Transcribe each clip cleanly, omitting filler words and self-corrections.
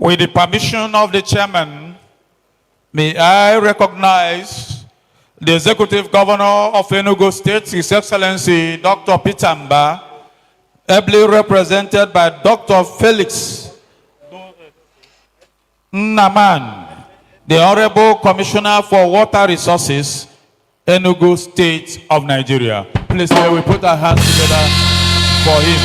With the permission of the chairman, may I recognize the Executive Governor of Enugu State, His Excellency Dr. Peter Mba, ably represented by Dr. Felix Nnaemeka, the Honorable Commissioner for Water Resources, Enugu State of Nigeria. Please, may we put our hands together for him.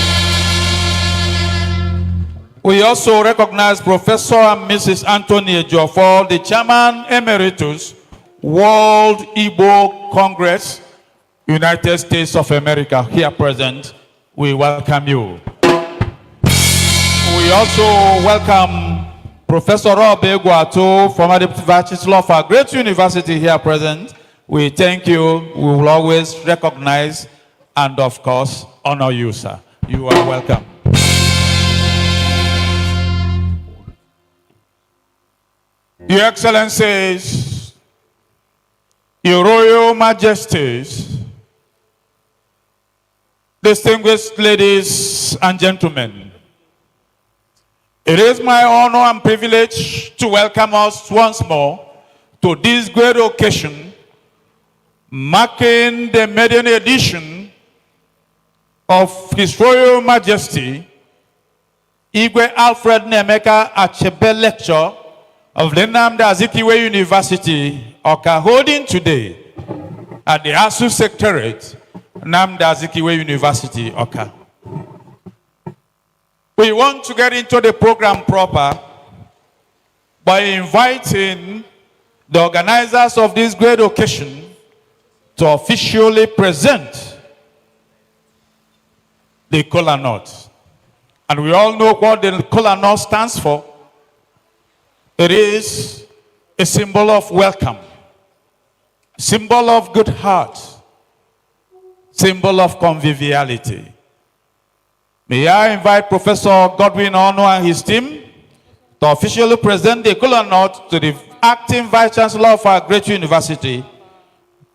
We also recognize Professor and Mrs. Anthony Ejiofor, the Chairman Emeritus, World Igbo Congress, United States of America, here present. We welcome you. We also welcome Professor Rob Egwato, former Deputy Vice Chancellor of our great university here present. We thank you. We will always recognize and, of course, honor you, sir. You are welcome. Your Excellencies, Your Royal Majesties, distinguished ladies and gentlemen, it is my honor and privilege to welcome us once more to this great occasion, marking the maiden edition of His Royal Majesty Igwe Alfred Nnaemeka Achebe Lecture of the Nnamdi Azikiwe University, Oka, holding today at the ASU Secretariat, Nnamdi Azikiwe University, Oka. We want to get into the program proper by inviting the organizers of this great occasion to officially present the kola nut. And we all know what the kola nut stands for. It is a symbol of welcome, symbol of good heart, symbol of conviviality. May I invite Professor Godwin Ono and his team to officially present the kola nut to the acting Vice Chancellor of our great university,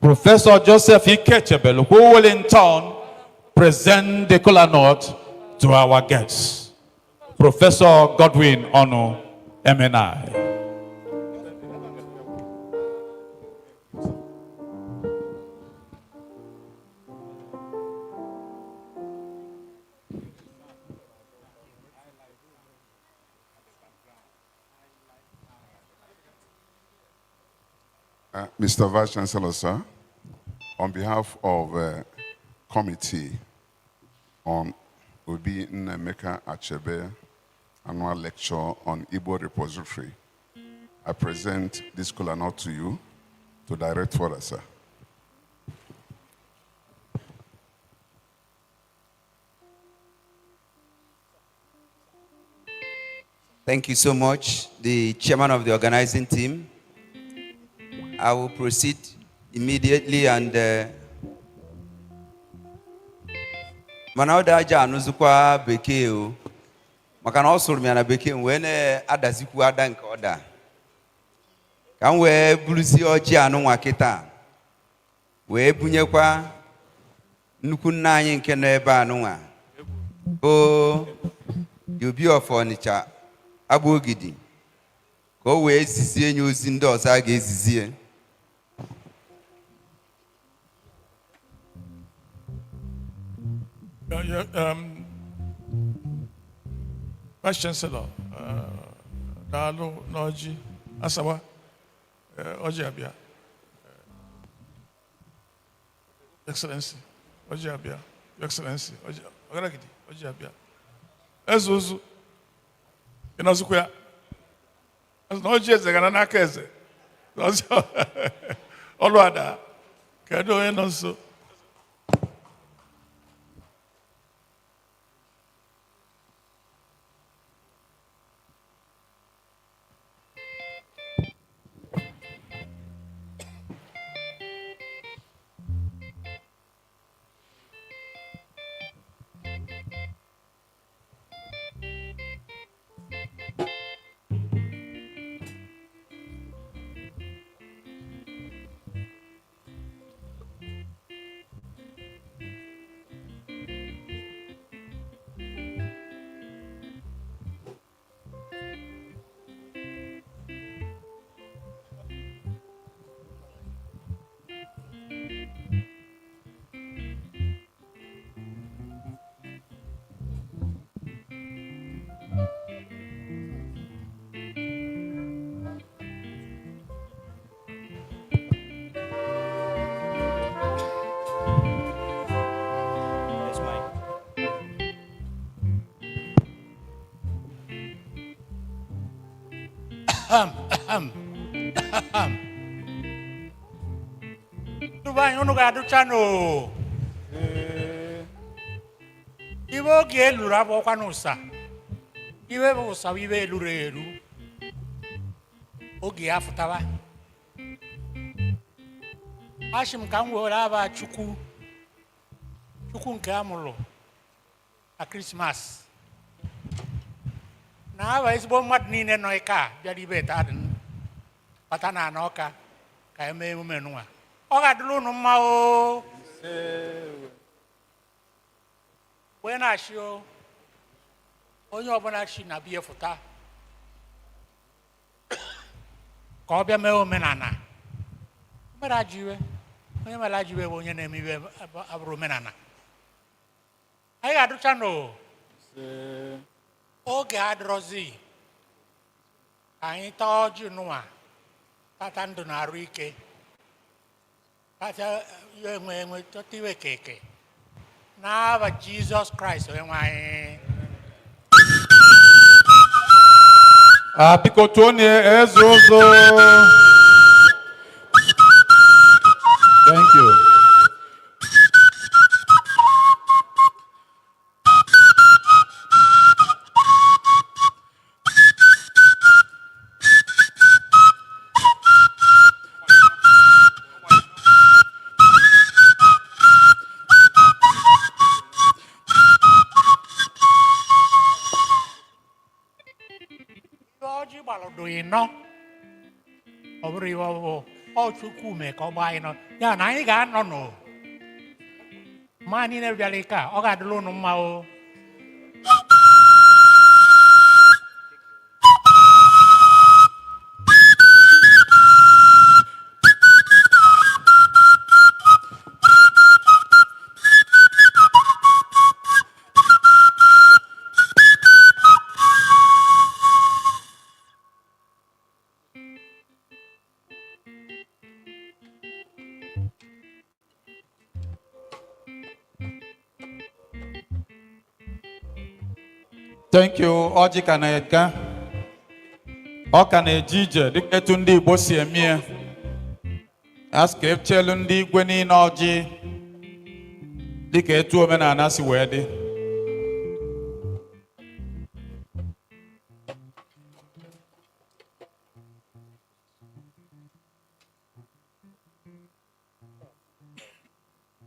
Professor Joseph Ikechebel, who will in turn present the kola nut to our guests. Professor Godwin Ono, MNI. Mr. Vice Chancellor, sir, on behalf of committee on Obi Nnaemeka Achebe annual lecture on Igbo repository, I present this kola nut to you to direct further, sir. Thank you so much, the chairman of the organizing team. I will proceed immediately and Manauda Januzukwa Bekeo. Makan also me ana Beke when adaziku adank order. Can we blusi oji anu wakita? We bunyekwa nukuna yin kene eba anuwa. O you be of furniture abogidi. Go we sisi enyo zindo osage zizie. Vice Chancellor, Dalo Noji Asawa Oji Abia, Excellency Oji Abia, Your Excellency Oji Abia, Ezuzu Inazukuya, as Noji Zegana Keze, Olwada, Kado Enoso. Dubai unu ga aduchano. Iwo ge lura bo kwanusa. Iwe bo sa iwe lureru. Oge afutawa. Ashim ka m were aba chukwu nke amụrụ na Christmas na aba ezigbo mmadụ niile nọ ike a bịara ibe tadị bata na ana ọka ka eme emume nwa ọ ga-adịrị unu mma o wee na-achị o onye ọbụla chi na biya fụta ka ọ bịa mee omenala mere ajụ onye mere ajụ iwe bụ onye na-eme iwe abụrụ omenala anyị ga-adụcha n'o oge adịrọzi ka anyị taa ọjị nụwa tata ndụ na arụ ike tata enwe tọta iwe keke n'aba Jizọs Kraịst onye nwe anyị biko tụọ eze ụzọ. Thank you. Ọjị gbalụdụ ịnọ ọ bụrụ iwe ọbụbụ ọ Chukwu mee ka ọ gbaa anyị nọ ya na anyị ga-anọ nọ ma niile bịara ike a ọ ga-adịrị unu mma o Thank you. Ọjị ka na-ega. Ọ ka na-eje ije dịka etu ndị Igbo si eme ya. Asị ka echelu ndị Igwe niile ọjị dịka etu omenala si wee dị.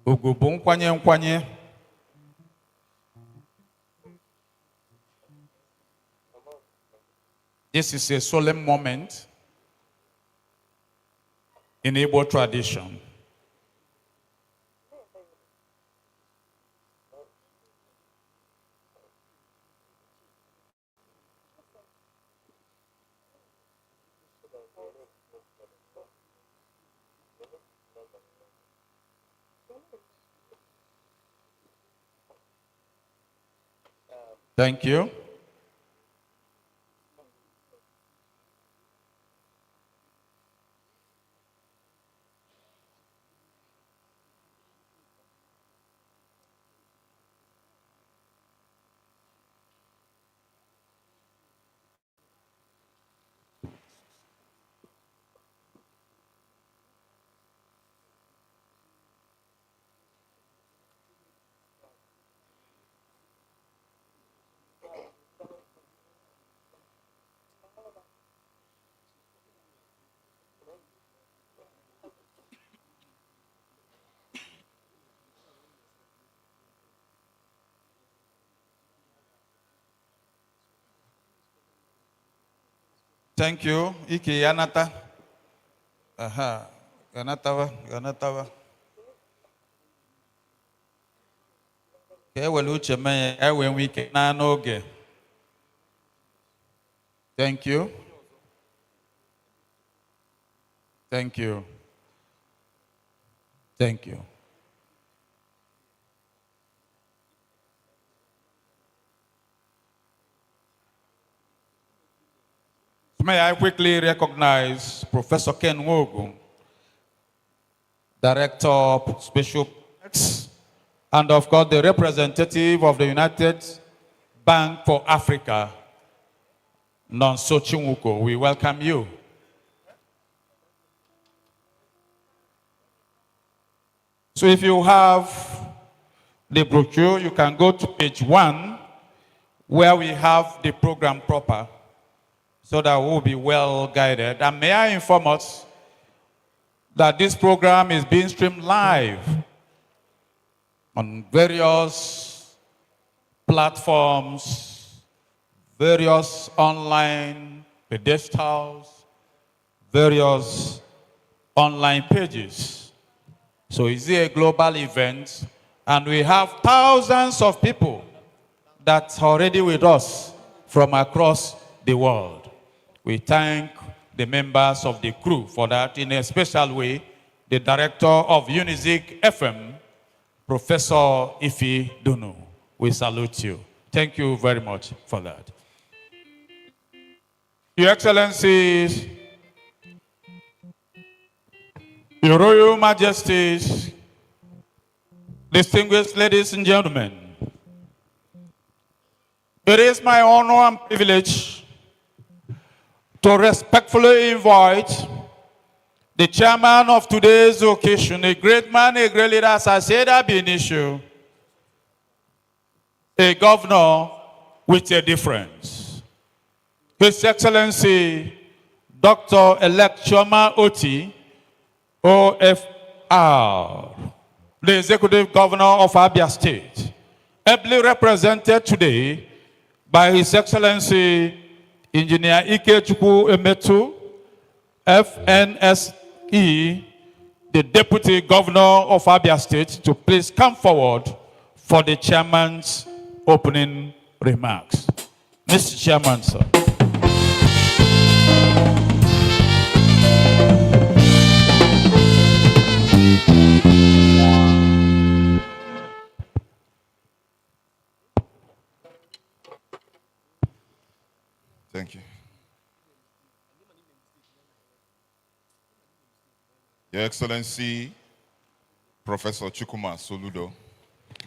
Ugwu bụ nkwanye. This is a solemn moment in Igbo tradition. Thank you. Thank you. Iki yanata. Aha. Yanatawa. Ewe uche menye ewe wike na n'oge. Thank you. Thank you. Thank you. May I quickly recognize Professor Ken Wogu, Director of Special Projects, and of course the representative of the United Bank for Africa, Nonso Chinwuko, we welcome you. So if you have the brochure, you can go to page 1, where we have the program proper, so that we'll be well guided. And may I inform us that this program is being streamed live on various platforms, various online pedestals, various online pages. So it's a global event, and we have thousands of people that's already with us from across the world. We thank the members of the crew for that. In a special way, the director of Unizik FM, Professor Ifi Dunu. We salute you. Thank you very much for that. Your Excellencies, Your Royal Majesties, distinguished ladies and gentlemen, it is my honor and privilege to respectfully invite the chairman of today's occasion, a great man, a great leader, as I said at the initial, a governor with a difference. His Excellency, Dr.-elect Chioma Oti, OFR, the Executive Governor of Abia State, ably represented today by His Excellency, Engineer Ikechukwu Emetu, FNSE, the Deputy Governor of Abia State, to please come forward for the chairman's opening remarks. Mr. Chairman, sir. Thank you. Your Excellency, Professor Chukwuma Soludo,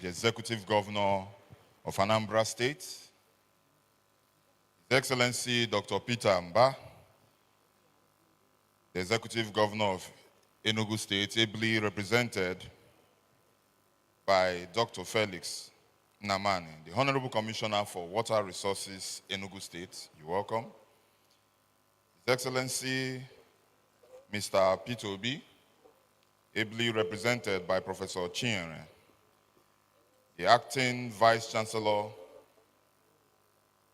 the Executive Governor of Anambra State, His Excellency Dr. Peter Mba, the Executive Governor of Enugu State, ably represented by Dr. Felix Nnamani, the Honorable Commissioner for Water Resources, Enugu State. You're welcome. His Excellency, Mr. Peter Obi, ably represented by Professor Chinyere, the Acting Vice Chancellor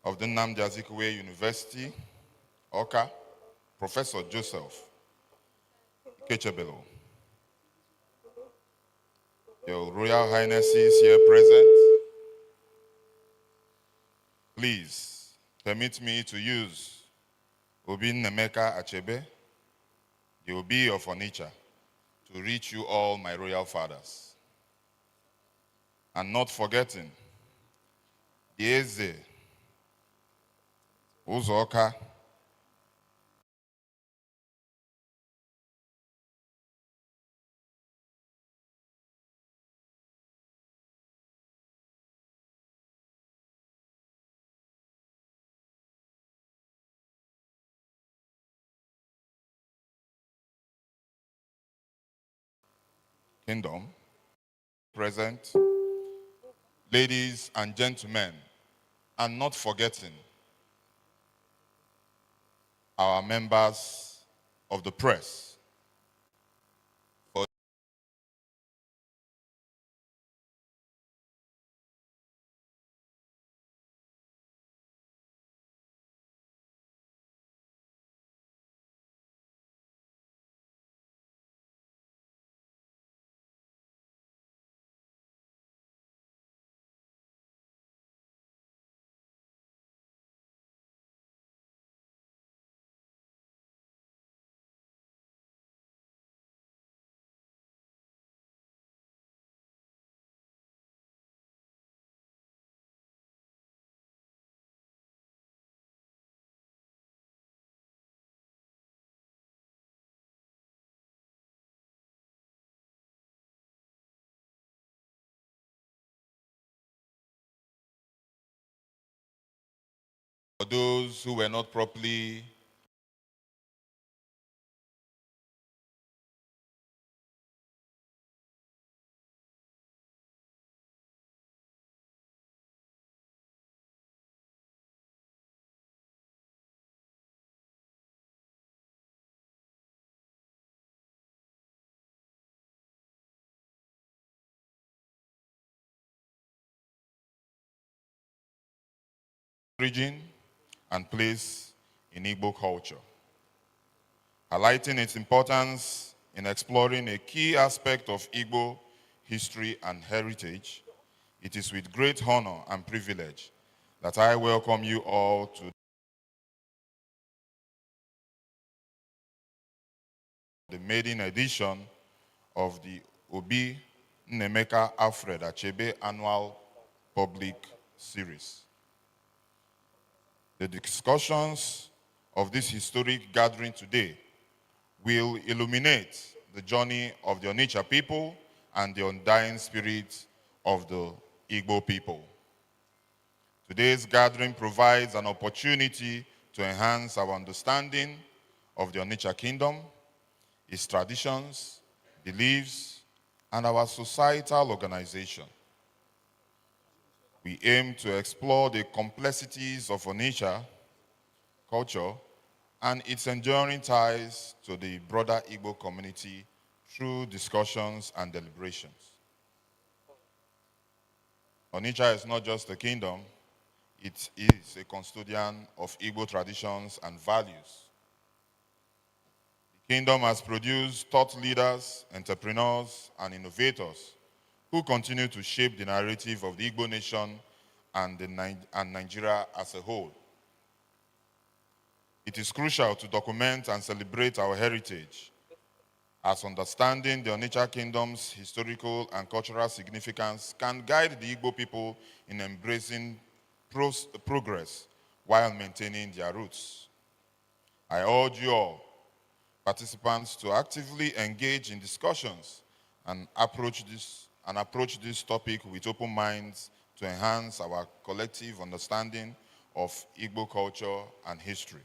of the Nnamdi Azikiwe University, Oka, Professor Joseph Ikechebelo. Your Royal Highnesses here present, please permit me to use Obi Nnaemeka Achebe, the Obi of Onitsha, to reach you all, my royal fathers. And not forgetting the Eze, Uzoka, Kingdom, present, ladies and gentlemen, and not forgetting our members of the press, For those who were not properly origin and place in Igbo culture, highlighting its importance in exploring a key aspect of Igbo history and heritage. It is with great honor and privilege that I welcome you all to the maiden edition of the Nnaemeka Achebe Annual Public Series. The discussions of this historic gathering today will illuminate the journey of the Onitsha people and the undying spirit of the Igbo people. Today's gathering provides an opportunity to enhance our understanding of the Onitsha Kingdom, its traditions, beliefs, and our societal organization. We aim to explore the complexities of Onitsha culture and its enduring ties to the broader Igbo community through discussions and deliberations. Onitsha is not just a kingdom, it is a custodian of Igbo traditions and values. The kingdom has produced thought leaders, entrepreneurs, and innovators who continue to shape the narrative of the Igbo nation and Nigeria as a whole. It is crucial to document and celebrate our heritage, as understanding the Onitsha Kingdom's historical and cultural significance can guide the Igbo people in embracing progress while maintaining their roots. I urge you all, participants, to actively engage in discussions and approach this topic with open minds to enhance our collective understanding of Igbo culture and history.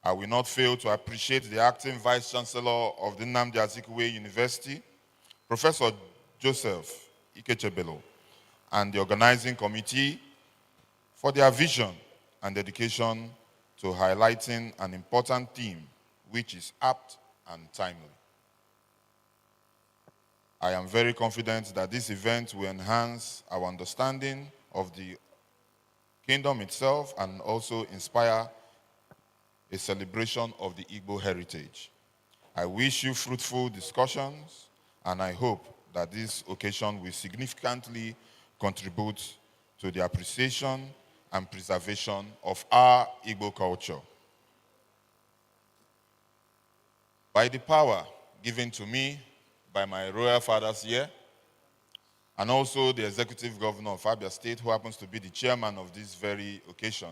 I will not fail to appreciate the acting Vice Chancellor of the Nnamdi Azikiwe University, Professor Joseph Ikechebelo, and the organizing committee for their vision and dedication to highlighting an important theme which is apt and timely. I am very confident that this event will enhance our understanding of the kingdom itself and also inspire a celebration of the Igbo heritage. I wish you fruitful discussions, and I hope that this occasion will significantly contribute to the appreciation and preservation of our Igbo culture. By the power given to me by my royal fathers here, and also the executive governor of Abia State, who happens to be the chairman of this very occasion,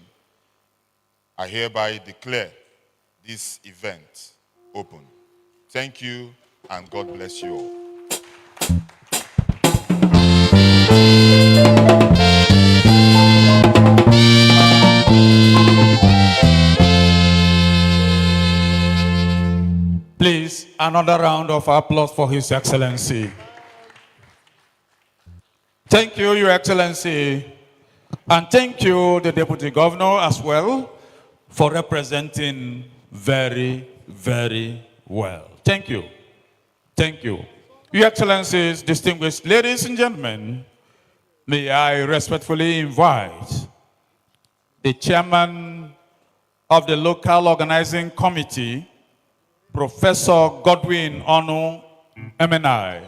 I hereby declare this event open. Thank you, and God bless you all. Please, another round of applause for His Excellency. Thank you, Your Excellency. And thank you, the Deputy Governor, as well, for representing very, very well. Thank you. Thank you. Your Excellencies, distinguished ladies and gentlemen, may I respectfully invite the chairman of the local organizing committee, Professor Godwin Onu, MNI.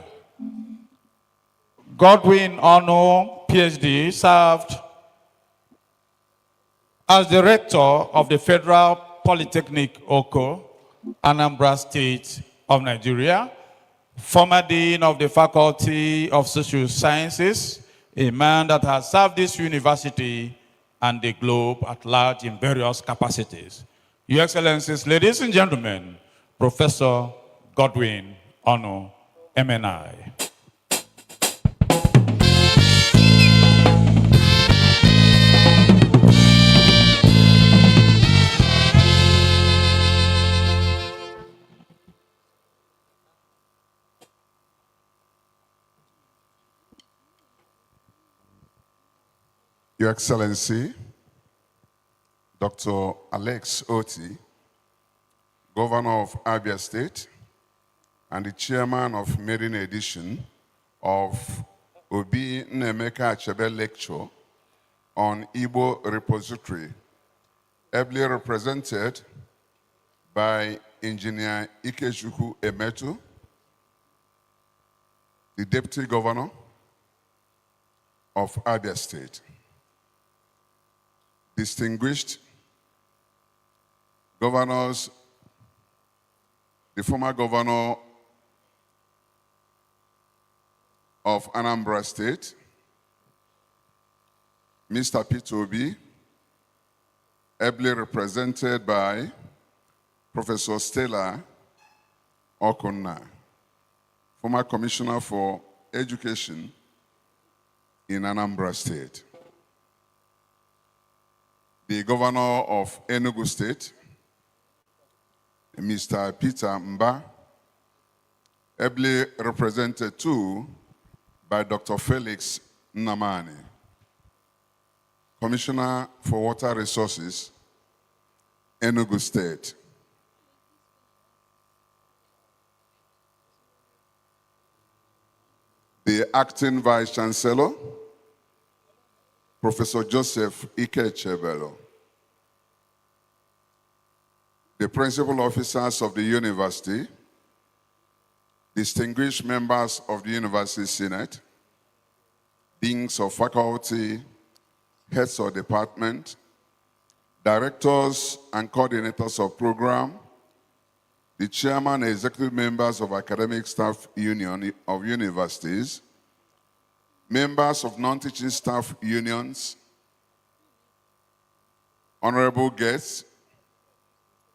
Godwin Onu, PhD, served as the rector of the Federal Polytechnic Oko, Anambra State of Nigeria, former dean of the Faculty of Social Sciences, a man that has served this university and the globe at large in various capacities. Your Excellencies, ladies and gentlemen, Professor Godwin Onu, MNI. Your Excellency, Dr. Alex Oti, Governor of Abia State, and the Chairman of Maiden Edition of Obi Nnaemeka Achebe Lecture on Igbo Repository, ably represented by Engineer Ikechukwu Emetu, the Deputy Governor of Abia State. Distinguished governors, the former governor of Anambra State, Mr. Peter Obi, ably represented by Professor Stella Okonna, former Commissioner for Education in Anambra State. The Governor of Enugu State, Mr. Peter Mba, ably represented too by Dr. Felix Nnamani, Commissioner for Water Resources, Enugu State. The Acting Vice Chancellor, Professor Joseph Ike Chebelo. The principal officers of the university, distinguished members of the University Senate, deans of faculty, heads of department, directors and coordinators of program, the chairman and executive members of Academic Staff Union of universities, members of non-teaching staff unions, honorable guests,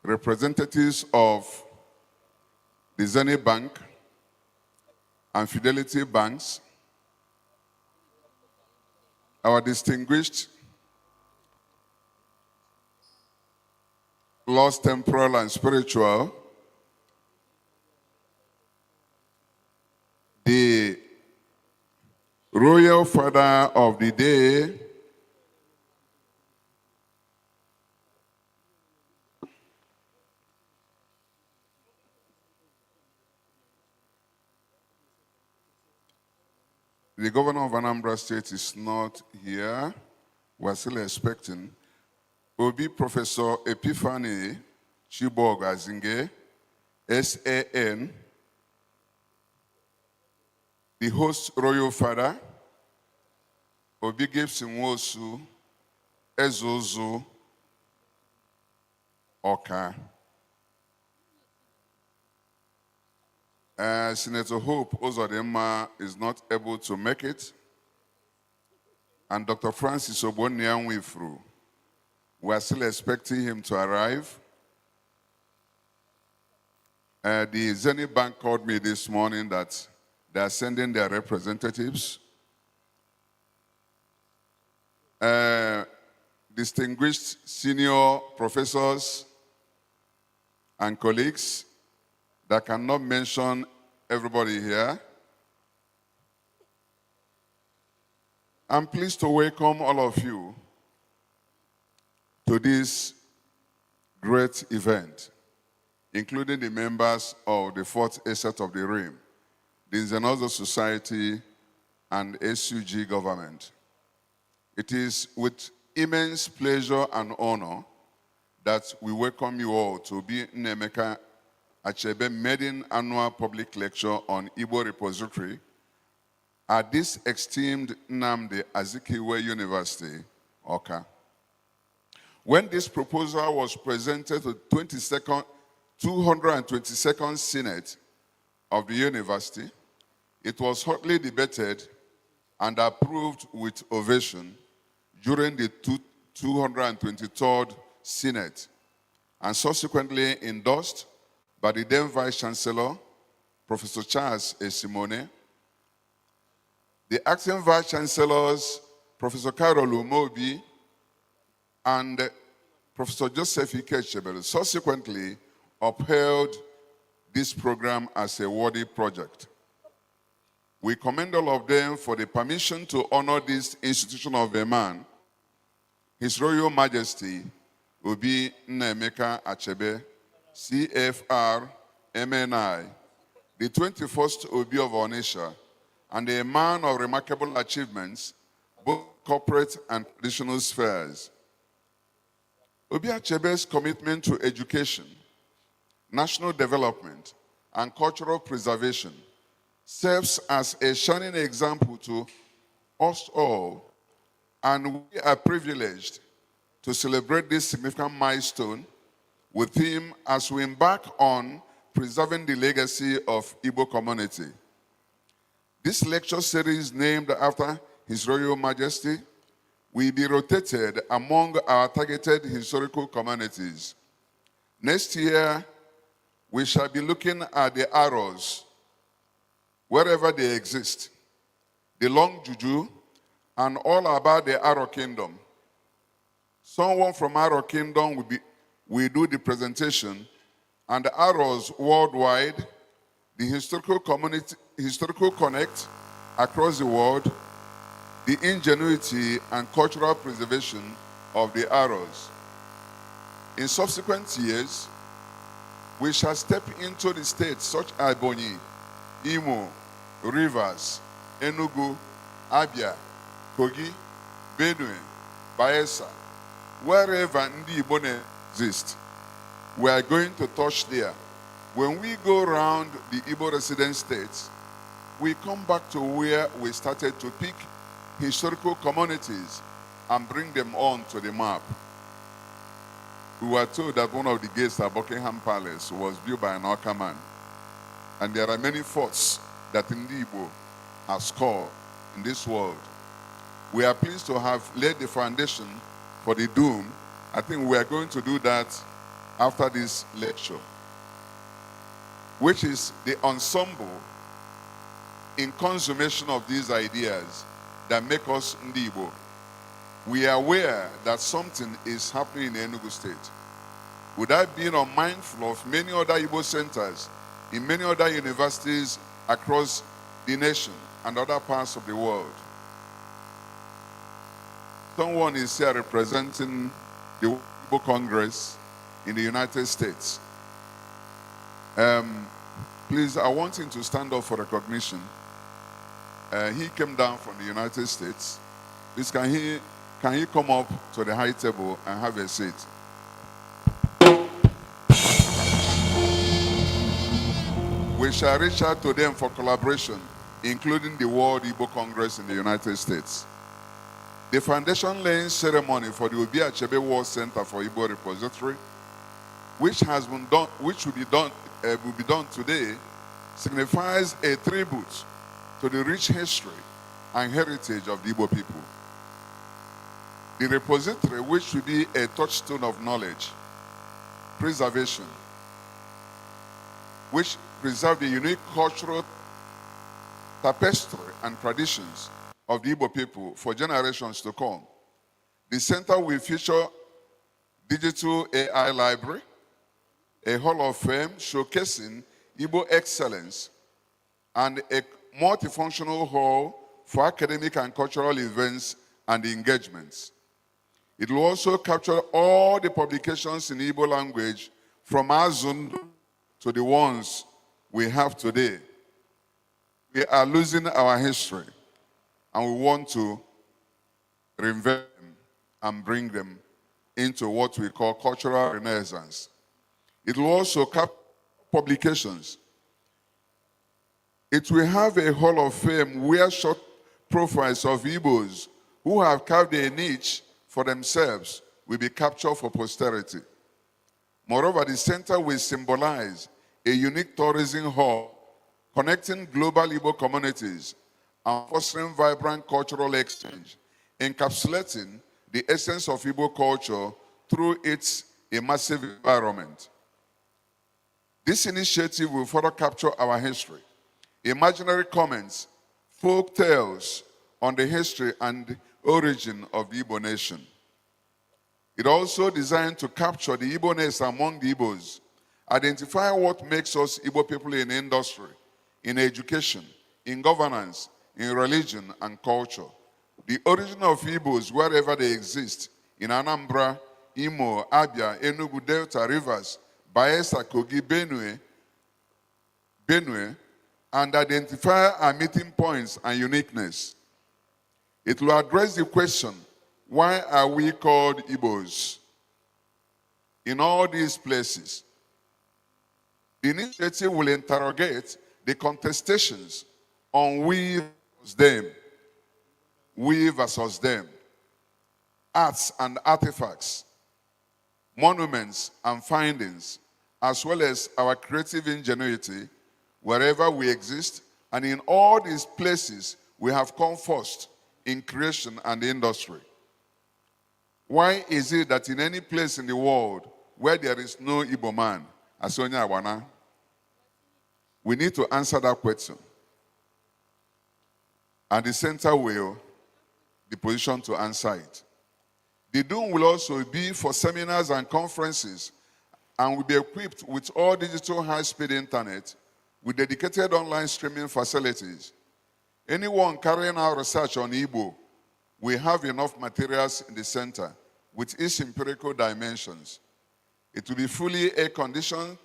representatives of the Zenith Bank and Fidelity Banks, our distinguished lost temporal and spiritual, the royal father of the day, the governor of Anambra State is not here. We're still expecting. Will be Professor Epiphany Chibog Azinge, SAN, the host royal father, Obi Gibson Wosu, Ezozu, Oka. Senator Hope Ozodema is not able to make it. And Dr. Francis Obonianwifru, we are still expecting him to arrive. The Zenith Bank called me this morning that they are sending their representatives. Distinguished senior professors and colleagues that cannot mention everybody here. I'm pleased to welcome all of you to this great event, including the members of the fourth asset of the Rim, the Nzenozo Society and SUG government. It is with immense pleasure and honor that we welcome you all to be Nnaemeka Achebe Maiden Annual Public Lecture on Igbo Repository at this esteemed Nnamdi Azikiwe University, Awka. When this proposal was presented to 222nd Senate of the university, it was hotly debated and approved with ovation during the 223rd Senate, and subsequently endorsed by the then Vice Chancellor, Professor Charles Esimone, the acting Vice Chancellors, Professor Carol Umobi, and Professor Joseph Ikechebel, subsequently upheld this program as a worthy project. We commend all of them for the permission to honor this institution of a man His Royal Majesty Obi Nnaemeka Achebe, CFR MNI, the 21st Obi of Onitsha, and a man of remarkable achievements, both corporate and traditional spheres. Obi Achebe's commitment to education, national development, and cultural preservation serves as a shining example to us all, and we are privileged to celebrate this significant milestone with him as we embark on preserving the legacy of Igbo community. This lecture series, named after His Royal Majesty, will be rotated among our targeted historical communities. Next year, we shall be looking at the arrows, wherever they exist, the long juju, and all about the Arrow Kingdom. Someone from Arrow Kingdom will do the presentation, and the arrows worldwide, the historical connect across the world, the ingenuity and cultural preservation of the arrows. In subsequent years, we shall step into the states such as Ebonyi, Imo, Rivers, Enugu, Abia, Kogi, Benue, Bayelsa, wherever Ndi Igbo exist. We are going to touch there. When we go around the Igbo resident states, we come back to where we started to pick historical communities and bring them on to the map. We were told that one of the gates at Buckingham Palace was built by an Orca man. And there are many forts that Ndi Igbo has scored in this world. We are pleased to have laid the foundation for the Doom. I think we are going to do that after this lecture, which is the ensemble in consummation of these ideas that make us Ndi Igbo. We are aware that something is happening in Enugu State. Without being unmindful of many other Igbo centers in many other universities across the nation and other parts of the world. Someone is here representing the Igbo Congress in the United States. Please, I want him to stand up for recognition. He came down from the United States. Please, can he come up to the high table and have a seat? We shall reach out to them for collaboration, including the World Igbo Congress in the United States. The foundation laying ceremony for the Obi Achebe World Center for Igbo Repository, which will be done today, signifies a tribute to the rich history and heritage of the Igbo people. The repository, which will be a touchstone of knowledge, preservation, which preserve the unique cultural tapestry and traditions of the Igbo people for generations to come. The center will feature digital AI library, a hall of fame showcasing Igbo excellence, and a multifunctional hall for academic and cultural events and engagements. It will also capture all the publications in Igbo language from Azun to the ones we have today. We are losing our history, and we want to reinvent them and bring them into what we call cultural renaissance. It will also capture publications. It will have a hall of fame where short profiles of Igbos who have carved a niche for themselves will be captured for posterity. Moreover, the center will symbolize a unique tourism hub connecting global Igbo communities and fostering vibrant cultural exchange, encapsulating the essence of Igbo culture through its immersive environment. This initiative will further capture our history, imaginary comments, folk tales on the history and origin of the Igbo nation. It also designed to capture the Igbo-ness among the Igbos, identify what makes us Igbo people in industry, in education, in governance, in religion and culture, the origin of Igbos wherever they exist, in Anambra, Imo, Abia, Enugu, Delta, Rivers, Bayelsa, Kogi, Benue, and identify our meeting points and uniqueness. It will address the question, why are we called Igbos? In all these places, the initiative will interrogate the contestations on we versus them, arts and artifacts, monuments and findings, as well as our creative ingenuity wherever we exist, and in all these places we have come first in creation and industry. Why is it that in any place in the world where there is no Igbo man, Asonya Awana? We need to answer that question. And the center will be positioned to answer it. The Dome will also be for seminars and conferences and will be equipped with all digital high-speed internet with dedicated online streaming facilities. Anyone carrying out research on Igbo will have enough materials in the center with its empirical dimensions. It will be fully air-conditioned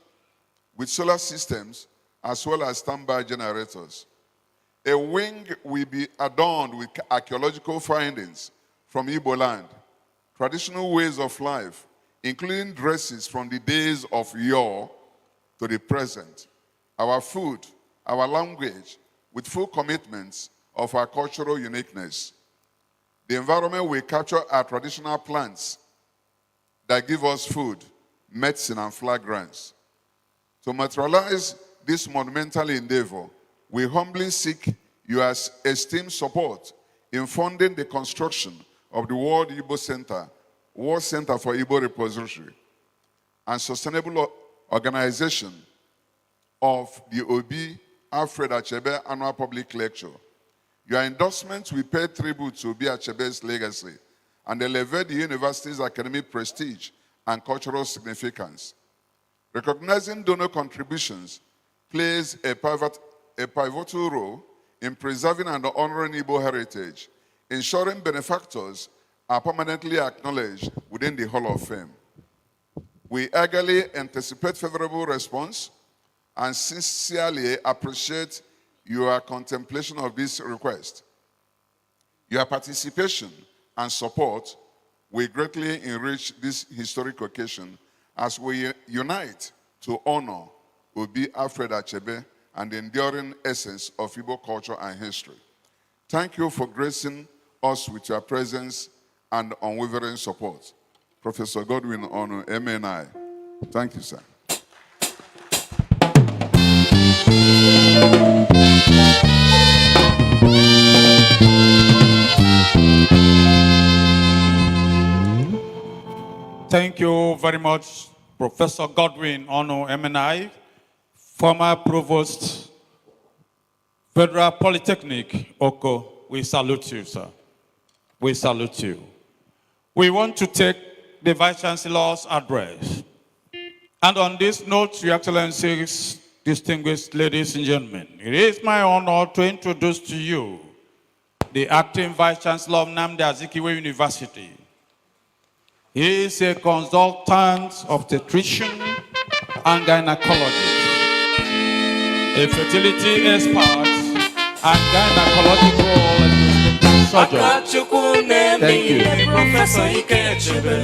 with solar systems as well as standby generators. A wing will be adorned with archaeological findings from Igbo land, traditional ways of life, including dresses from the days of yore to the present, our food, our language, with full commitments of our cultural uniqueness. The environment will capture our traditional plants that give us food, medicine, and fragrance. To materialize this monumental endeavor, we humbly seek your esteemed support in funding the construction of the World Center for Igbo Repository, and sustainable organization of the Obi Alfred Achebe Annual Public Lecture. Your endorsement will pay tribute to Obi Achebe's legacy and elevate the university's academic prestige and cultural significance. Recognizing donor contributions plays a pivotal role in preserving and honoring Igbo heritage, ensuring benefactors are permanently acknowledged within the Hall of Fame. We eagerly anticipate favorable response and sincerely appreciate your contemplation of this request. Your participation and support will greatly enrich this historic occasion as we unite to honor Obi Alfred Achebe and the enduring essence of Igbo culture and history. Thank you for gracing us with your presence and unwavering support. Professor Godwin Onu, MNI. Thank you, sir. Thank you very much, Professor Godwin Onu, MNI, former Provost, Federal Polytechnic, Oko. We salute you, sir. We salute you. We want to take the Vice Chancellor's address. And on this note, Your Excellencies, distinguished ladies and gentlemen, it is my honor to introduce to you the Acting Vice Chancellor of Nnamdi Azikiwe University. He is a consultant of obstetrician and gynecologist, a fertility expert and gynecological surgeon. Thank you. Professor Achebe.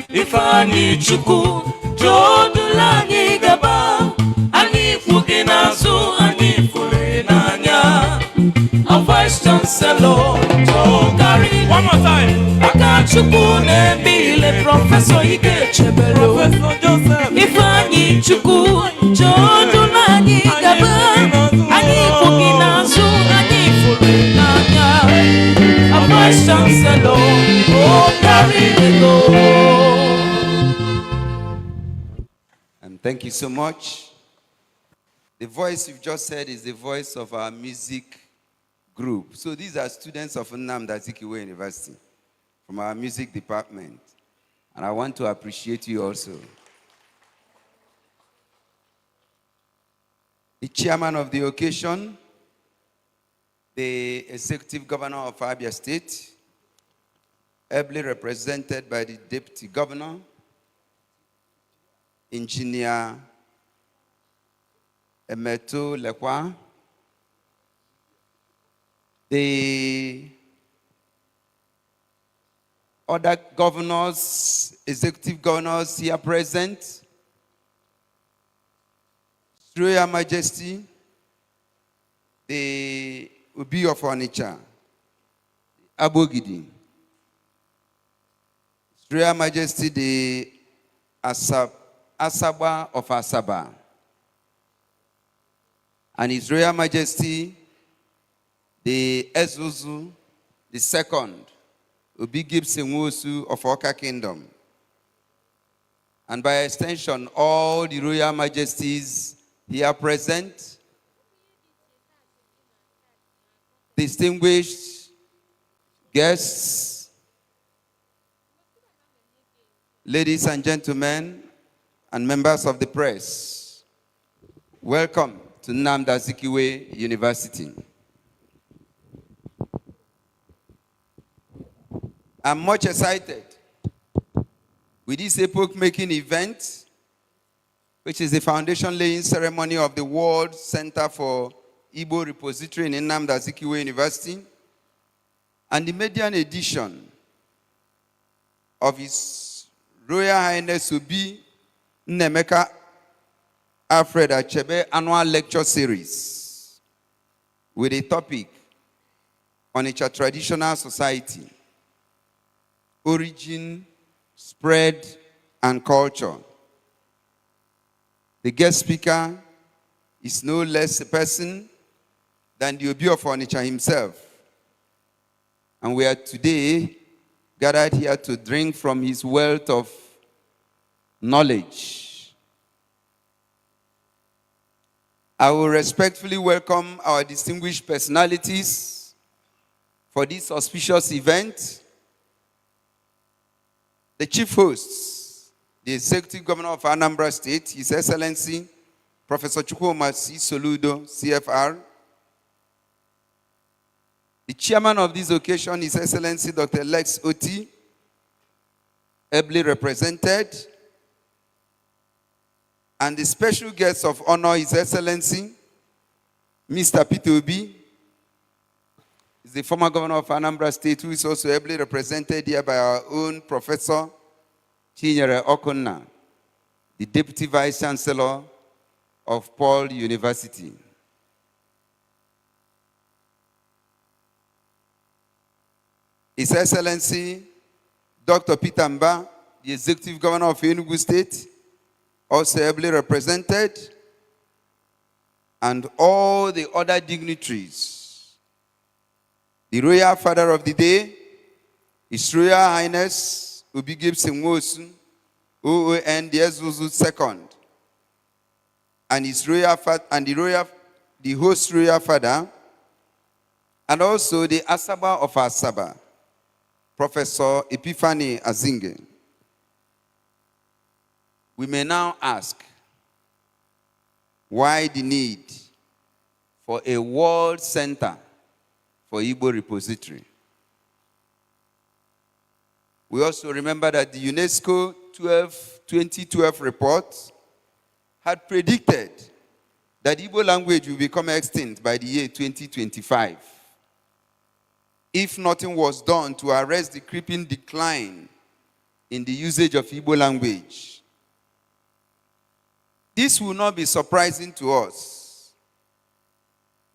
Ifani Chukwu, Jodulani Gaba, Anifu Ginazu, Anifu Nanya, a Vice Chancellor, Jogari. One more time. Akachukwu Nebile, Professor Achebe. Professor Joseph. Ifani Chukwu, Jodulani Gaba, Anifu Ginazu, Anifu Nanya, a Vice Chancellor, Jogari. Thank you so much. The voice you've just heard is the voice of our music group. So these are students of Nnamdi Azikiwe University from our music department. And I want to appreciate you also. The chairman of the occasion, the executive governor of Abia State, ably represented by the Deputy Governor, Engineer Emeto Lekwa, the other governors, executive governors here present, His Royal Majesty, the Obi of Onitsha, Abogidi, His Royal Majesty, the Asaba of Asaba, and His Royal Majesty, the Ezuzu, the second, Obi Gibson Wosu of Oka Kingdom, and by extension, all the Royal Majesties here present, distinguished guests, ladies and gentlemen, and members of the press, welcome to Nnamdi Azikiwe University. I'm much excited with this epoch-making event, which is the foundation-laying ceremony of the World Center for Igbo Repository in Nnamdi Azikiwe University, and the maiden edition of His Royal Highness Obi Nnaemeka Achebe Annual Lecture Series with a topic on a traditional society, origin, spread, and culture. The guest speaker is no less a person than the Obi of Onitsha himself. And we are today gathered here to drink from his wealth of knowledge. I will respectfully welcome our distinguished personalities for this auspicious event. The chief hosts, the Executive Governor of Anambra State, His Excellency, Professor Chukwumasi Soludo, CFR. The chairman of this occasion, His Excellency Dr. Lex Oti, ably represented. And the special guest of honor, His Excellency, Mr. Peter Obi, is the former governor of Anambra State, who is also ably represented here by our own Professor Chinyere Okonna, the Deputy Vice Chancellor of Paul University. His Excellency Dr. Peter Mba, the Executive Governor of Enugu State, also ably represented, and all the other dignitaries. The Royal Father of the Day, His Royal Highness Obi Gibson Wosu, OON the Ezuzu II, and His Royal the host Royal Father, and also the Asaba of Asaba, Professor Epiphany Azinge. We may now ask, why the need for a world center for Igbo repository? We also remember that the UNESCO 2012 report had predicted that Igbo language will become extinct by the year 2025 if nothing was done to arrest the creeping decline in the usage of Igbo language. This will not be surprising to us,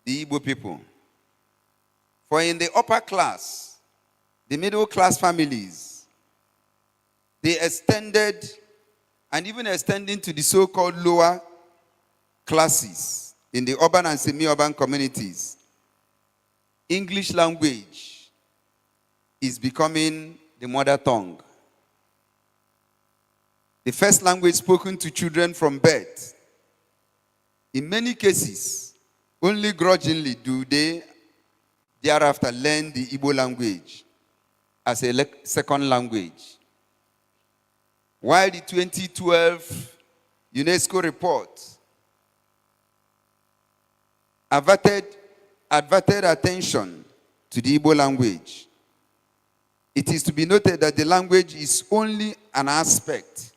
the Igbo people. For in the upper class, the middle class families, they extended, and even extending to the so-called lower classes in the urban and semi-urban communities, English language is becoming the mother tongue. The first language spoken to children from birth. In many cases, only grudgingly do they thereafter learn the Igbo language as a second language. While the 2012 UNESCO report adverted attention to the Igbo language, It is to be noted that the language is only an aspect,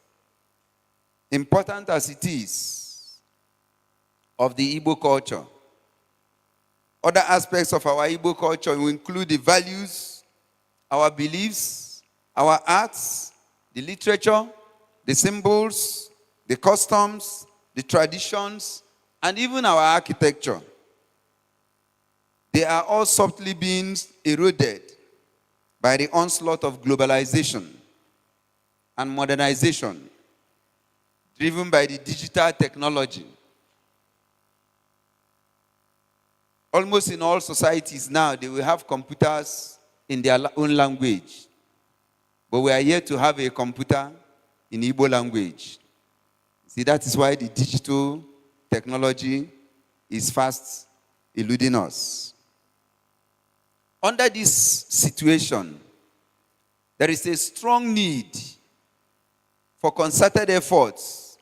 important as it is, of the Igbo culture. Other aspects of our Igbo culture will include the values, our beliefs, our arts, the literature, the symbols, the customs, the traditions, and even our architecture. They are all subtly being eroded by the onslaught of globalization and modernization, driven by the digital technology. Almost in all societies now, they will have computers in their own language. But we are yet to have a computer in Igbo language. See, that is why the digital technology is fast eluding us. Under this situation, there is a strong need for concerted efforts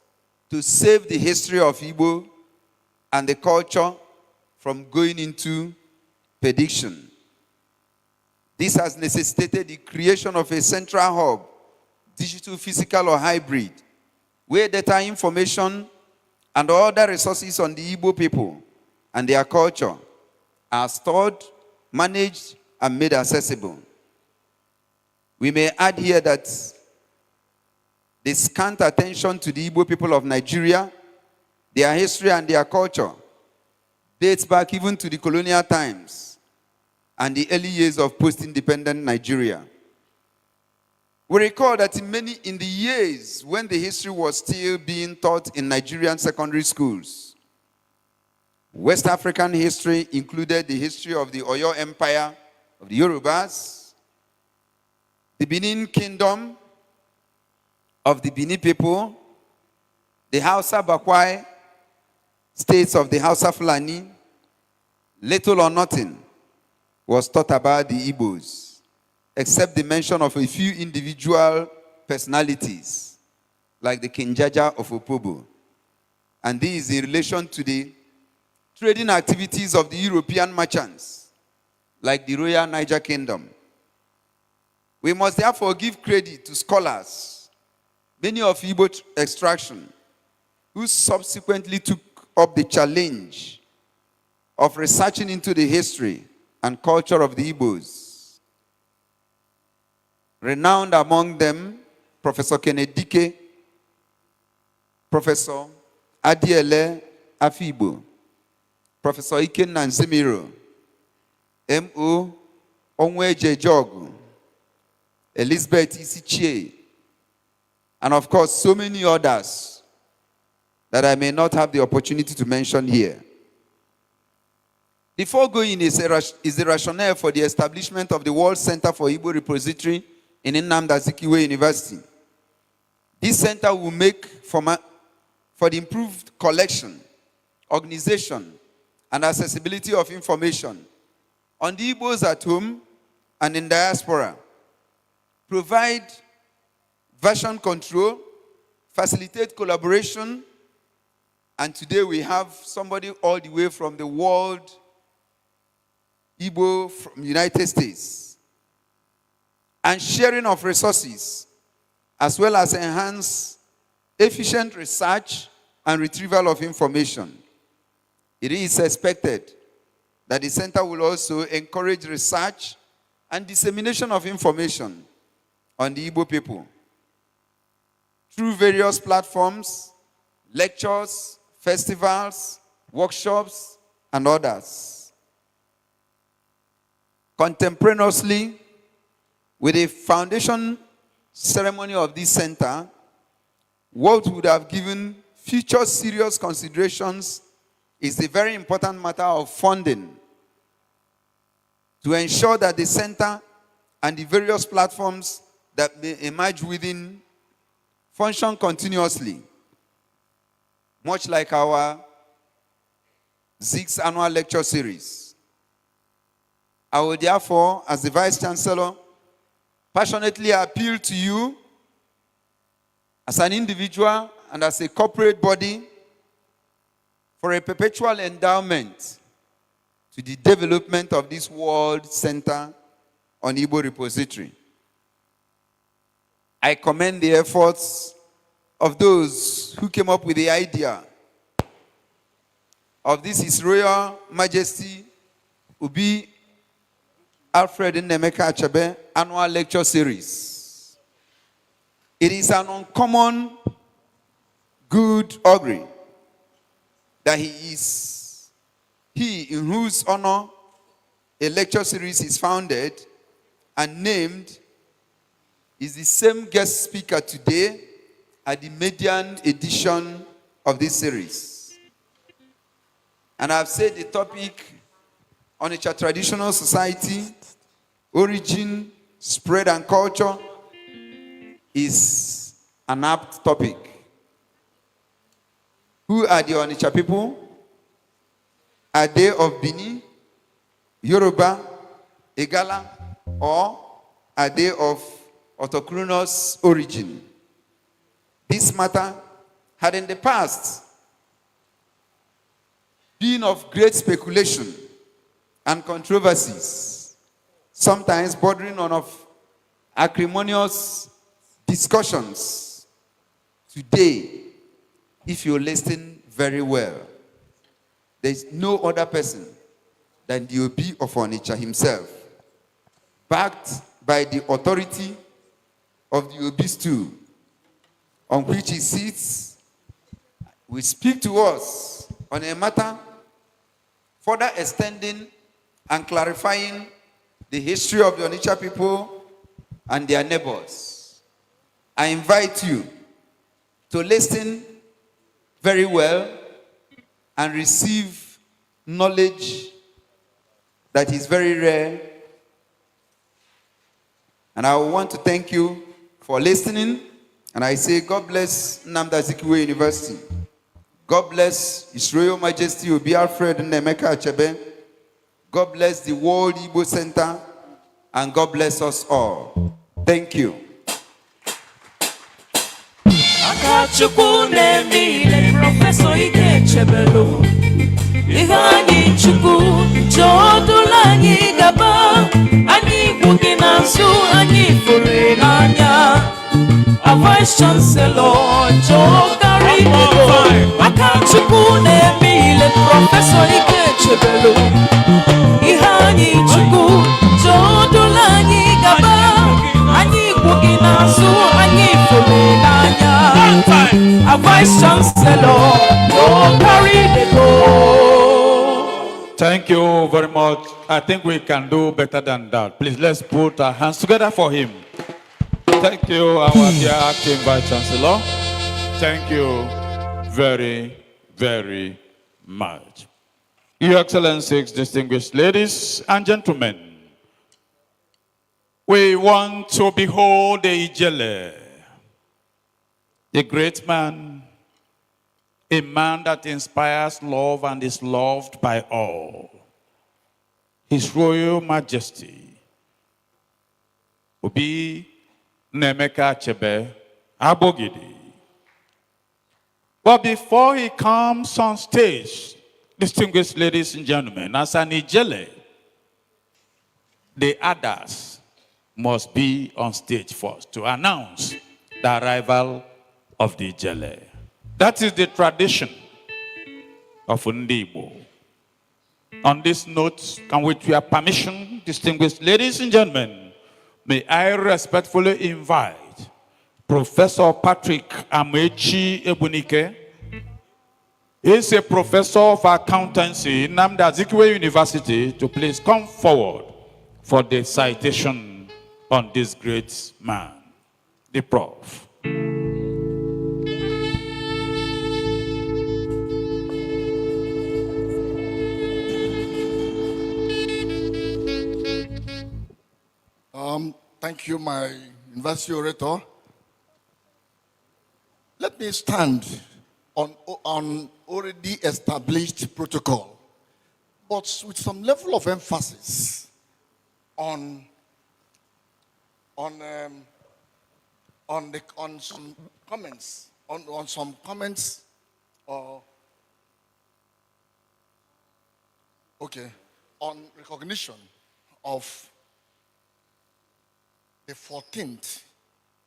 to save the history of Igbo and the culture from going into perdition. This has necessitated the creation of a central hub, digital, physical, or hybrid, where data, information, and other resources on the Igbo people and their culture are stored, managed, and made accessible. We may add here that the scant attention to the Igbo people of Nigeria, their history and their culture, dates back even to the colonial times and the early years of post-independent Nigeria. We recall that in the years when the history was still being taught in Nigerian secondary schools, West African history included the history of the Oyo Empire, of the Yorubas, the Benin Kingdom, of the Bini people, the Hausa Bakwai, states of the Hausa Fulani. Little or nothing was taught about the Igbos, except the mention of a few individual personalities, like the Kinjaja of Opobo. And this is in relation to the trading activities of the European merchants, like the Royal Niger Kingdom. We must therefore give credit to scholars, many of Igbo extraction, who subsequently took up the challenge of researching into the history and culture of the Igbos. Renowned among them, Professor Kenedike, Professor Adiele Afibo, Professor Ikenna Nzimiro, M.O. Onweje Jogu, Elizabeth Isichie, and of course, so many others that I may not have the opportunity to mention here. The foregoing is the rationale for the establishment of the World Center for Igbo Repository in Nnamdi Azikiwe University. This center will make for the improved collection, organization, and accessibility of information on the Igbos at home and in diaspora, provide version control, facilitate collaboration, and today we have somebody all the way from the world, Igbo from the United States, and sharing of resources, as well as enhance efficient research and retrieval of information. It is expected that the center will also encourage research and dissemination of information on the Igbo people through various platforms, lectures, festivals, workshops, and others. Contemporaneously, with the foundation ceremony of this center, what would have given future serious considerations is the very important matter of funding to ensure that the center and the various platforms that may emerge within function continuously, much like our ZIG's annual lecture series. I will therefore, as the Vice Chancellor, passionately appeal to you as an individual and as a corporate body for a perpetual endowment to the development of this World Center on Igbo Repository. I commend the efforts of those who came up with the idea of this His Royal Majesty Ubi Alfred Nnaemeka Achebe annual lecture series. It is an uncommon good augury that he in whose honor a lecture series is founded and named is the same guest speaker today at the Maiden edition of this series. And I've said the topic on a traditional society, origin, spread, and culture is an apt topic. Who are the Onitsha people? Are they of Bini, Yoruba, Igala, or are they of autochthonous origin? This matter had in the past been of great speculation and controversies, sometimes bordering on of acrimonious discussions. Today, if you listen very well, there is no other person than the Obi of Onitsha himself, backed by the authority of the Obi stool on which he sits, will speak to us on a matter further extending and clarifying the history of the Onitsha people and their neighbors. I invite you to listen very well and receive knowledge that is very rare. And I want to thank you for listening. And I say, God bless Nnamdi Azikiwe University. God bless His Royal Majesty Obi Alfred Nnaemeka Achebe. God bless the World Igbo Center. And God bless us all. Thank you. Akachukwu na-eme Prọfesọ Ike Echebelu ihe anyị Chukwu jọdụla anyị gaba anyị kwụ gị n'azụ anyị fụrụ n'anya a Vice Chancellor Joe carry Igbo Akachukwu na-eme Prọfesọ Ike Echebelu ihe anyị Chukwu jọdụla anyị gaba anyị kwụ gị n'azụ anyị fụrụ n'anya a Vice Chancellor, don't carry the goal. Thank you very much. I think we can do better than that. Please, let's put our hands together for him. Thank you, our dear acting Vice Chancellor. Thank you very, very much. Your Excellencies, distinguished ladies and gentlemen, we want to behold the Ijele, a great man, a man that inspires love and is loved by all. His Royal Majesty, Obi Nnaemeka Achebe Abogidi. But before he comes on stage, distinguished ladies and gentlemen, as an Ijele, the others must be on stage first to announce the arrival of the Ijele. That is the tradition of Igbo. On this note, and with your permission, distinguished ladies and gentlemen, may I respectfully invite Professor Patrick Amechi Ebunike. He is a professor of accountancy in Nnamdi Azikiwe University to please come forward for the citation on this great man, the Prof. Thank you, my university orator. Let me stand on already established protocol, but with some level of emphasis on some comments, on some comments, on recognition of the 14th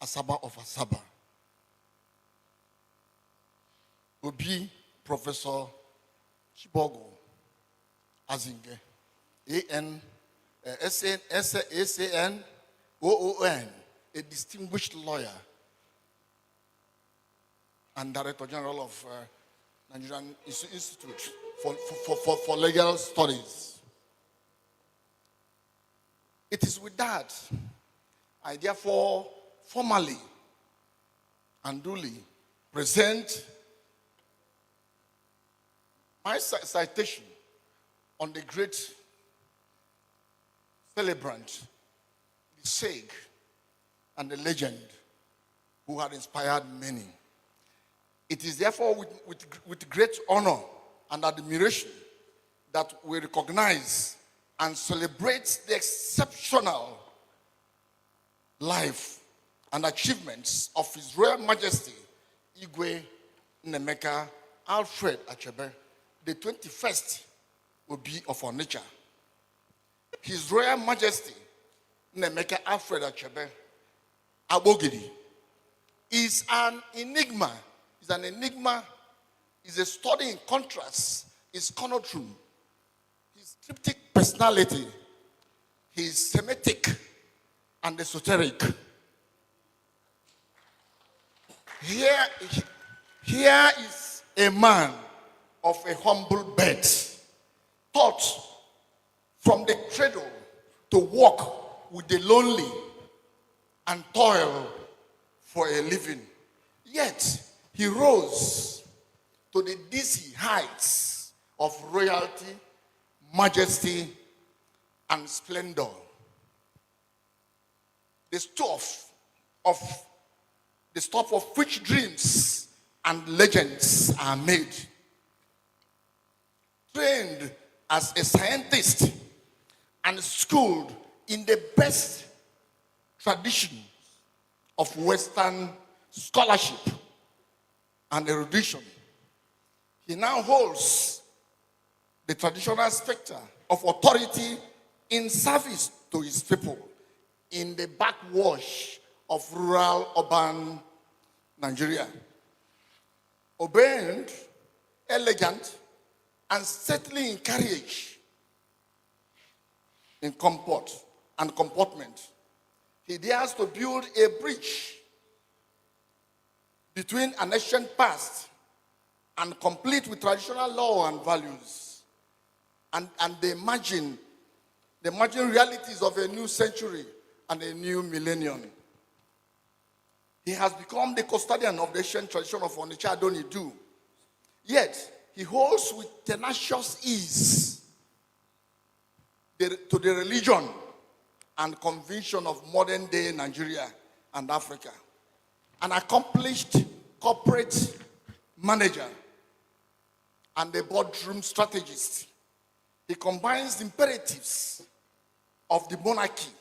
Asaba of Asaba. Obi Professor Chibogo Azinge. SAN-OON, a distinguished lawyer and Director General of Nigerian Institute for Legal Studies. It is with that I therefore formally and duly present my citation on the great celebrant, the sage, and the legend who had inspired many. It is therefore with great honor and admiration that we recognize and celebrate the exceptional life and achievements of His Royal Majesty Igwe Nnaemeka Achebe, the 21st Obi of our nature. His Royal Majesty Nnaemeka Achebe Abogidi is an enigma. Is an enigma. Is a study in contrast. His conundrum. His cryptic personality. His Semitic and esoteric. Here is a man of a humble birth, taught from the cradle to walk with the lonely and toil for a living. Yet he rose to the dizzy heights of royalty, majesty, and splendor. The stuff of which dreams and legends are made. Trained as a scientist and schooled in the best traditions of Western scholarship and erudition, he now holds the traditional specter of authority in service to his people in the backwash of rural urban Nigeria. Obeyed, elegant, and stately in carriage, in comport and comportment, he dares to build a bridge between an ancient past and complete with traditional law and values, and the emerging realities of a new century and a new millennium. He has become the custodian of the ancient tradition of Onitsha Adonidu. Yet, he holds with tenacious ease to the religion and conviction of modern-day Nigeria and Africa. An accomplished corporate manager and a boardroom strategist, he combines the imperatives of the monarchy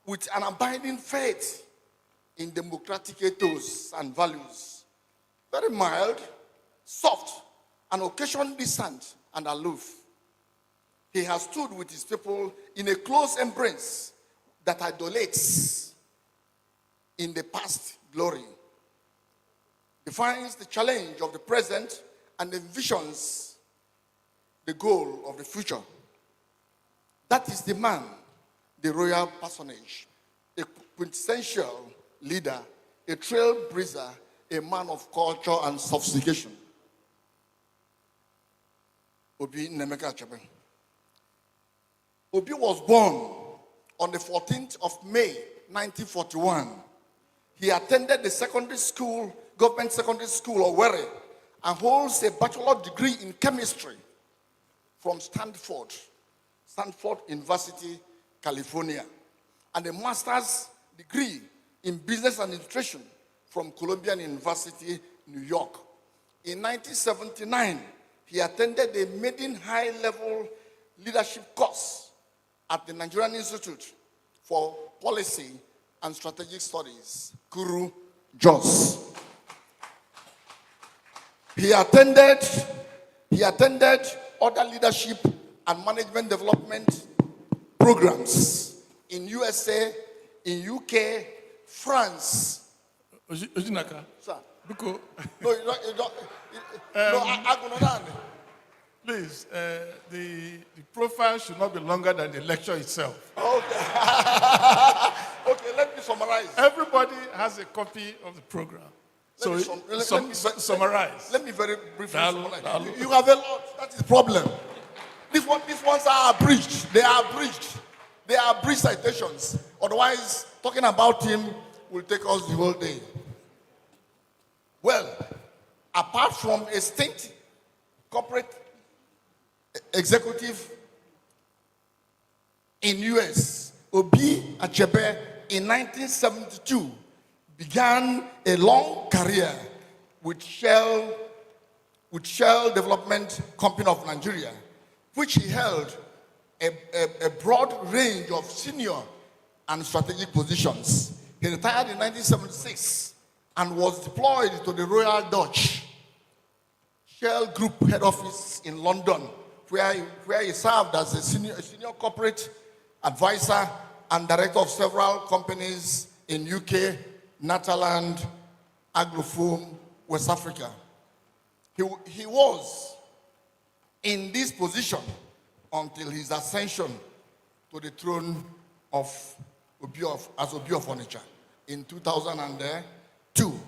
with an abiding faith in democratic ethos and values. Very mild, soft, and occasionally distant and aloof. He has stood with his people in a close embrace that idolates in the past glory, defines the challenge of the present, and envisions the goal of the future. That is the man, the royal personage, a quintessential leader, a trailblazer, a man of culture and sophistication. Obi Nnaemeka Achebe. Obi was born on the 14th of May, 1941. He attended the secondary school, government secondary school, Owerri, and holds a bachelor degree in chemistry from Stanford University, California, and a master's degree in business administration from Columbia University, New York. In 1979, he attended a Maiden high-level leadership course at the Nigerian Institute for Policy and Strategic Studies, Kuru, Jos. He attended other leadership and management development programs in USA, in UK, France. Ojinaka. Sir. Because, No, you don't. No, I go on. please, the profile should not be longer than the lecture itself. Okay. Okay, let me summarize. Everybody has a copy of the program. So summarize. Let me very briefly Dalo. summarize. You have a lot. That is the problem. These ones are abridged. They are abridged. They are abridged citations. Otherwise, talking about him will take us the whole day. Well, apart from a state corporate executive in US, Obi Achebe in 1972 began a long career with Shell Development Company of Nigeria, which he held a broad range of senior and strategic positions. He retired in 1976 and was deployed to the Royal Dutch Shell Group head office in London, where he served as a senior corporate advisor and director of several companies in UK, Netherlands, Anglophone, West Africa. He was in this position until his ascension to the throne of Obi of Onitsha in 2002.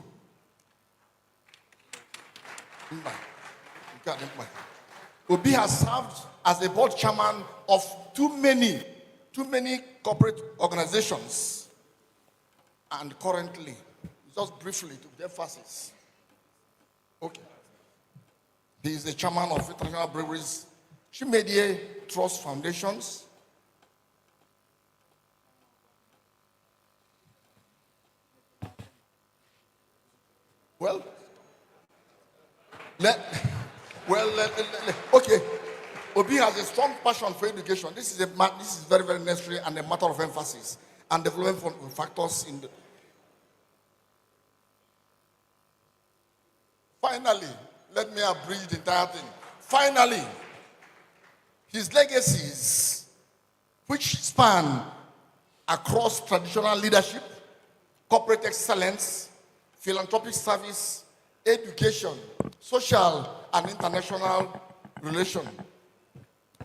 Obi has served as a board chairman of too many corporate organizations, and currently, just briefly to the emphasis, okay, he is the chairman of International Breweries Chimedie Trust Foundations, okay. Obi has a strong passion for education. This is very, very necessary and a matter of emphasis and development factors in the. Finally, let me abridge the entire thing. Finally, his legacies, which span across traditional leadership, corporate excellence, philanthropic service, education, social and international relations,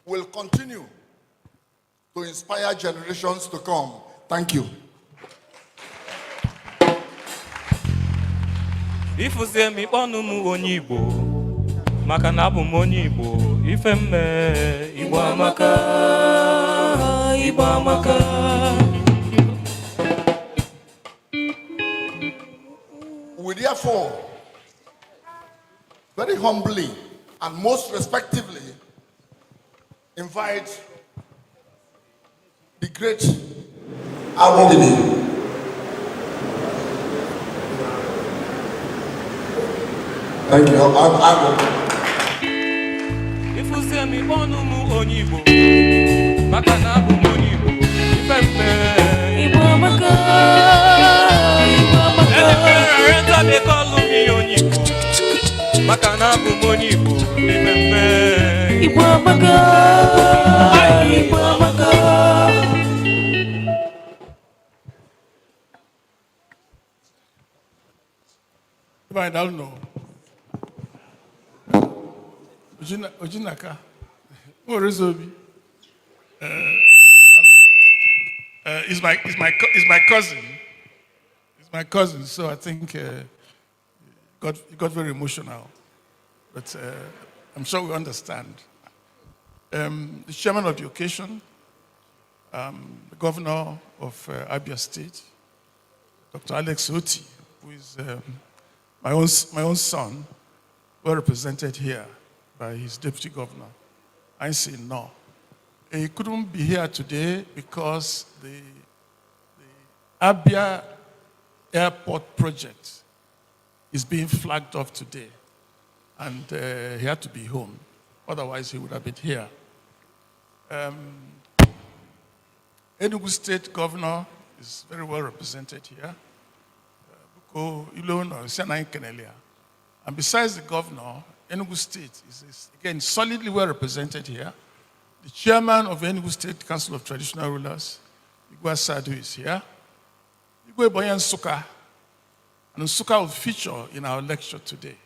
will continue to inspire generations to come. Thank you. Ifuzie mi kpọnụ m onye Igbo maka na abụ m onye Igbo ife mme Igbo amaka Igbo amaka. We therefore very humbly and most respectively invite the great Awogidi. Thank you. Ifuzie mi kpọnụ m onye Igbo maka na abụ m onye Igbo ife mme Igbo amaka Igbo amaka. Enta me kọlụ mi onye Igbo maka na abụ m onye Igbo ife mme Igbo amaka Igbo amaka. I don't know. Ojinaka. Where is Obi? He's my cousin. He's my cousin, so I think he got very emotional. But I'm sure we understand. The chairman of the occasion, the governor of Abia State, Dr. Alex Oti, who is my own son, were represented here by his deputy governor. I say no. He couldn't be here today because the Abia airport project is being flagged off today. And he had to be home. Otherwise, he would have been here. Enugu State Governor is very well represented here. And besides the governor, Enugu State is again solidly well represented here. The chairman of Enugu State Council of Traditional Rulers, Igwe is here. Igwe Boye Nsukka, and Nsukka will feature in our lecture today.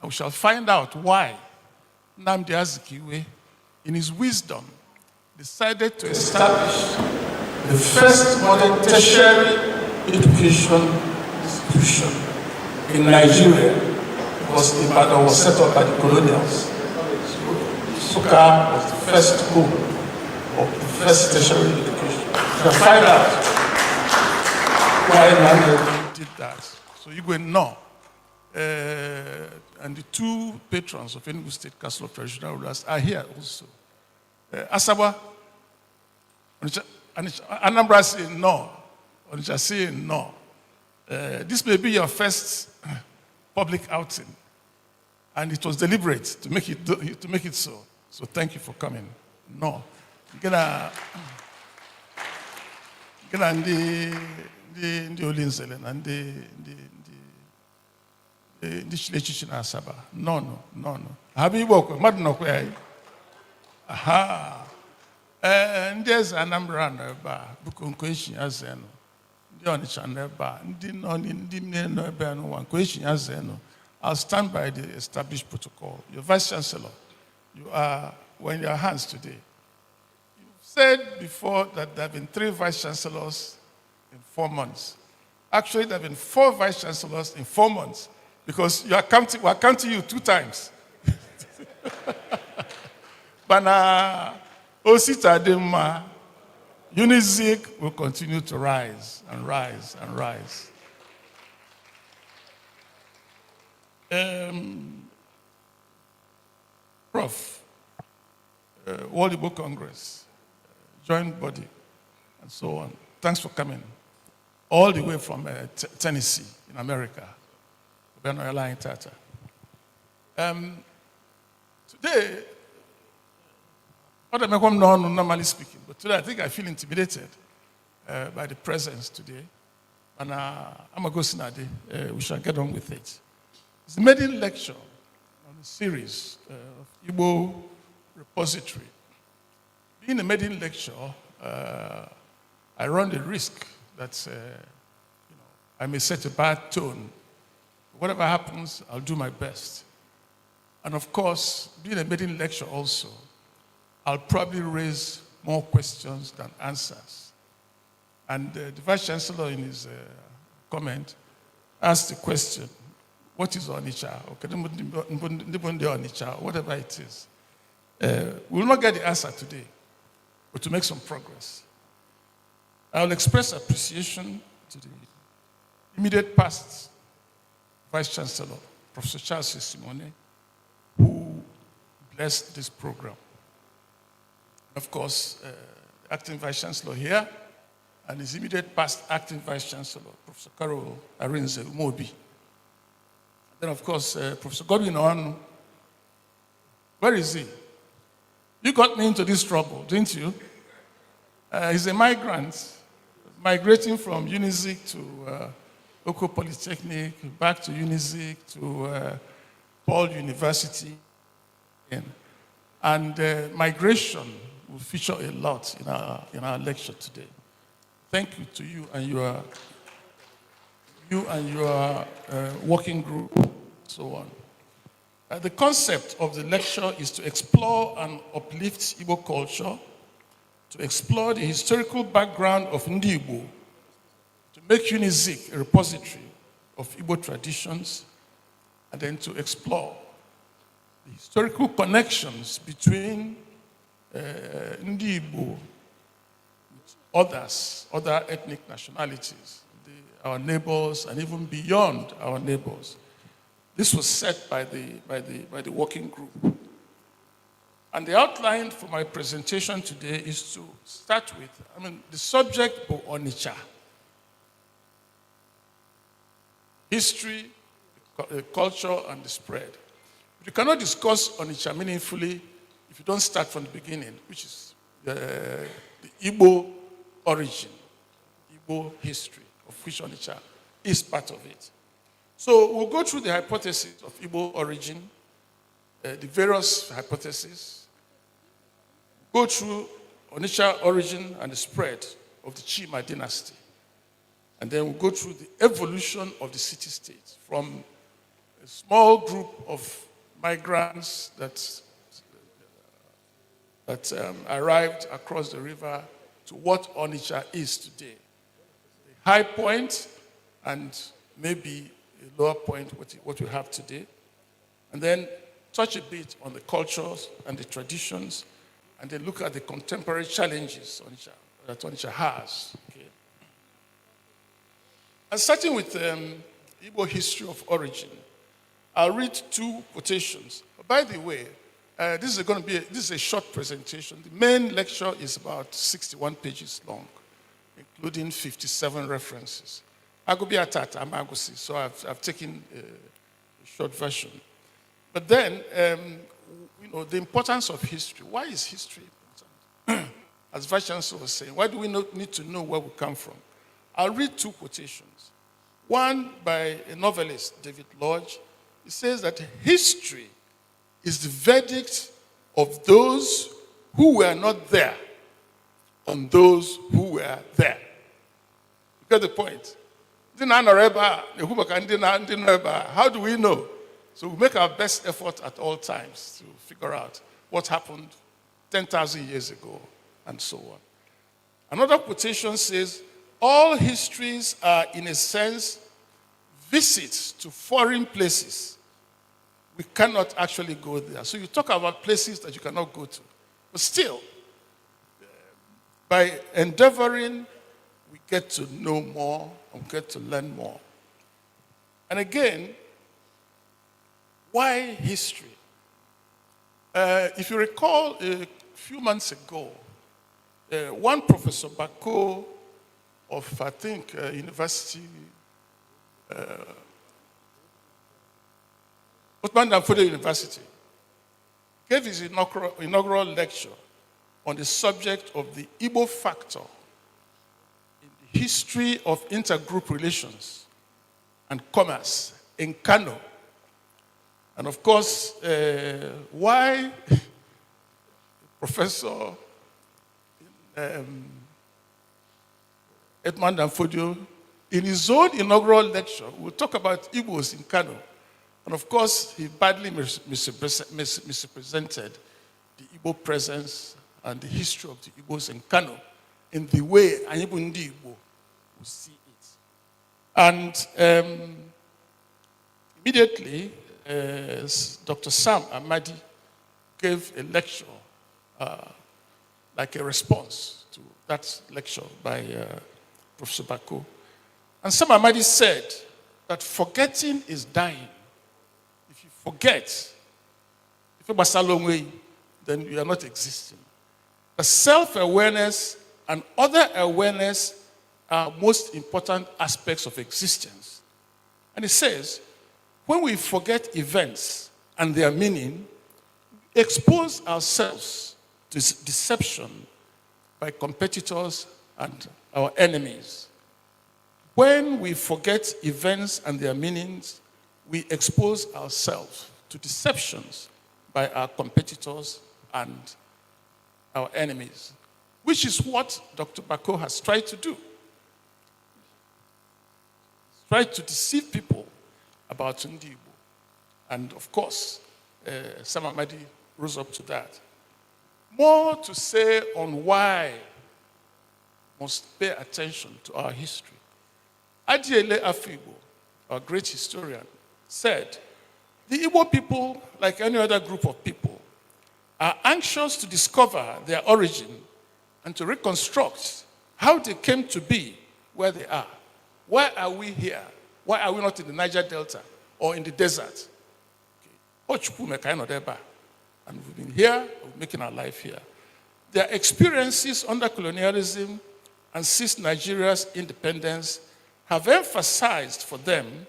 And we shall find out why Nnamdi Azikiwe, in his wisdom, decided to establish the first modern tertiary education institution in Nigeria, because Ibadan was set up by the colonials. So Nsukka was the first home of the first tertiary education. You can find out why Nnamdi did that. So Igwe no. And the two patrons of Enugu State Council of Traditional Rulers are here also. Asaba, Anambra saying no, Onitsha saying no. This may be your first public outing, and it was deliberate to make it so. So thank you for coming. No, the Olinzelen and the Citation Asaba. No. Have you worked? Madno aha. And there's a number of question as eno. The Onitsha neba. I'll stand by the established protocol. Your Vice Chancellor, we're in your hands today. You said before that there have been 3 Vice Chancellors in 4 months. Actually, there have been 4 Vice Chancellors in 4 months, because we're counting you 2 times. But Osita Dema, Unizik will continue to rise and rise and rise. Prof, World Igbo Congress, joint body, and so on. Thanks for coming. All the way from Tennessee in America. Today, I'm not normally speaking, but today I think I feel intimidated by the presence today. And I'm a ghost Sinade. We shall get on with it. It's a maiden lecture on a series of Igbo repository. Being a maiden lecture, I run the risk that I may set a bad tone. Whatever happens, I'll do my best. And of course, being a maiden lecture also, I'll probably raise more questions than answers. And the Vice Chancellor, in his comment, asked the question, what is Onitsha? Or whatever it is. We will not get the answer today, but to make some progress. I will express appreciation to the immediate past Vice Chancellor, Professor Charles Simone, who blessed this program. Of course, the acting Vice Chancellor here, and his immediate past acting Vice Chancellor, Professor Carol Arinze Umobi. Then, of course, Professor Godwin Onu. Where is he? You got me into this trouble, didn't you? He's a migrant, migrating from Unizik to Oko Polytechnic, back to Unizik, to Paul University. And migration will feature a lot in our lecture today. Thank you to you and your working group, and so on. The concept of the lecture is to explore and uplift Igbo culture, to explore the historical background of Ndi Igbo, to make Unizik a repository of Igbo traditions, and then to explore the historical connections between Ndi Igbo with other ethnic nationalities, our neighbors, and even beyond our neighbors. This was set by the working group. And the outline for my presentation today is to start with, the subject of Onitsha. History, the culture, and the spread. But you cannot discuss Onitsha meaningfully if you don't start from the beginning, which is the Igbo origin, Igbo history, of which Onitsha is part of it. So we'll go through the hypothesis of Igbo origin, the various hypotheses, go through Onitsha origin and the spread of the Chima dynasty. And then we'll go through the evolution of the city-state from a small group of migrants that arrived across the river to what Onitsha is today. The high point and maybe a lower point, what we have today. And then touch a bit on the cultures and the traditions, and then look at the contemporary challenges that Onitsha has. Okay. And starting with Igbo history of origin, I'll read two quotations. By the way, this is a short presentation. The main lecture is about 61 pages long, including 57 references. So I've taken a short version. But then, the importance of history. Why is history important? As Vice Chancellor was saying, why do we need to know where we come from? I'll read two quotations. One by a novelist, David Lodge. He says that history is the verdict of those who were not there on those who were there. You get the point? How do we know? So we make our best effort at all times to figure out what happened 10,000 years ago and so on. Another quotation says, all histories are, in a sense, visits to foreign places. We cannot actually go there. So you talk about places that you cannot go to. But still, by endeavoring, we get to know more and get to learn more. And again, why history? If you recall, a few months ago, one Professor Bako of, I think, University, Maiden University, gave his inaugural lecture on the subject of the Igbo factor in the history of intergroup relations and commerce in Kano. And of course, why Professor Edmund Danfodio, in his own inaugural lecture, will talk about Igbos in Kano. And of course, he badly misrepresented the Igbo presence and the history of the Igbos in Kano in the way Anyibundi Igbo will see it. And immediately, Dr. Sam Amadi gave a lecture, like a response to that lecture by Professor Bako. And Sam Amadi said that forgetting is dying. If you forget, if you're Basalongwe, then you are not existing. The self-awareness and other awareness are most important aspects of existence. And it says, when we forget events and their meaning, we expose ourselves to deception by competitors and our enemies. When we forget events and their meanings, we expose ourselves to deceptions by our competitors and our enemies, which is what Dr. Bako has tried to do. He's tried to deceive people about Ndi Igbo. And of course, Sam Amadi rose up to that. More to say on why we must pay attention to our history. Adiele Afibo, our great historian, said, the Igbo people, like any other group of people, are anxious to discover their origin and to reconstruct how they came to be where they are. Why are we here? Why are we not in the Niger Delta or in the desert? And we've been here, we're making our life here. Their experiences under colonialism and since Nigeria's independence have emphasized for them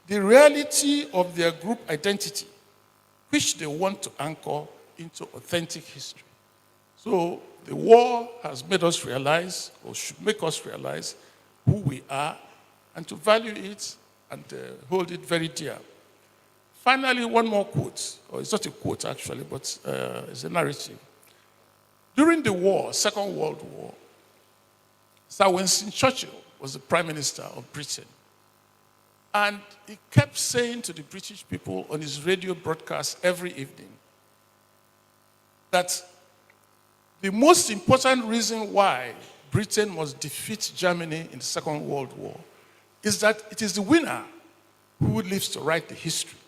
the reality of their group identity, which they want to anchor into authentic history. So the war has made us realize, or should make us realize, who we are and to value it and hold it very dear. Finally, one more quote, or it's not a quote actually, but it's a narrative. During the war, Second World War, Sir Winston Churchill was the Prime Minister of Britain. And he kept saying to the British people on his radio broadcast every evening that the most important reason why Britain must defeat Germany in the Second World War is that it is the winner who lives to write the history.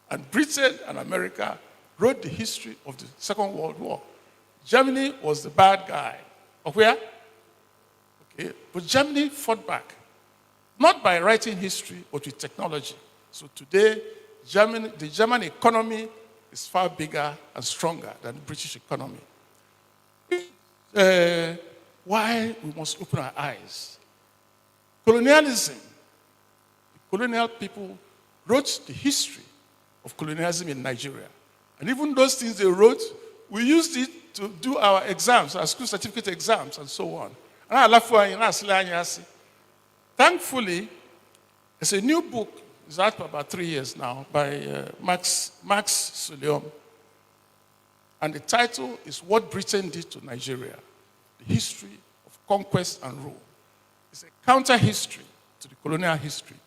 And Britain and America wrote the history of the Second World War. Germany was the bad guy. Of where? Okay. But Germany fought back. Not by writing history, but with technology. So today, the German economy is far bigger and stronger than the British economy. Why we must open our eyes. Colonialism. The colonial people wrote the history of colonialism in Nigeria. And even those things they wrote, we used it to do our exams, our school certificate exams, and so on. Thankfully, there's a new book, it's out for about 3 years now, by Max Suliom. And the title is What Britain Did to Nigeria, the History of Conquest and Rule. It's a counter-history to the colonial history,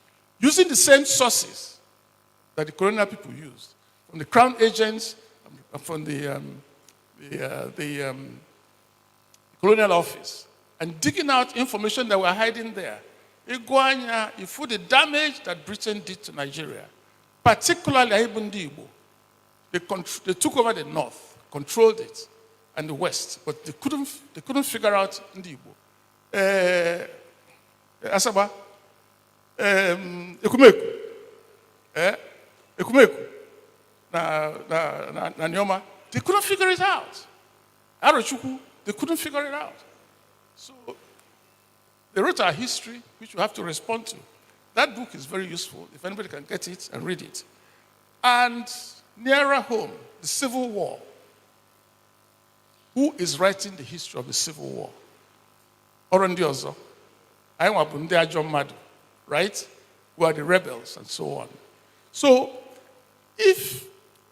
using the same sources that the colonial people used, from the crown agents, from the colonial office, and digging out information that were hiding there. You feel the damage that Britain did to Nigeria, particularly Igbo. They took over the north, controlled it, and the west, but they couldn't figure out Igbo. Asaba, Ekumeku, na Nyoma, they couldn't figure it out. Arochukwu, they couldn't figure it out. So they wrote our history, which we have to respond to. That book is very useful if anybody can get it and read it. And nearer home, the Civil War. Who is writing the history of the Civil War? Orondiozo. Aywabundi Ajom Madu, right? Who are the rebels and so on. So, if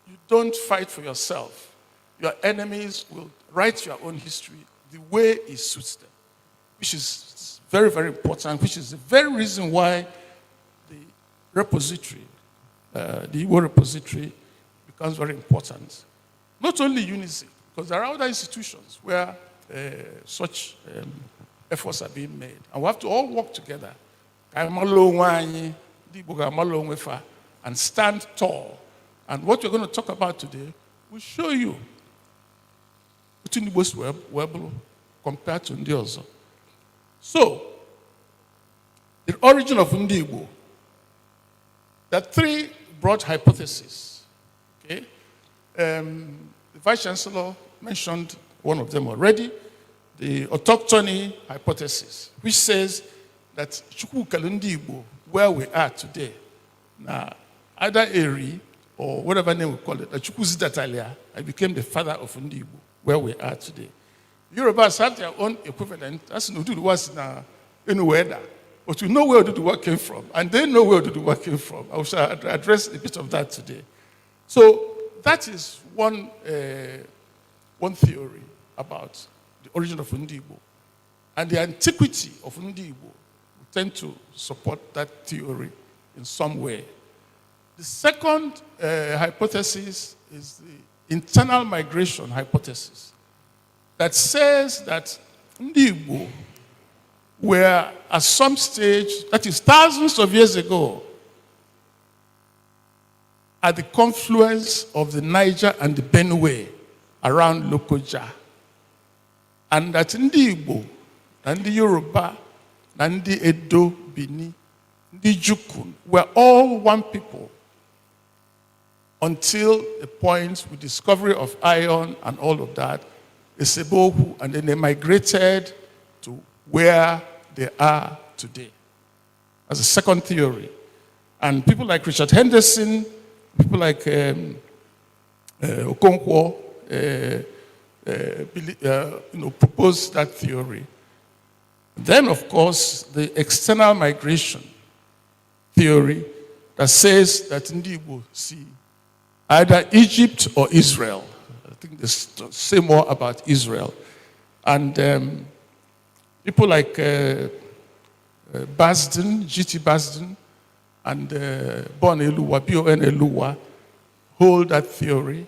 you don't fight for yourself, your enemies will write your own history the way it suits them, which is very, very important, which is the very reason why the repository, the Igwe repository, becomes very important. Not only UNICEF, because there are other institutions where such efforts are being made. And we have to all work together and stand tall. And what we're going to talk about today will show you compared to Ndiozo. So, the origin of Igbo. There are three broad hypotheses. Okay? The Vice Chancellor mentioned one of them already, the autochthony hypothesis, which says that Chukwu Kalundi Igbo, where we are today, now either Eri or whatever name we call it, Chukwu Zidatalia, I became the father of Ndi Igbo, where we are today. Yorubas have their own equivalent. That's Ududuwas in Ueda. But we know where Ududuwa came from, and they know where Ududuwa came from. I will address a bit of that today. So that is one theory about the origin of Ndi Igbo. And the antiquity of Ndi Igbo, we tend to support that theory in some way. The second hypothesis is the internal migration hypothesis that says that Ndi Igbo were at some stage, that is thousands of years ago, at the confluence of the Niger and the Benue around Lokoja. And that Ndi Igbo, Ndi Yoruba, Ndi Edo, Bini, Ndi Jukun were all one people until the point with discovery of iron and all of that, Esebohu, and then they migrated to where they are today. As a second theory. And people like Richard Henderson, people like Okonkwo, proposed that theory. Then, of course, the external migration theory that says that Ndi Igbo see either Egypt or Israel. I think they say more about Israel. And people like Basden, G.T. Basden, and Bon Eluwa, B.O.N. Eluwa, hold that theory.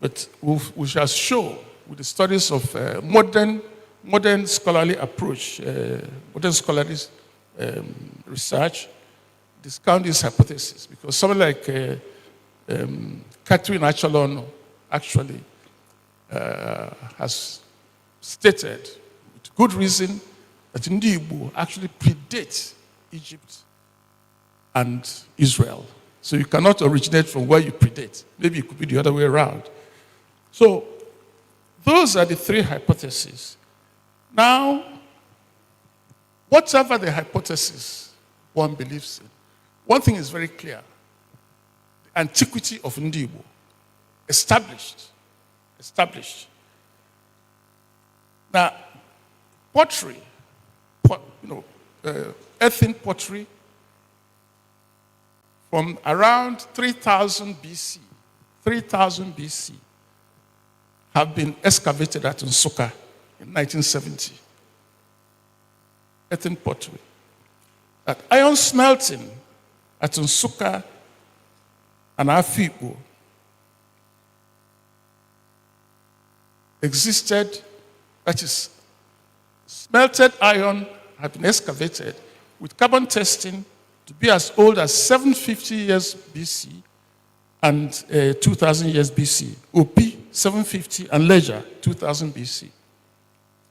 But we shall show with the studies of modern scholarly approach, modern scholarly research, discount this hypothesis. Because someone like Catherine Achalon actually has stated with good reason that Igbo actually predates Egypt and Israel. So you cannot originate from where you predate. Maybe it could be the other way around. So those are the three hypotheses. Now, whatever the hypothesis one believes in, one thing is very clear. The antiquity of Igbo, established. Now, pottery, earthen pottery, from around 3000 BC, have been excavated at Nsukka in 1970. Earthen pottery. That iron smelting at Nsukka and Afikpo existed, that is, smelted iron had been excavated with carbon testing to be as old as 750 years BC and 2000 years BC. OP 750 and Ledger 2000 BC. And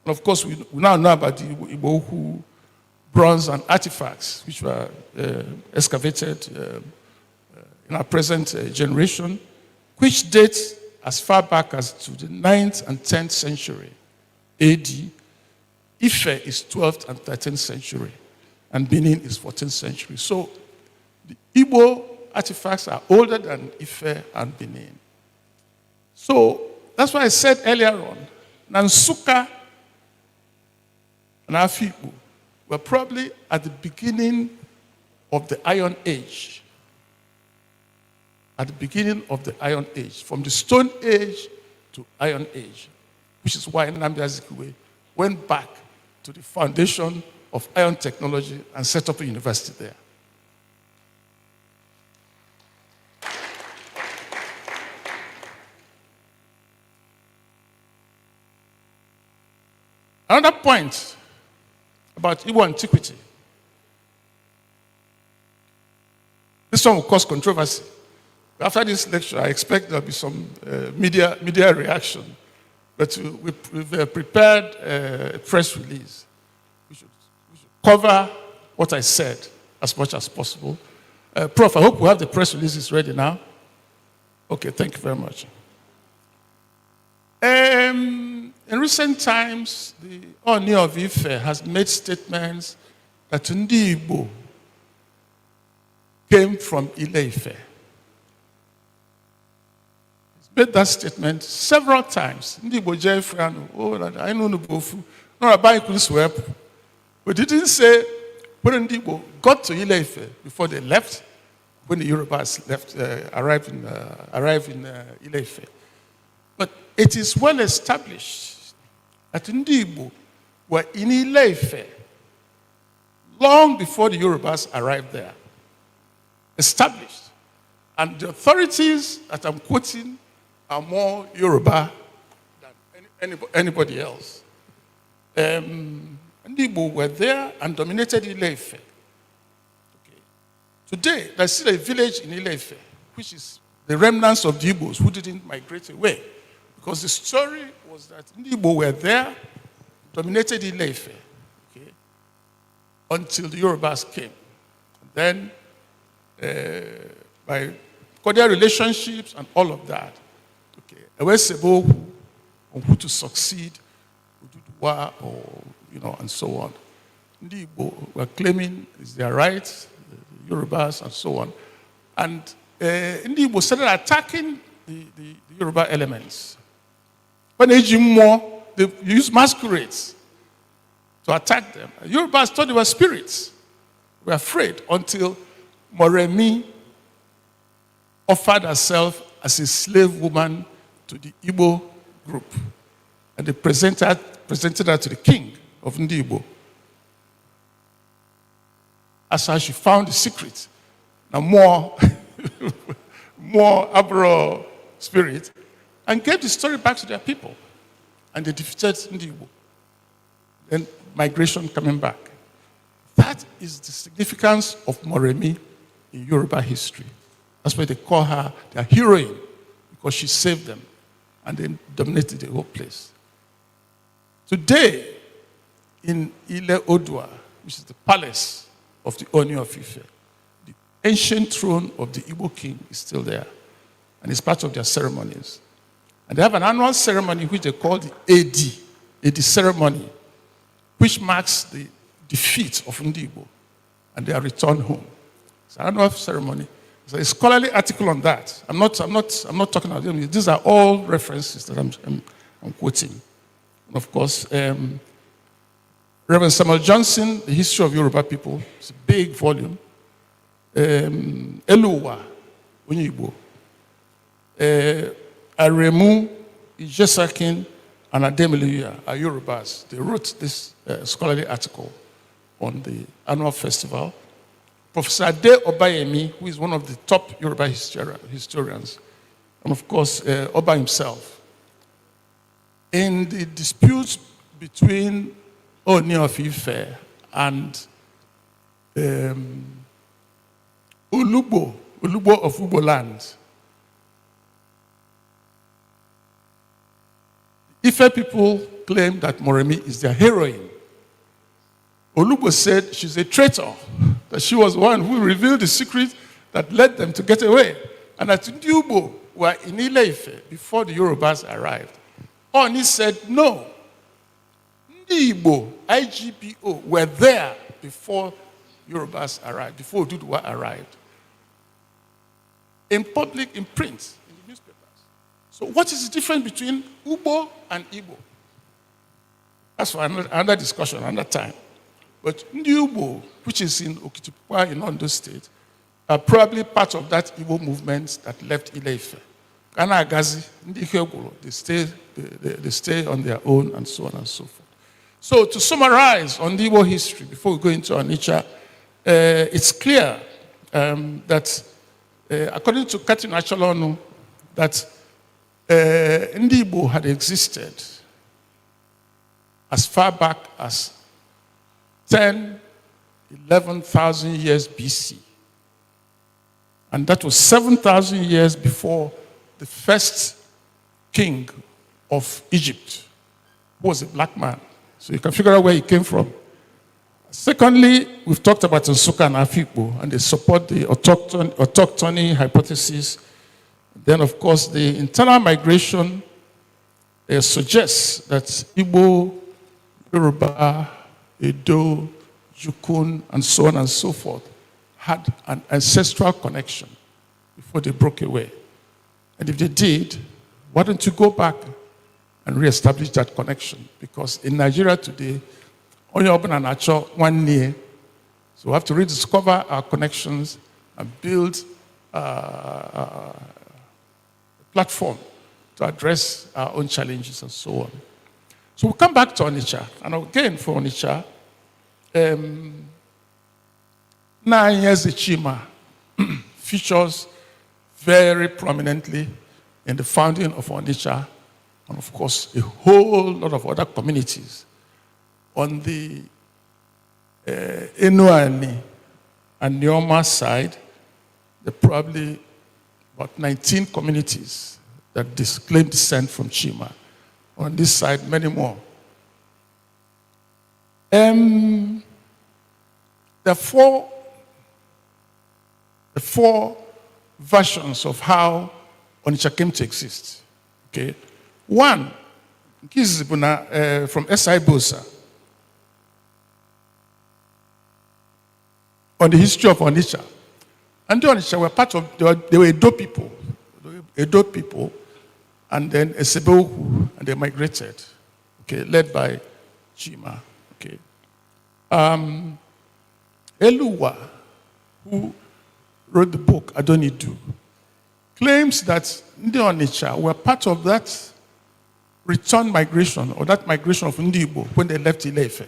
of course, we now know about the Igbo bronze and artifacts which were excavated in our present generation, which dates as far back as to the 9th and 10th century AD. Ife is 12th and 13th century, and Benin is 14th century. So the Igbo artifacts are older than Ife and Benin. So that's why I said earlier on, Nsukka and Afikpo were probably at the beginning of the Iron Age. At the beginning of the Iron Age, from the Stone Age to Iron Age, which is why Nnamdi Azikiwe went back to the foundation of iron technology and set up a university there. Another point about Igbo antiquity. This one will cause controversy. After this lecture, I expect there'll be some media reaction. But we've prepared a press release. We should cover what I said as much as possible. Prof, I hope we have the press releases ready now. Okay, thank you very much. In recent times, the Oni of Ife has made statements that Ndi Igbo came from Ile-Ife. Made that statement several times. Ndi Igbo Jeffrey, I know no bofu. No, I couldn't swear. But he didn't say when Ndi Igbo got to Ile-Ife before they left, when the Yorubas left, arrived in Ile-Ife. But it is well established that Ndi Igbo were in Ile-Ife long before the Yorubas arrived there. Established. And the authorities that I'm quoting are more Yoruba than anybody else. Ndi Igbo were there and dominated Ile-Ife. Okay. Today, there's still a village in Ile-Ife, which is the remnants of the Igbos who didn't migrate away. Because the story was that Ndi Igbo were there, dominated Ile-Ife, okay, until the Yorubas came. And then, by cordial relationships and all of that, okay, Ewesebo on who to succeed, Oduduwa, or and so on. Ndi Igbo were claiming it's their rights, the Yorubas, and so on. And Ndi Igbo started attacking the Yoruba elements. When they used masquerades to attack them. Yorubas thought they were spirits. They were afraid until Moremi offered herself as a slave woman to the Igbo group. And they presented her to the king of Ndi Igbo. That's how she found the secret. Now more, more Abro spirit, and gave the story back to their people. And they defeated Ndi Igbo. Then migration coming back. That is the significance of Moremi in Yoruba history. That's why they call her their heroine, because she saved them and then dominated the whole place. Today, in Ile Odua, which is the palace of the Oni of Ife, the ancient throne of the Igbo king is still there, and it's part of their ceremonies. And they have an annual ceremony which they call the AD ceremony, which marks the defeat of Ndi Igbo and their return home. It's an annual ceremony. There's a scholarly article on that. I'm not talking about them. These are all references that I'm quoting. And of course, Reverend Samuel Johnson, The History of Yoruba People, it's a big volume. Eluwa, Onyibo. Aremu, Ijesakin, and Ademiliya are Yorubas. They wrote this scholarly article on the annual festival. Professor Ade Obayemi, who is one of the top Yoruba historians, and of course, Oba himself. In the disputes between Oni of Ife and Ulubo of Ugbo land, Ife people claim that Moremi is their heroine. Olubo said she's a traitor, that she was one who revealed the secret that led them to get away, and that Ndi Igbo were in Ile Ife before the Yorubas arrived. Oni said, no, Ndi Igbo, IGPO, were there before Yorubas arrived, before Oduduwa arrived. In public, in print, in the newspapers. So what is the difference between Ugbo and Igbo? That's for another discussion, another time. But Ndi Igbo, which is in Okitipupa in Ondo State, are probably part of that Igbo movement that left Ile Ife. Kana Agazi, Ndi Igbo, they stay on their own and so on and so forth. So to summarize on the Igbo history, before we go into Onitsha, it's clear that according to Katin Acholonu, that Ndi Igbo had existed as far back as 11,000 years BC. And that was 7,000 years before the first king of Egypt, who was a black man. So you can figure out where he came from. Secondly, we've talked about Nsukka and Afikpo, and they support the autochthony hypothesis. Then, of course, the internal migration suggests that Igbo, Yoruba, Edo, Jukun, and so on and so forth had an ancestral connection before they broke away. And if they did, why don't you go back and reestablish that connection? Because in Nigeria today, only open and actual 1 year. So we have to rediscover our connections and build a platform to address our own challenges and so on. So we'll come back to Onitsha. And again, for Onitsha, 9 years Chima features very prominently in the founding of Onitsha, and of course, a whole lot of other communities. On the Enuani and Neoma side, there are probably about 19 communities that claim descent from Chima. On this side, many more. There are four versions of how Onitsha came to exist. Okay, one, from S.I. Bosa, on the history of Onitsha. And the Onitsha were part of, they were Edo people, and then Esebeuku, and they migrated, okay, led by Chima. Okay. Eluwa, who wrote the book Adonidu, claims that Ndi Onitsha were part of that return migration, or that migration of Ndi Igbo when they left Ile Ife.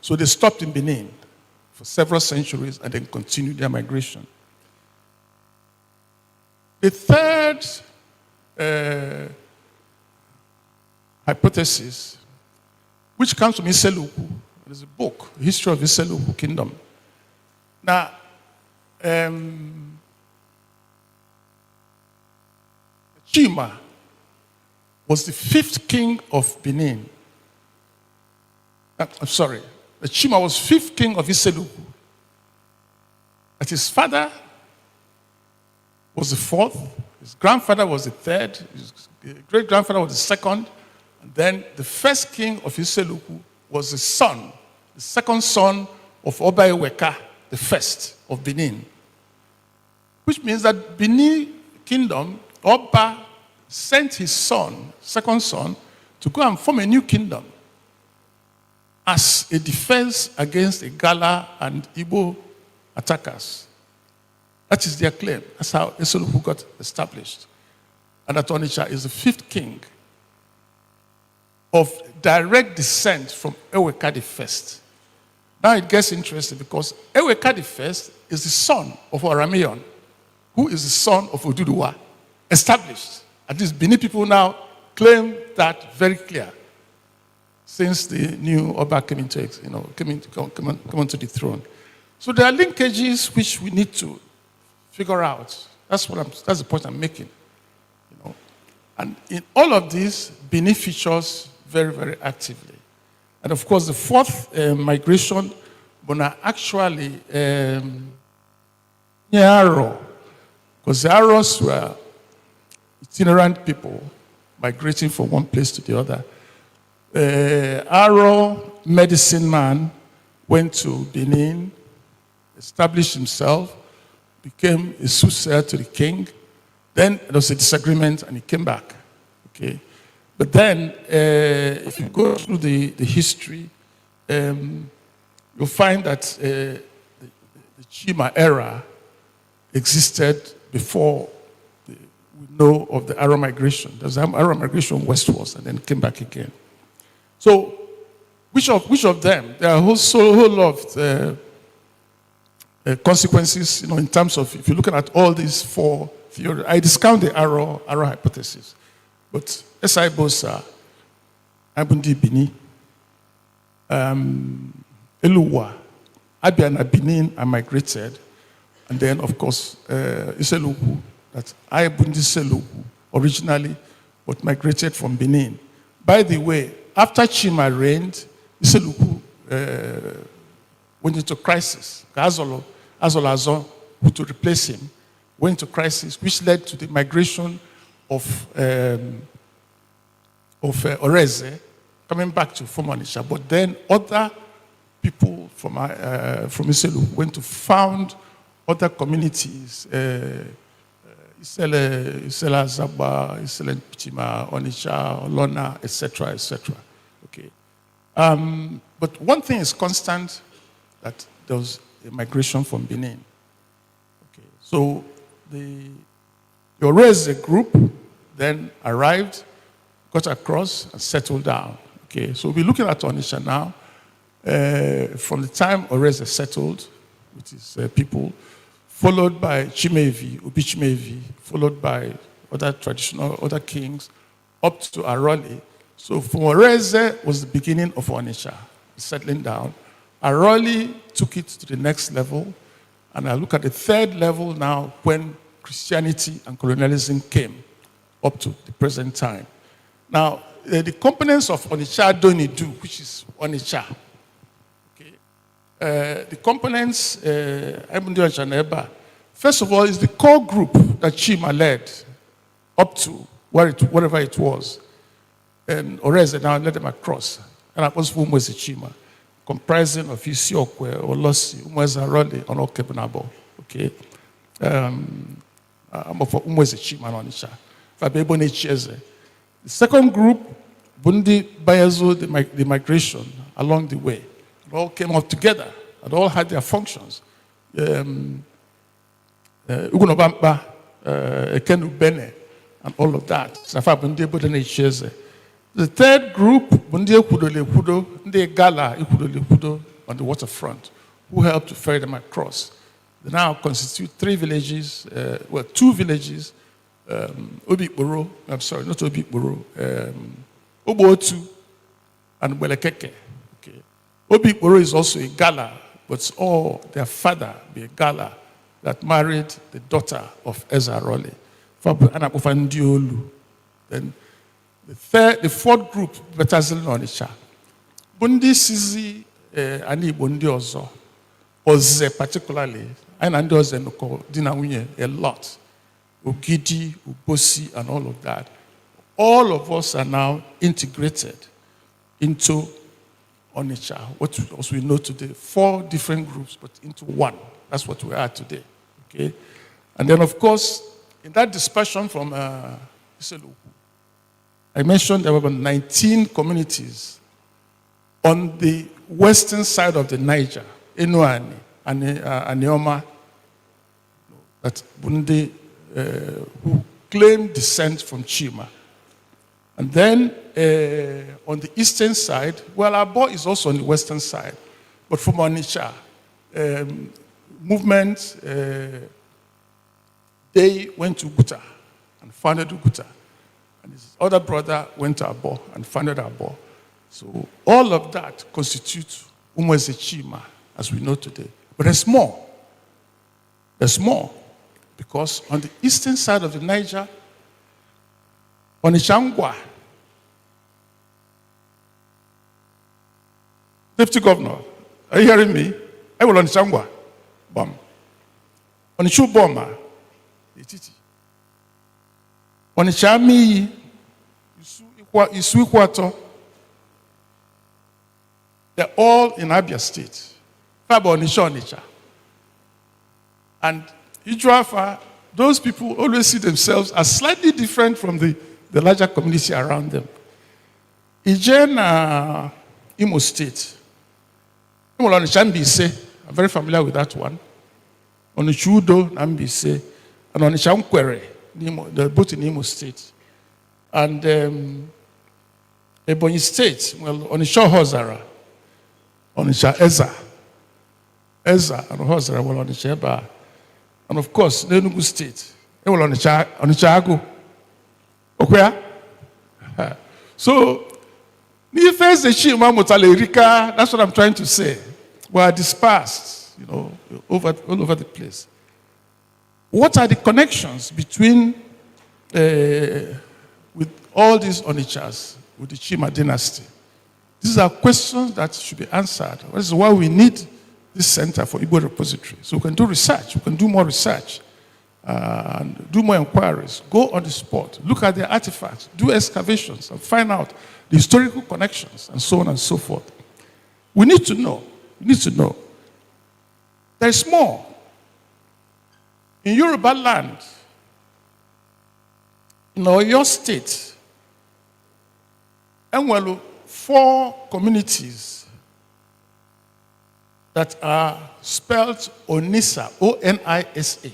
So they stopped in Benin for several centuries and then continued their migration. The third hypothesis, which comes from Iseluku, there's a book, History of Iseluku Kingdom. Now, Chima was the 5th king of Benin. I'm sorry, the Chima was 5th king of Iseluku. That his father was the 4th, his grandfather was the 3rd, his great-grandfather was the 2nd, and then the 1st king of Iseluku was the son, the 2nd son of Oba Eweka, the 1st of Benin. Which means that Benin kingdom, Oba sent his son, 2nd son, to go and form a new kingdom as a defense against the Gala and Igbo attackers. That is their claim. That's how Iseluku got established. And that Onitsha is the 5th king of direct descent from Eweka the 1st. Now it gets interesting because Eweka the 1st is the son of Arameon, who is the son of Oduduwa, established. At least Benin people now claim that very clear since the new Oba came onto the throne. So there are linkages which we need to figure out. That's the point I'm making. And in all of this, Benin features very, very actively. And of course, the 4th migration, Bona actually Aro, because the Aros were itinerant people migrating from one place to the other. Aro medicine man went to Benin, established himself, became a soothsayer to the king. Then there was a disagreement and he came back. Okay, but then if you go through the history, you'll find that the Chima era existed before we know of the Aro migration. There's an Aro migration westwards and then came back again. So, which of them? There are a whole lot of consequences, in terms of, if you're looking at all these 4 theories. I discount the Aro hypothesis. But Esai Bosa, Abundi Bini, Eluwa, Abia and Benin are migrated. And then, of course, Iseluku, that's Abundi Seluku, originally, but migrated from Benin. By the way, after Chima reigned, Iseluku went into crisis. Azolo who to replace him, went into crisis, which led to the migration of Oreze coming back to form Onitsha. But then other people from Iselu went to found other communities, Isela Zaba, Isela Pichima, Onitsha, Olona, etc., etc. Okay. But one thing is constant, that there was a migration from Benin. Okay. So the Oreze group then arrived, got across, and settled down. Okay. So we're looking at Onitsha now. From the time Oreze settled with his people, followed by Chimevi, Obichimevi, followed by other kings, up to Aroli. So from Oreze was the beginning of Onitsha, settling down. Aroli took it to the next level, and I look at the 3rd level now when Christianity and colonialism came up to the present time. Now, the components of Onitsha Donidu, which is Onitsha, the components, first of all, is the core group that Chima led up to wherever it was. And Oreze now led them across. And that was Umwezi Chima, comprising of Isiokwe, Olosi, Umwezi Aroli, and Okebenabo. Okay? For Umwezi Chima and Onitsha. Fabebone Chieze. The second group, Bundi Bayazo, the migration along the way. It all came up together. It all had their functions. Ugunobamba, Ekenu Bene, and all of that. Safa Bundi Bodene Chieze. The third group, Ndi Gala on the waterfront, who helped to ferry them across. They now constitute 3 villages, 2 villages, Obikboro, I'm sorry, not Obikboro, Obotu and Welekeke. Okay. Obikboro is also a Gala, but all their father be a Gala that married the daughter of Ezarole. Then the fourth group, Betazil Onisha. Bundi Sizi Ani Bundi Ozo, Oze particularly, and Oze Noko, Dinawinye, a lot. Ogidi, Ubosi, and all of that. All of us are now integrated into Onitsha, what we know today. 4 different groups, but into one. That's what we are today. Okay? And then, of course, in that dispersion from Iseluku, I mentioned there were 19 communities on the western side of the Niger, Enuani, and Aneoma, that Bundi, who claimed descent from Chima. And then on the eastern side, well, Abo is also on the western side, but from Onitsha, movement, they went to Guta and founded Guta. And his other brother went to Abo and founded Abo. So all of that constitutes Umweze Chima, as we know today. But there's more. There's more. Because on the eastern side of the Niger, Onitsha, Deputy Governor, are you hearing me? I will Onitsha, Bom. Onitsha Boma, Ititi. Onitsha mi, Isu Ikwato. They're all in Abia State. Fabo Onitsha. And Ijuafa, those people always see themselves as slightly different from the larger community around them. Ijen Imo State. I'm very familiar with that one. Onichudo, Nambise, and Onishankwere, they're both in Imo State. And Ebonyi State, well, Onisha Hozara, Onisha Eza, and Hozara, well, Onisha Eba. And of course, Enugu State, well, Onisha Agu. Okay? So, that's what I'm trying to say. We are dispersed, all over the place. What are the connections between, with all these Onichas, with the Chima dynasty? These are questions that should be answered. This is why we need this Center for Igbo Repository. So we can do research, we can do more research, and do more inquiries, go on the spot, look at the artifacts, do excavations, and find out the historical connections, and so on and so forth. We need to know. We need to know. There's more. In Yoruba land, in Oyo State, and 4 communities that are spelled Onisa, O-N-I-S-A.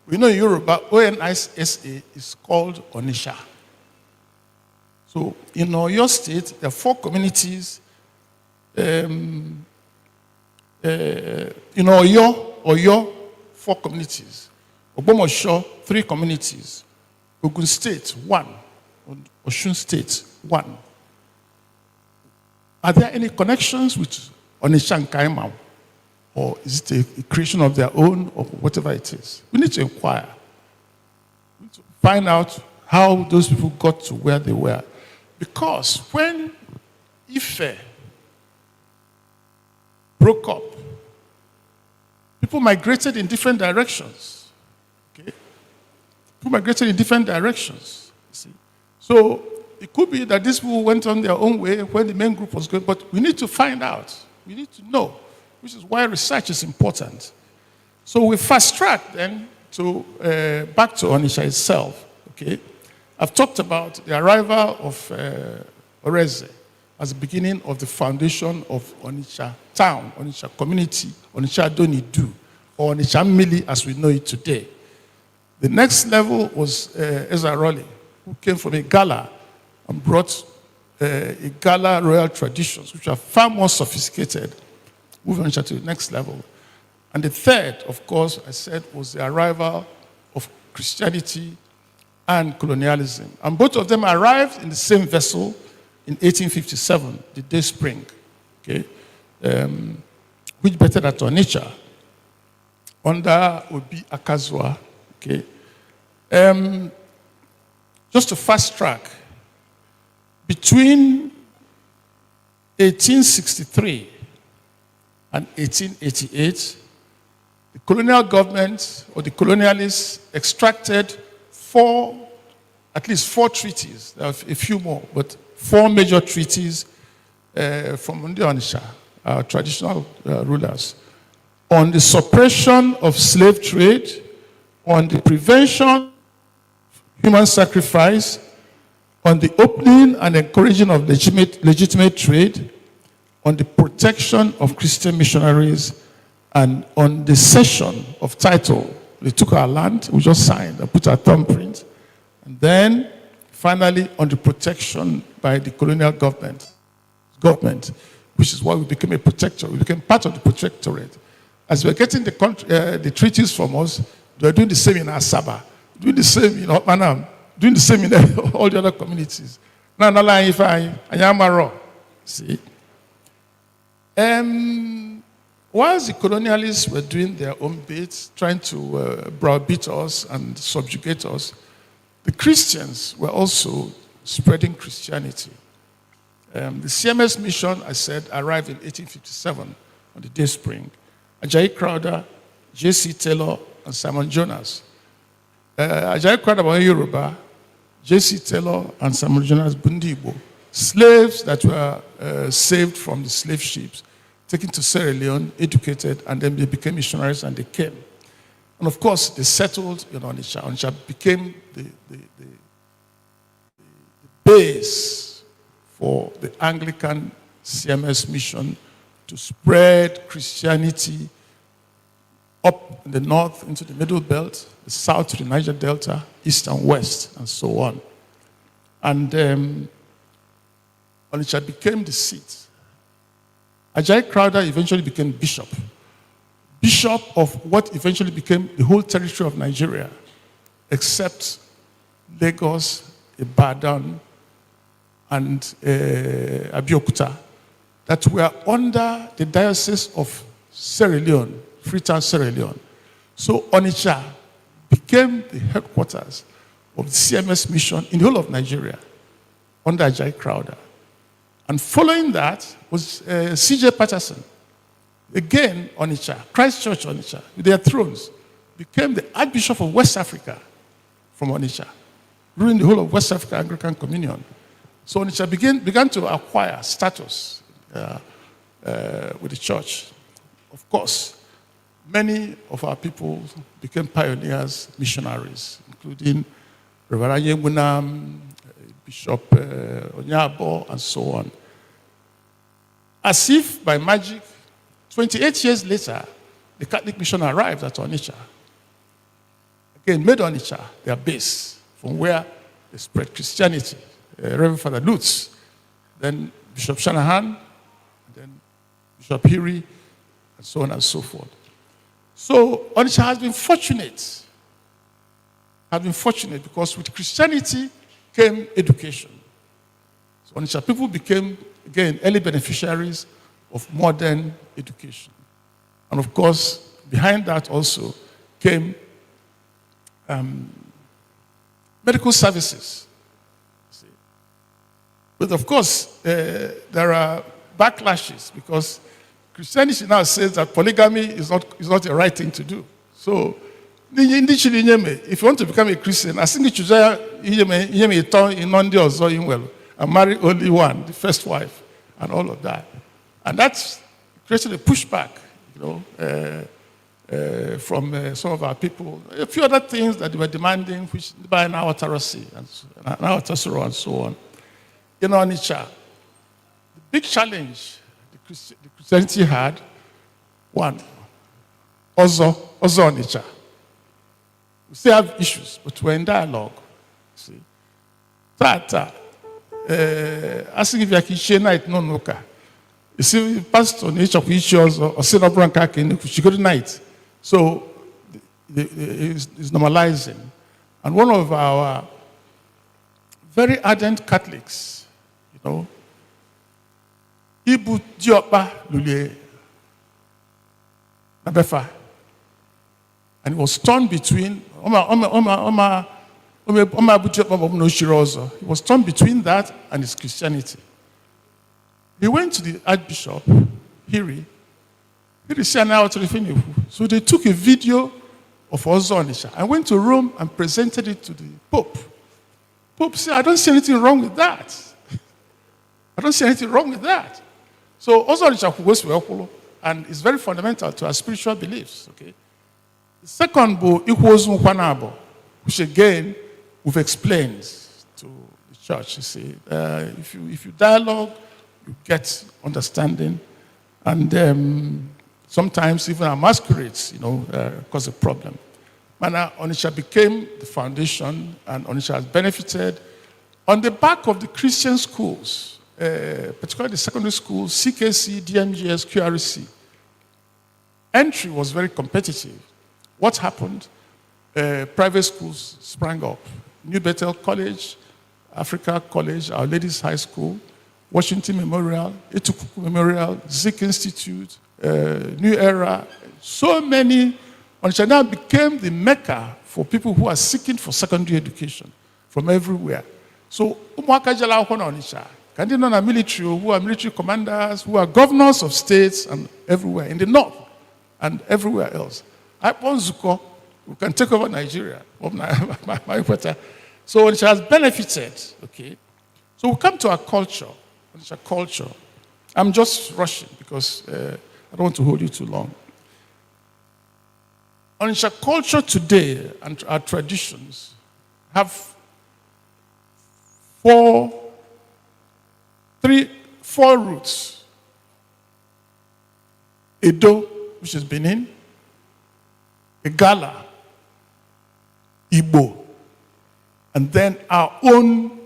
We know in Yoruba, O-N-I-S-A is called Onisha. So in Oyo State, there are 4 communities. In Oyo, 4 communities. Ogbomosho, 3 communities. Ogun State, 1. Osun State, 1. Are there any connections with Onitsha and Kaimau? Or is it a creation of their own, or whatever it is? We need to inquire. We need to find out how those people got to where they were. Because when Ife broke up, people migrated in different directions. Okay? People migrated in different directions. See? So it could be that these people went on their own way when the main group was going, but we need to find out. We need to know, which is why research is important. So we fast track then to back to Onitsha itself. Okay? I've talked about the arrival of Oreze as the beginning of the foundation of Onitsha town, Onitsha community, Onitsha Donidu, or Onitsha Mili as we know it today. The next level was Ezarole, who came from a Gala and brought Igala royal traditions, which are far more sophisticated, moving Onitsha to the next level. And the third, of course, I said, was the arrival of Christianity and colonialism. And both of them arrived in the same vessel in 1857, the Day Spring, okay? Which bettered at Onitsha under Obi Akazua, okay? Just to fast track, between 1863 and 1888, the colonial government or the colonialists extracted at least four treaties, there are a few more, but 4 major treaties from Ndi Onitsha, our traditional rulers, on the suppression of slave trade, on the prevention of human sacrifice, on the opening and encouraging of legitimate trade, on the protection of Christian missionaries, and on the cession of title. They took our land, we just signed and put our thumbprint. And then, finally, on the protection by the colonial government, which is why we became a protector. We became part of the protectorate. As we're getting the treaties from us, they're doing the same in Asaba, doing the same in Otmanam, doing the same in all the other communities. Now, see? Whilst the colonialists were doing their own bit, trying to browbeat us and subjugate us, the Christians were also spreading Christianity. The CMS mission, I said, arrived in 1857 on the Day Spring. Ajayi Crowther, J.C. Taylor, and Simon Jonas. Ajayi Crowther was Yoruba, J.C. Taylor and Simon Jonas Bundi Igbo, slaves that were saved from the slave ships, taken to Sierra Leone, educated, and then they became missionaries and they came. And of course, they settled in Onitsha. Onitsha became the base for the Anglican CMS mission to spread Christianity up in the north into the Middle Belt, the south to the Niger Delta, east and west, and so on. And Onitsha became the seat. Ajayi Crowther eventually became bishop of what eventually became the whole territory of Nigeria, except Lagos, Ibadan, and Abeokuta, that were under the diocese of Sierra Leone, Freetown, Sierra Leone. So Onitsha became the headquarters of the CMS mission in the whole of Nigeria, under Ajayi Crowther. And following that was C.J. Patterson. Again, Onitsha, Christ Church Onitsha, with their thrones, became the Archbishop of West Africa from Onitsha, ruling the whole of West Africa Anglican Communion. So Onitsha began to acquire status with the church. Of course, many of our people became pioneers, missionaries, including Reverend Yemunam, Bishop Onyabo, and so on. As if by magic, 28 years later, the Catholic mission arrived at Onitsha. Again, made Onitsha their base from where they spread Christianity. Reverend Father Lutz, then Bishop Shanahan, then Bishop Hiri, and so on and so forth. So Onitsha has been fortunate. Because with Christianity came education. So Onitsha people became, again, early beneficiaries of modern education. And of course, behind that also came medical services. But of course, there are backlashes because Christianity now says that polygamy is not a right thing to do. So, if you want to become a Christian, I think you should and marry only one, the first wife, and all of that. And that's created a pushback, from some of our people. A few other things that they were demanding, which by now Tarasi and so on. In Onitsha, the big challenge the Christianity had, one, Ozo Onitsha. We still have issues, but we're in dialogue. See, that asking if you can share night, no, no, car. You see, pastor, nature of issues or sit up and cack in, she go to night. So it's normalizing. And one of our very ardent Catholics, you know, Ibu Diopa Lulie Nabefa. And it was torn between, he was torn between that and his Christianity. He went to the Archbishop, Hiri said, now to the so they took a video of Ozo Onisha and went to Rome and presented it to the Pope. Pope said, I don't see anything wrong with that. I don't see anything wrong with that. So Ozo Onisha goes to Okolo, and it's very fundamental to our spiritual beliefs. Okay. The second book, equals Nkwanabo, which again we've explained to the church. You see, if you dialogue, you get understanding, and sometimes even our masquerades, you know, cause a problem. Mana Onisha became the foundation, and Onisha has benefited on the back of the Christian schools, particularly the secondary schools, CKC, DMGS, QRC. Entry was very competitive. What happened? Private schools sprang up. New Bethel College, Africa College, Our Ladies High School, Washington Memorial, Itukuku Memorial, Zik Institute, New Era, so many. Onisha now became the mecca for people who are seeking for secondary education from everywhere. So, Onisha, Kandina military, who are military commanders, who are governors of states and everywhere, in the north and everywhere else. Zuko, we can take over Nigeria. So Onisha has benefited, okay? So we come to our culture, Onisha culture. I'm just rushing because I don't want to hold you too long. Onisha culture today and our traditions have four roots. Edo, which is Benin, Igala, Igbo, and then our own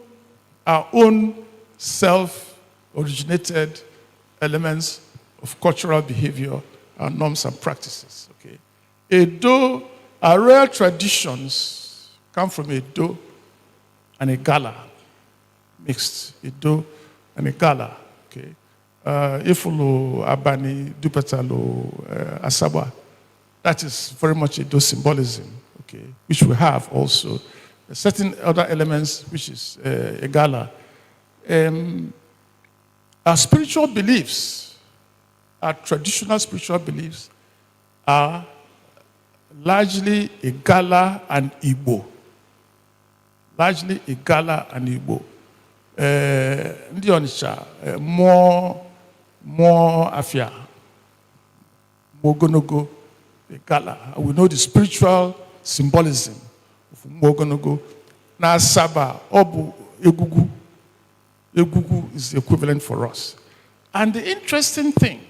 self-originated elements of cultural behavior, our norms and practices. Okay, Edo, our rare traditions come from Edo and Igala, mixed Edo and Igala. Okay, Ifulu, Abani, Dupatalo, Asaba. That is very much Edo symbolism, okay, which we have also. Certain other elements, which is Igala. Our spiritual beliefs, our traditional spiritual beliefs, are largely Igala and Igbo. Largely Igala and Igbo. Ndi Onisha, more Afia, more Gonogo, Igala. We know the spiritual symbolism of Mogonogo. Na Saba, Obu, Egugu. Egugu is the equivalent for us. And the interesting thing,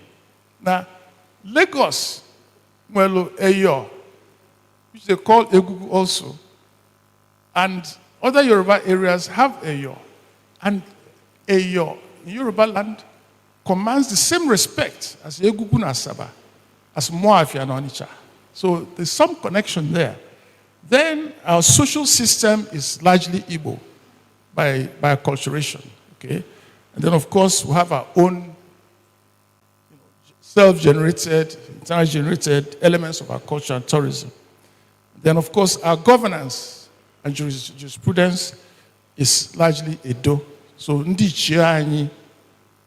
now Lagos, Mwelo Eyo, which they call Egugu also, and other Yoruba areas have Eyo. And Eyo in Yoruba land commands the same respect as Egugu na Saba, as Moafia and Onitsha. So there's some connection there. Then our social system is largely Igbo by acculturation. Okay? And then, of course, we have our own self-generated, internally generated elements of our culture and tourism. Then, of course, our governance and jurisprudence is largely Edo. So, Ndi Chiani,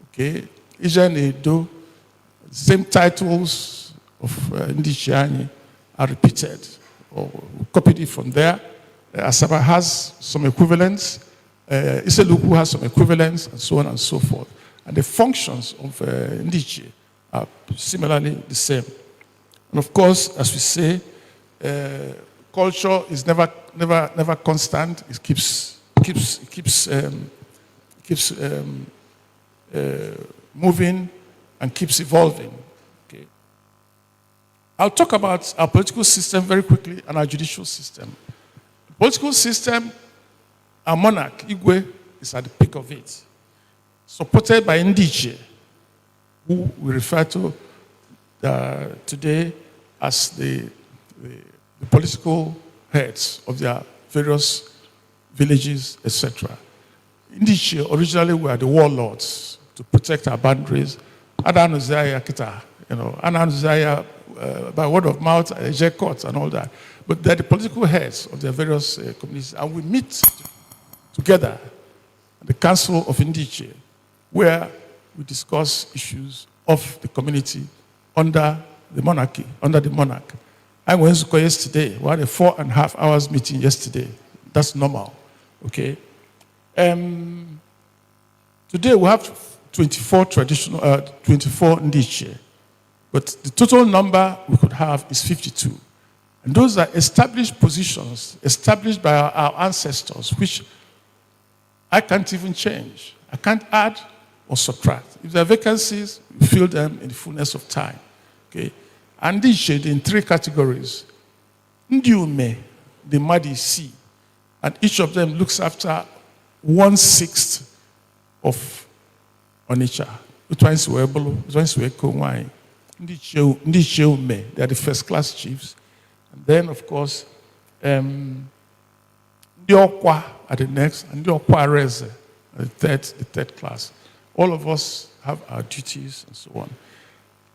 okay, Ijan Edo, same titles of Ndi Chiani are repeated or copied it from there. Asaba has some equivalents. Iseluku has some equivalents, and so on and so forth. And the functions of Ndichi are similarly the same. And of course, as we say, culture is never constant. It keeps moving and keeps evolving. Okay. I'll talk about our political system very quickly and our judicial system. The political system, our monarch, Igwe, is at the peak of it. Supported by Ndiche, who we refer to today as the political heads of their various villages, etc. Ndiche originally were the warlords to protect our boundaries. Adanuzaya Kita, Ananuzaya by word of mouth, Jekot and all that. But they're the political heads of their various communities. And we meet together at the Council of Ndiche, where we discuss issues of the community under the monarchy, under the monarch. I went to yesterday. We had a 4.5 hours meeting yesterday. That's normal, okay? Today we have 24 Ndiche, but the total number we could have is 52. And those are established positions, established by our ancestors, which I can't even change. I can't add or subtract. If there are vacancies, we fill them in the fullness of time. Okay? And these shade in 3 categories. Ndiume, the Madi C, and each of them looks after 1/6 of Onitsha. Which ones were Ebolo, which ones were Kowai. Ndiume, they are the first class chiefs. And then, of course, Ndiokwa are the next, and Ndiokwa Reze, the third class. All of us have our duties and so on.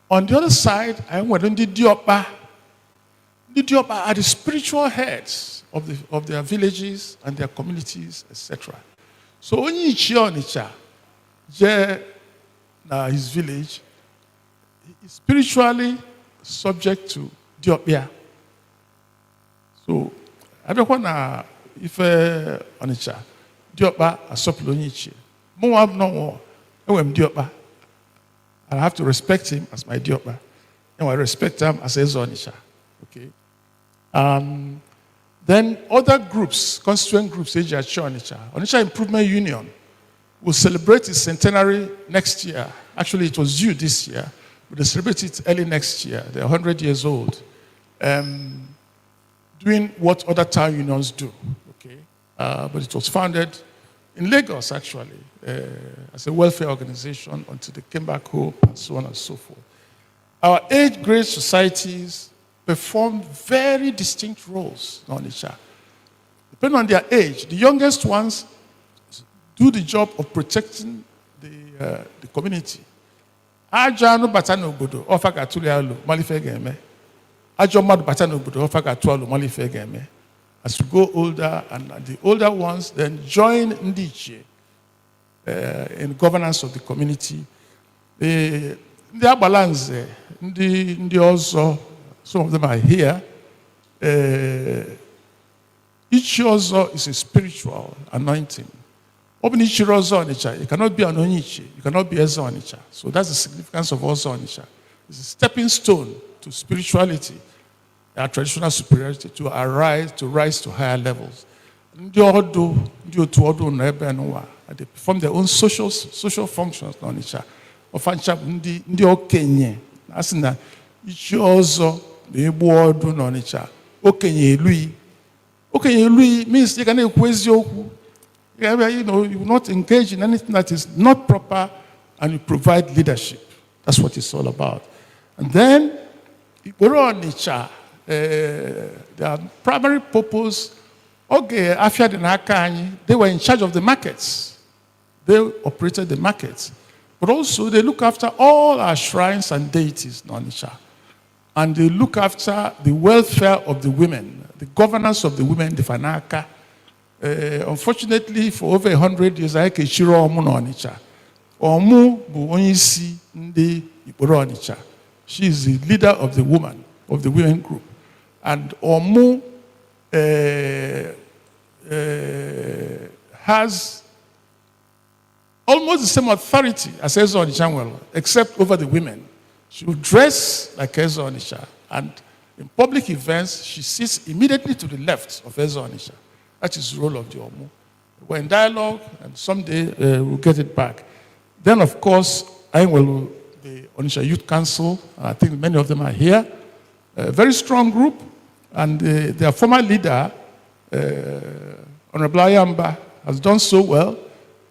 On the other side, I went on the Diopa. The Diopa are the spiritual heads of their villages and their communities, etc. So only Onitsha, his village, is spiritually subject to Diopia. So I don't want to, if Onitsha, Diopa are Soplonichi. More no Diopa. I have to respect him as my Diopa. And I respect him as his Onitsha. Okay. Then other groups, constituent groups, Onitsha Improvement Union will celebrate its centenary next year. Actually, it was due this year, but they celebrate it early next year. They're 100 years old. Doing what other town unions do. Okay. But it was founded in Lagos, actually, as a welfare organization until they came back home and so on and so forth. Our age-grade societies perform very distinct roles in Onitsha. Depending on their age, the youngest ones do the job of protecting the community. Ajanu batano bodo ofaka tulialo malife game. Ajomadu batano bodo ofaka tualo malife game. As you go older, and the older ones then join Ndiche in governance of the community. The balance, also, some of them are here. Each also is a spiritual anointing. You cannot be an Onitsha, you cannot be a Onitsha. So that's the significance of also Onitsha. It's a stepping stone to spirituality, our traditional superiority, to rise to higher levels. They perform their own social functions in Onitsha. Ndị okenye, asị na ichi ọzọ na-egbu ọdụ n'Onitsha. Okenye elui. Okenye elui means you can ekwu eziokwu. You will not engage in anything that is not proper, and you provide leadership. That's what it's all about. And then, Onitsha, their primary purpose, they were in charge of the markets. They operated the markets. But also, they look after all our shrines and deities in Onitsha. And they look after the welfare of the women, the governance of the women, the Fanaka. Unfortunately, for over 100 years, I can shiro Omu no Onitsha. Omu bu onisi ndi Igbo Onitsha. She is the leader of the women group. And Omu has almost the same authority as Eze Onitsha, except over the women. She will dress like Eze Onitsha, and in public events, she sits immediately to the left of Eze Onitsha. That is the role of the Omu. We're in dialogue, and someday we'll get it back. Then, of course, the Onitsha Youth Council, I think many of them are here, a very strong group, and their former leader, Honorable Ayamba, has done so well.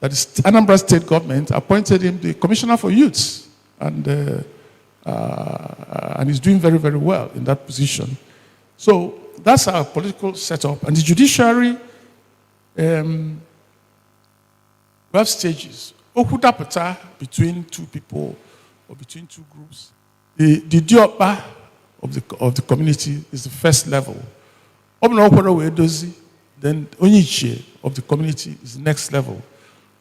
that the Anambra State government appointed him the Commissioner for Youths, and he's doing very, very well in that position. So that's our political setup. And the judiciary, we have stages. Okudapata between two people or between two groups. The Diopa of the community is the first level. Then Onyiche of the community is the next level.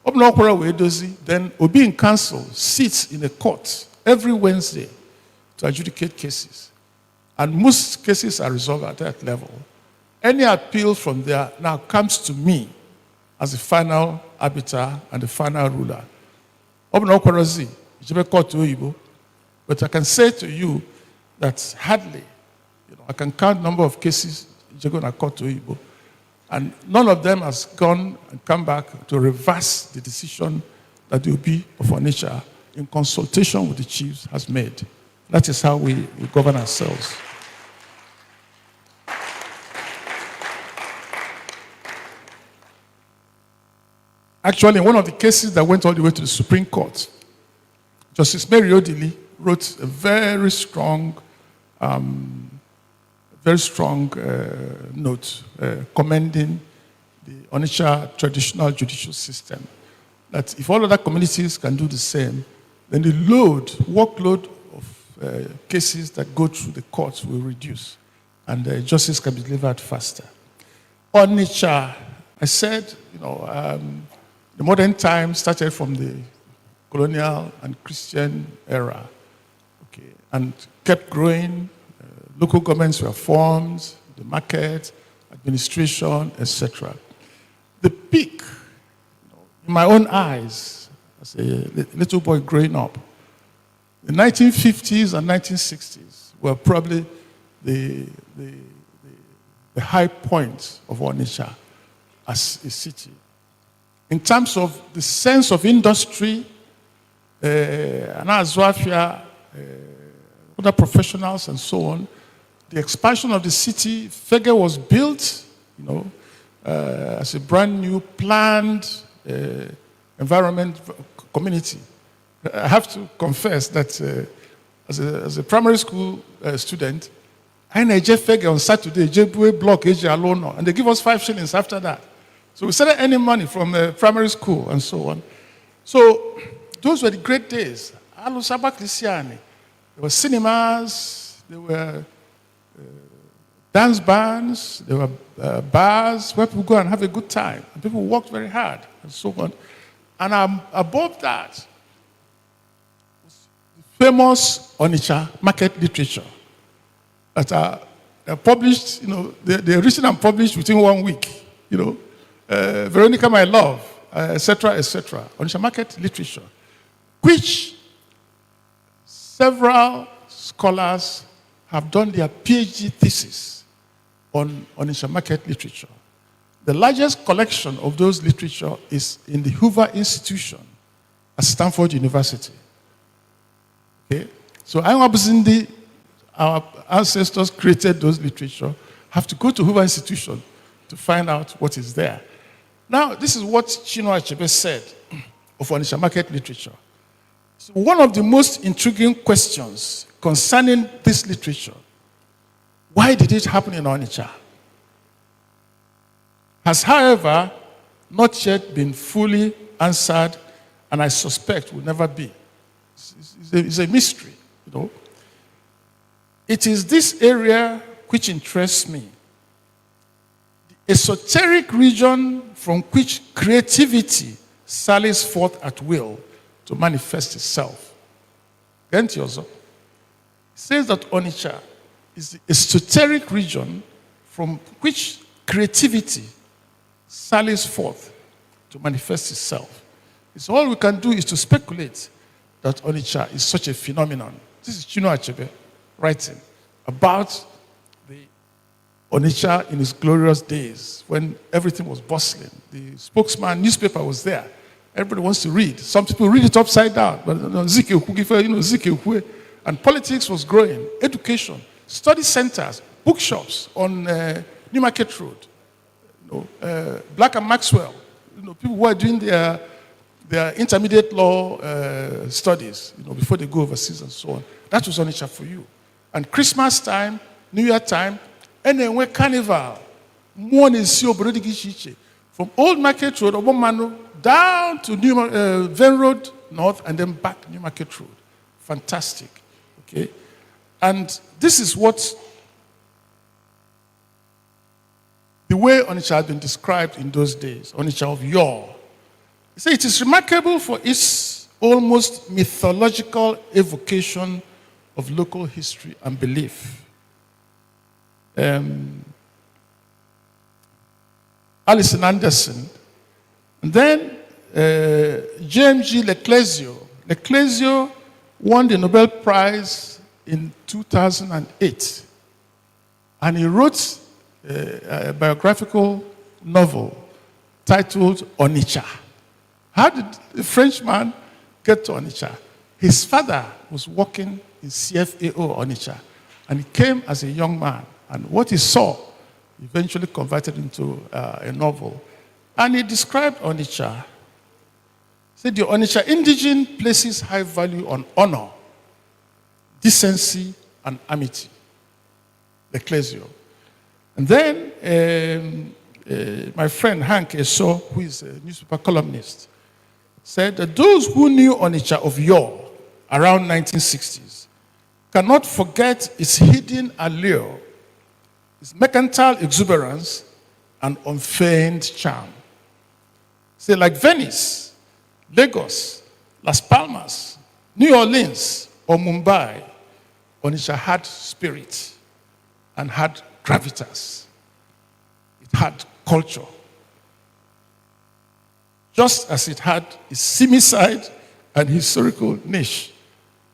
Then Obi in council sits in a court every Wednesday to adjudicate cases. And most cases are resolved at that level. Any appeal from there now comes to me as the final arbiter and the final ruler. But I can say to you that hardly, I can count number of cases in court to Igbo, and none of them has gone and come back to reverse the decision that the Obi of Onitsha, in consultation with the chiefs, has made. That is how we govern ourselves. Actually, in one of the cases that went all the way to the Supreme Court, Justice Mary Odili wrote a very strong note commending the Onitsha traditional judicial system. That if all other communities can do the same, then the workload of cases that go through the courts will reduce, and justice can be delivered faster. Onitsha, I said, the modern times started from the colonial and Christian era, and kept growing. Local governments were formed, the market, administration, etc. The peak, in my own eyes, as a little boy growing up, the 1950s and 1960s were probably the high point of Onitsha as a city. In terms of the sense of industry, other professionals and so on, the expansion of the city, Fege was built, as a brand new planned environment community. I have to confess that as a primary school student, I had Fege on Saturday, Jebue block, and they give us 5 shillings after that. So we started earning money from primary school and so on. So those were the great days. There were cinemas, there were dance bands, there were bars where people go and have a good time. And people worked very hard and so on. And above that was the famous Onitsha market literature that are published, they're written and published within 1 week, Veronica, My Love, etc., etc. Onitsha market literature, which several scholars have done their PhD thesis on Onitsha market literature. The largest collection of those literature is in the Hoover Institution at Stanford University. Okay? So our ancestors created those literature, have to go to Hoover Institution to find out what is there. Now, this is what Nnaemeka Achebe said of Onitsha market literature. So one of the most intriguing questions concerning this literature, why did it happen in Onitsha, has, however, not yet been fully answered, and I suspect will never be. It's a mystery, It is this area which interests me. The esoteric region from which creativity sallies forth at will to manifest itself. It says that Onitsha is the esoteric region from which creativity sallies forth to manifest itself. It's all we can do is to speculate that Onitsha is such a phenomenon. This is Nnaemeka Achebe writing about the Onitsha in its glorious days when everything was bustling. The spokesman newspaper was there. Everybody wants to read. Some people read it upside down. But and politics was growing. Education, study centers, bookshops on New Market Road. Black and Maxwell. People who are doing their their intermediate law studies, before they go overseas and so on. That was Onitsha for you. And Christmas time, New Year time, and then when Carnival, from Old Market Road, Obomano, down to Ven Road North, and then back New Market Road. Fantastic. Okay? And this is what the way Onitsha had been described in those days, Onitsha of yore. He said it is remarkable for its almost mythological evocation of local history and belief. Alison Anderson, and then J.M.G. Leclerc won the Nobel Prize in 2008, and he wrote a biographical novel titled Onitsha. How did the Frenchman get to Onitsha? His father was working in CFAO Onitsha, and he came as a young man, and what he saw eventually converted into a novel. And he described Onitsha. He said the Onitsha indigene places high value on honor, decency, and amity. Leclerc. And then my friend Hank Eso, who is a newspaper columnist, said that those who knew Onitsha of yore, around 1960s, cannot forget its hidden allure, its mercantile exuberance, and unfeigned charm. Say, like Venice, Lagos, Las Palmas, New Orleans, or Mumbai, Onitsha had spirit and had gravitas. It had culture. Just as it had its seamy side and historical niche.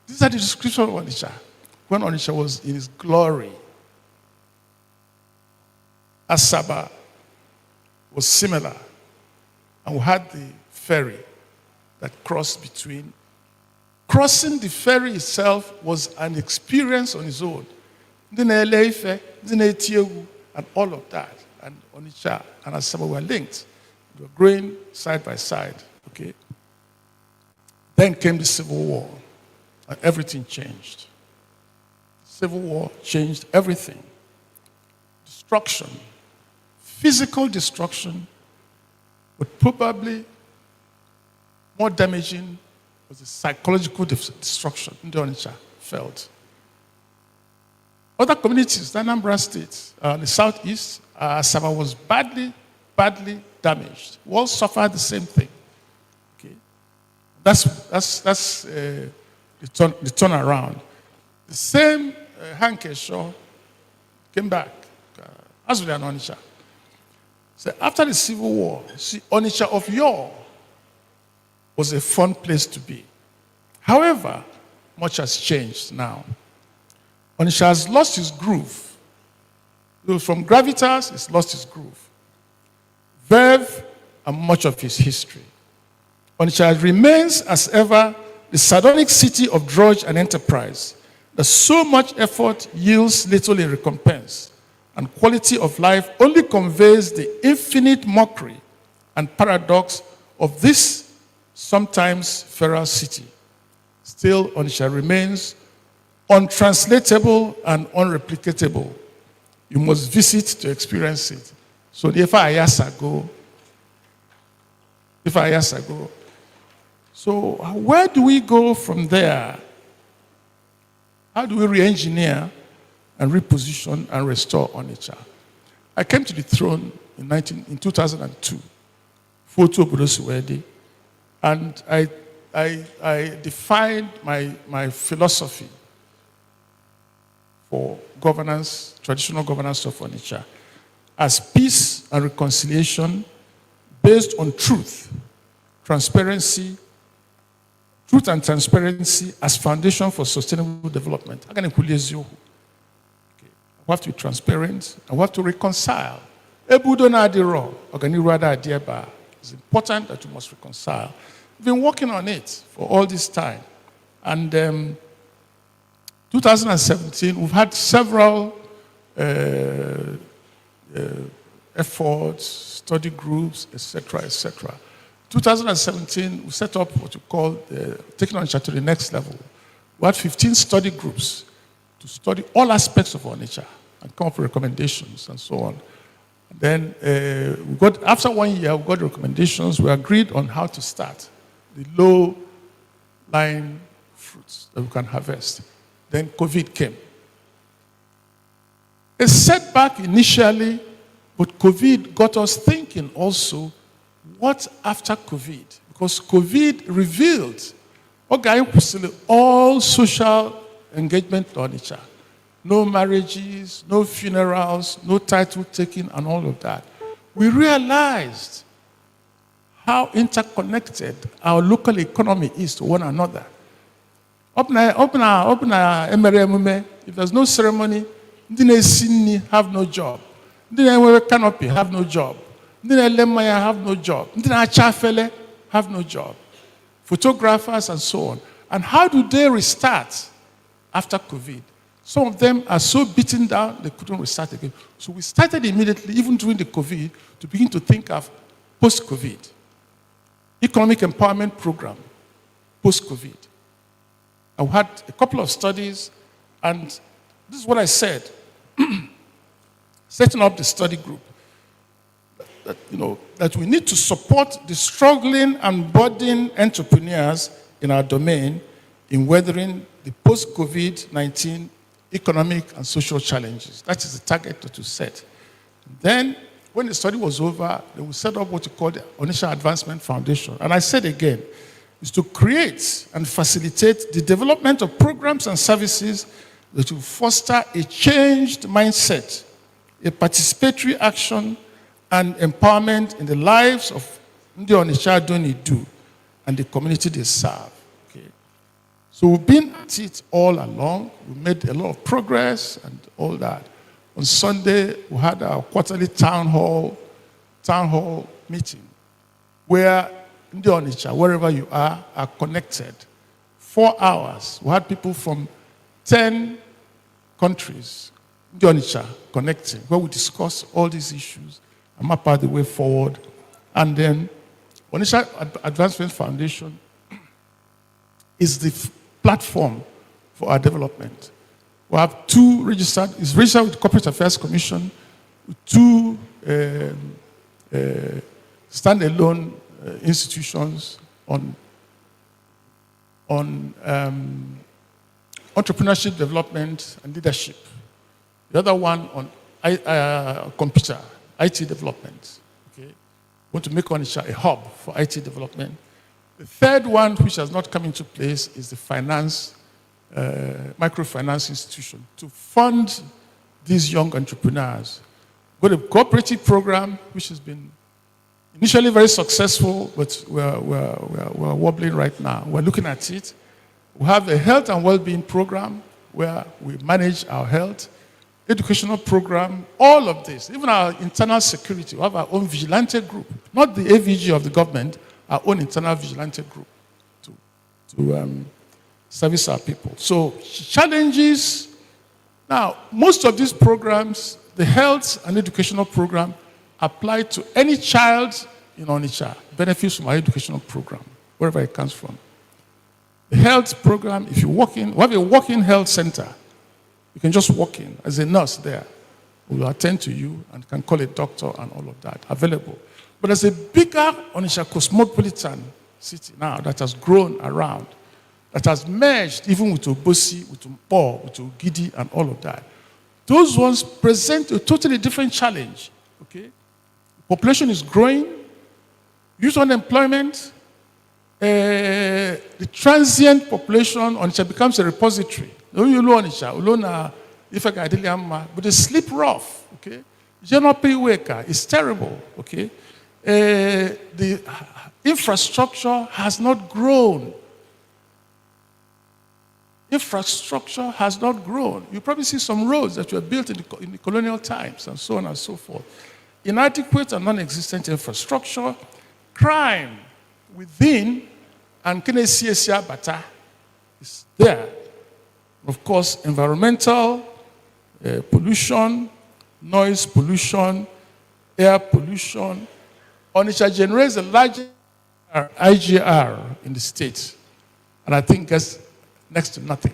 These are the descriptions of Onitsha, when Onitsha was in its glory. Asaba was similar, and we had the ferry that crossed between. Crossing the ferry itself was an experience on its own. And all of that. And Onitsha and Asaba were linked. They were growing side by side. Okay. Then came the Civil War, and everything changed. The Civil War changed everything. Destruction, physical destruction, but probably more damaging was the psychological destruction the Onitsha felt. Other communities, the Anambra State, the southeast, Asaba was badly damaged. We all suffered the same thing. Okay, that's the turnaround. The same Hanke Shaw came back as well as Onitsha. So after the Civil War, see, Onitsha of yore was a fun place to be. However, much has changed now. Onitsha has lost its groove. From gravitas, it's lost its groove. Verve and much of its history. Onitsha remains, as ever, the sardonic city of drudge and enterprise, that so much effort yields little in recompense, and quality of life only conveys the infinite mockery and paradox of this sometimes feral city. Still, Onitsha remains untranslatable and unreplicatable. You must visit to experience it. So if I go. So where do we go from there? How do we re-engineer and reposition and restore Onitsha? I came to the throne in 2002, Photo Budosuwede, and I defined my philosophy for governance, traditional governance of Onitsha, as peace and reconciliation based on truth and transparency as foundation for sustainable development. We have to be transparent and we have to reconcile. It's important that you must reconcile. We've been working on it for all this time. And 2017, we've had several efforts, study groups, etc., etc., 2017, we set up what we call taking Onitsha to the next level. We had 15 study groups to study all aspects of Onitsha and come up with recommendations and so on. Then after 1 year, we got recommendations. We agreed on how to start the low-lying fruits that we can harvest. Then COVID came. A setback initially, but COVID got us thinking also, what after COVID? Because COVID revealed all social engagement on Onitsha. No marriages, no funerals, no title taking, and all of that. We realized how interconnected our local economy is to one another. If there's no ceremony, Ndị have no job. Ndị canopy have no job. Ndị have no job. Ndị have no job. Photographers and so on. And how do they restart after COVID? Some of them are so beaten down, they couldn't restart again. So we started immediately, even during the COVID, to begin to think of post-COVID. Economic empowerment program, post-COVID. I had a couple of studies, and this is what I said. Setting up the study group. That we need to support the struggling and budding entrepreneurs in our domain in weathering the post-COVID-19 economic and social challenges. That is the target that we set. Then, when the study was over, they will set up what we call the Onitsha Advancement Foundation. And I said again, is to create and facilitate the development of programs and services that will foster a changed mindset, a participatory action, and empowerment in the lives of Ndị Onitsha Donidu and the community they serve. Okay. So we've been at it all along. We made a lot of progress and all that. On Sunday, we had our quarterly town hall meeting where Ndị Onitsha, wherever you are connected. 4 hours. We had people from 10 countries, Ndị Onitsha, connecting, where we discuss all these issues and map out the way forward. And then Onitsha Advancement Foundation is the platform for our development. We have 2 registered, it's registered with the Corporate Affairs Commission, with 2 standalone institutions on entrepreneurship development and leadership. The other one on computer, IT development. Okay? We want to make Onitsha a hub for IT development. The third one, which has not come into place, is the finance, microfinance institution to fund these young entrepreneurs. We've got a cooperative program, which has been initially very successful, but we're wobbling right now. We're looking at it. We have a health and well-being program where we manage our health, educational program, all of this, even our internal security. We have our own vigilante group, not the AVG of the government, our own internal vigilante group to service our people. So challenges. Now, most of these programs, the health and educational program, apply to any child in Onitsha, benefits from our educational program, wherever it comes from. The health program, if you walk in, we have a walk-in health center. You can just walk in as a nurse there. We will attend to you and can call a doctor and all of that available. But there's a bigger Onitsha cosmopolitan city now that has grown around, that has merged even with Obosi, with Mpo, with Ogidi, and all of that. Those ones present a totally different challenge. Okay? Population is growing, youth unemployment, the transient population Onitsha becomes a repository. But they sleep rough. Okay? Worker is terrible. Okay? The infrastructure has not grown. Infrastructure has not grown. You probably see some roads that were built in the colonial times and so on and so forth. Inadequate and non-existent infrastructure, crime within, and Kinesia Bata is there. Of course, environmental pollution, noise pollution, air pollution. Onitsha generates the largest IGR in the state, and I think that's next to nothing.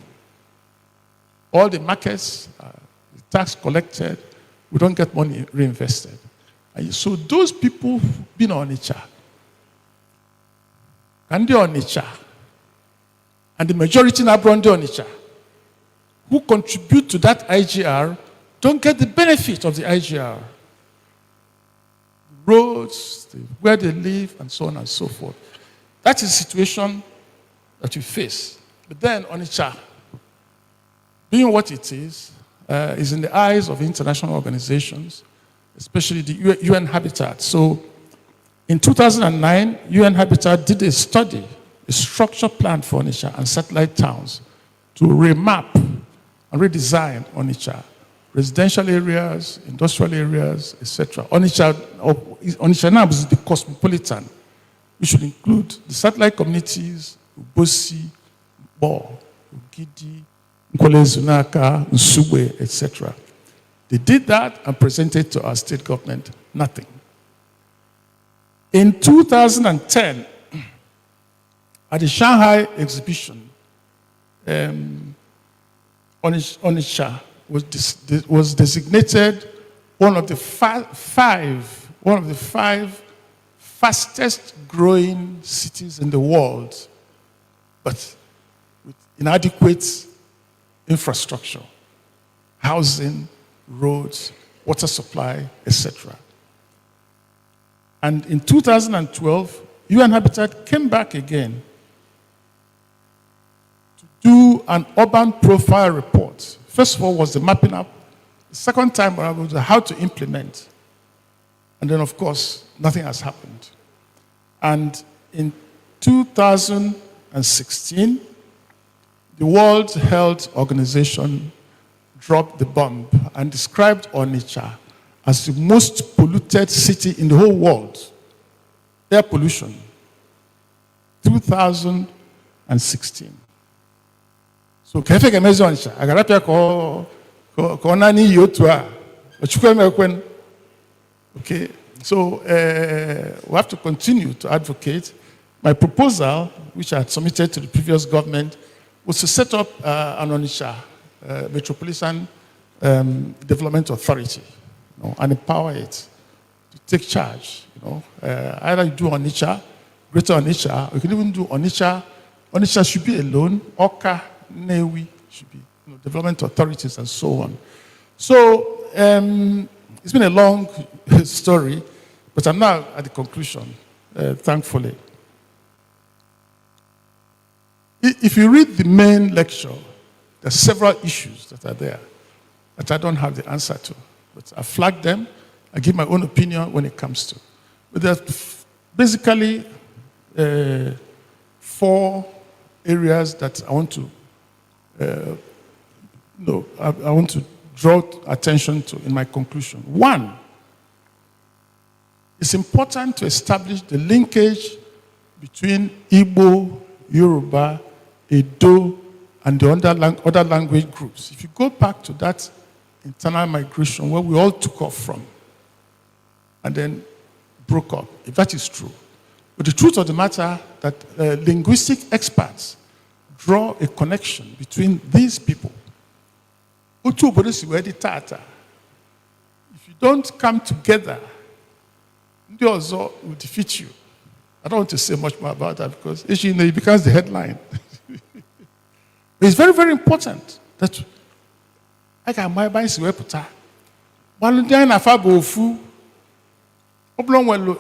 All the markets, the tax collected, we don't get money reinvested. And so those people who've been on Onitsha, and the Onitsha, and the majority now brought the Onitsha, who contribute to that IGR, don't get the benefit of the IGR. Roads, where they live, and so on and so forth. That is the situation that we face. But then Onitsha, being what it is in the eyes of international organizations, especially the UN Habitat. So in 2009, UN Habitat did a study, a structure plan for Onitsha and satellite towns to remap and redesign Onitsha. Residential areas, industrial areas, etc. Onitsha now is the cosmopolitan. We should include the satellite communities, Ubosi, Bo, Ugidi, Nkwale Zunaka, Nsugbe, etc. They did that and presented to our state government nothing. In 2010, at the Shanghai exhibition, Onitsha was designated one of the five fastest growing cities in the world, but with inadequate infrastructure, housing, roads, water supply, etc. And in 2012, UN Habitat came back again to do an urban profile report. First of all was the mapping up. The second time was how to implement. And then, of course, nothing has happened. And in 2016, the World Health Organization dropped the bomb and described Onitsha as the most polluted city in the whole world. Air pollution, 2016. So, kefe kemezi Onitsha, agarapia ko nani yotua, ochukwe mekwen. Okay, so we have to continue to advocate. My proposal, which I had submitted to the previous government, was to set up an Onitsha Metropolitan Development Authority, and empower it to take charge. Either you do Onitsha, Greater Onitsha, or you can even do Onitsha. Onitsha should be alone. Oka, Nnewi should be development authorities and so on. So it's been a long story, but I'm now at the conclusion, thankfully. If you read the main lecture, there are several issues that are there that I don't have the answer to. But I flag them, I give my own opinion when it comes to. But there's basically 4 areas that I want to I want to draw attention to in my conclusion. 1, it's important to establish the linkage between Igbo, Yoruba, Edo, and the other language groups. If you go back to that internal migration where we all took off from and then broke up, if that is true. But the truth of the matter that linguistic experts draw a connection between these people. If you don't come together, they also will defeat you. I don't want to say much more about that because it becomes the headline. But it's very, very important that I can buy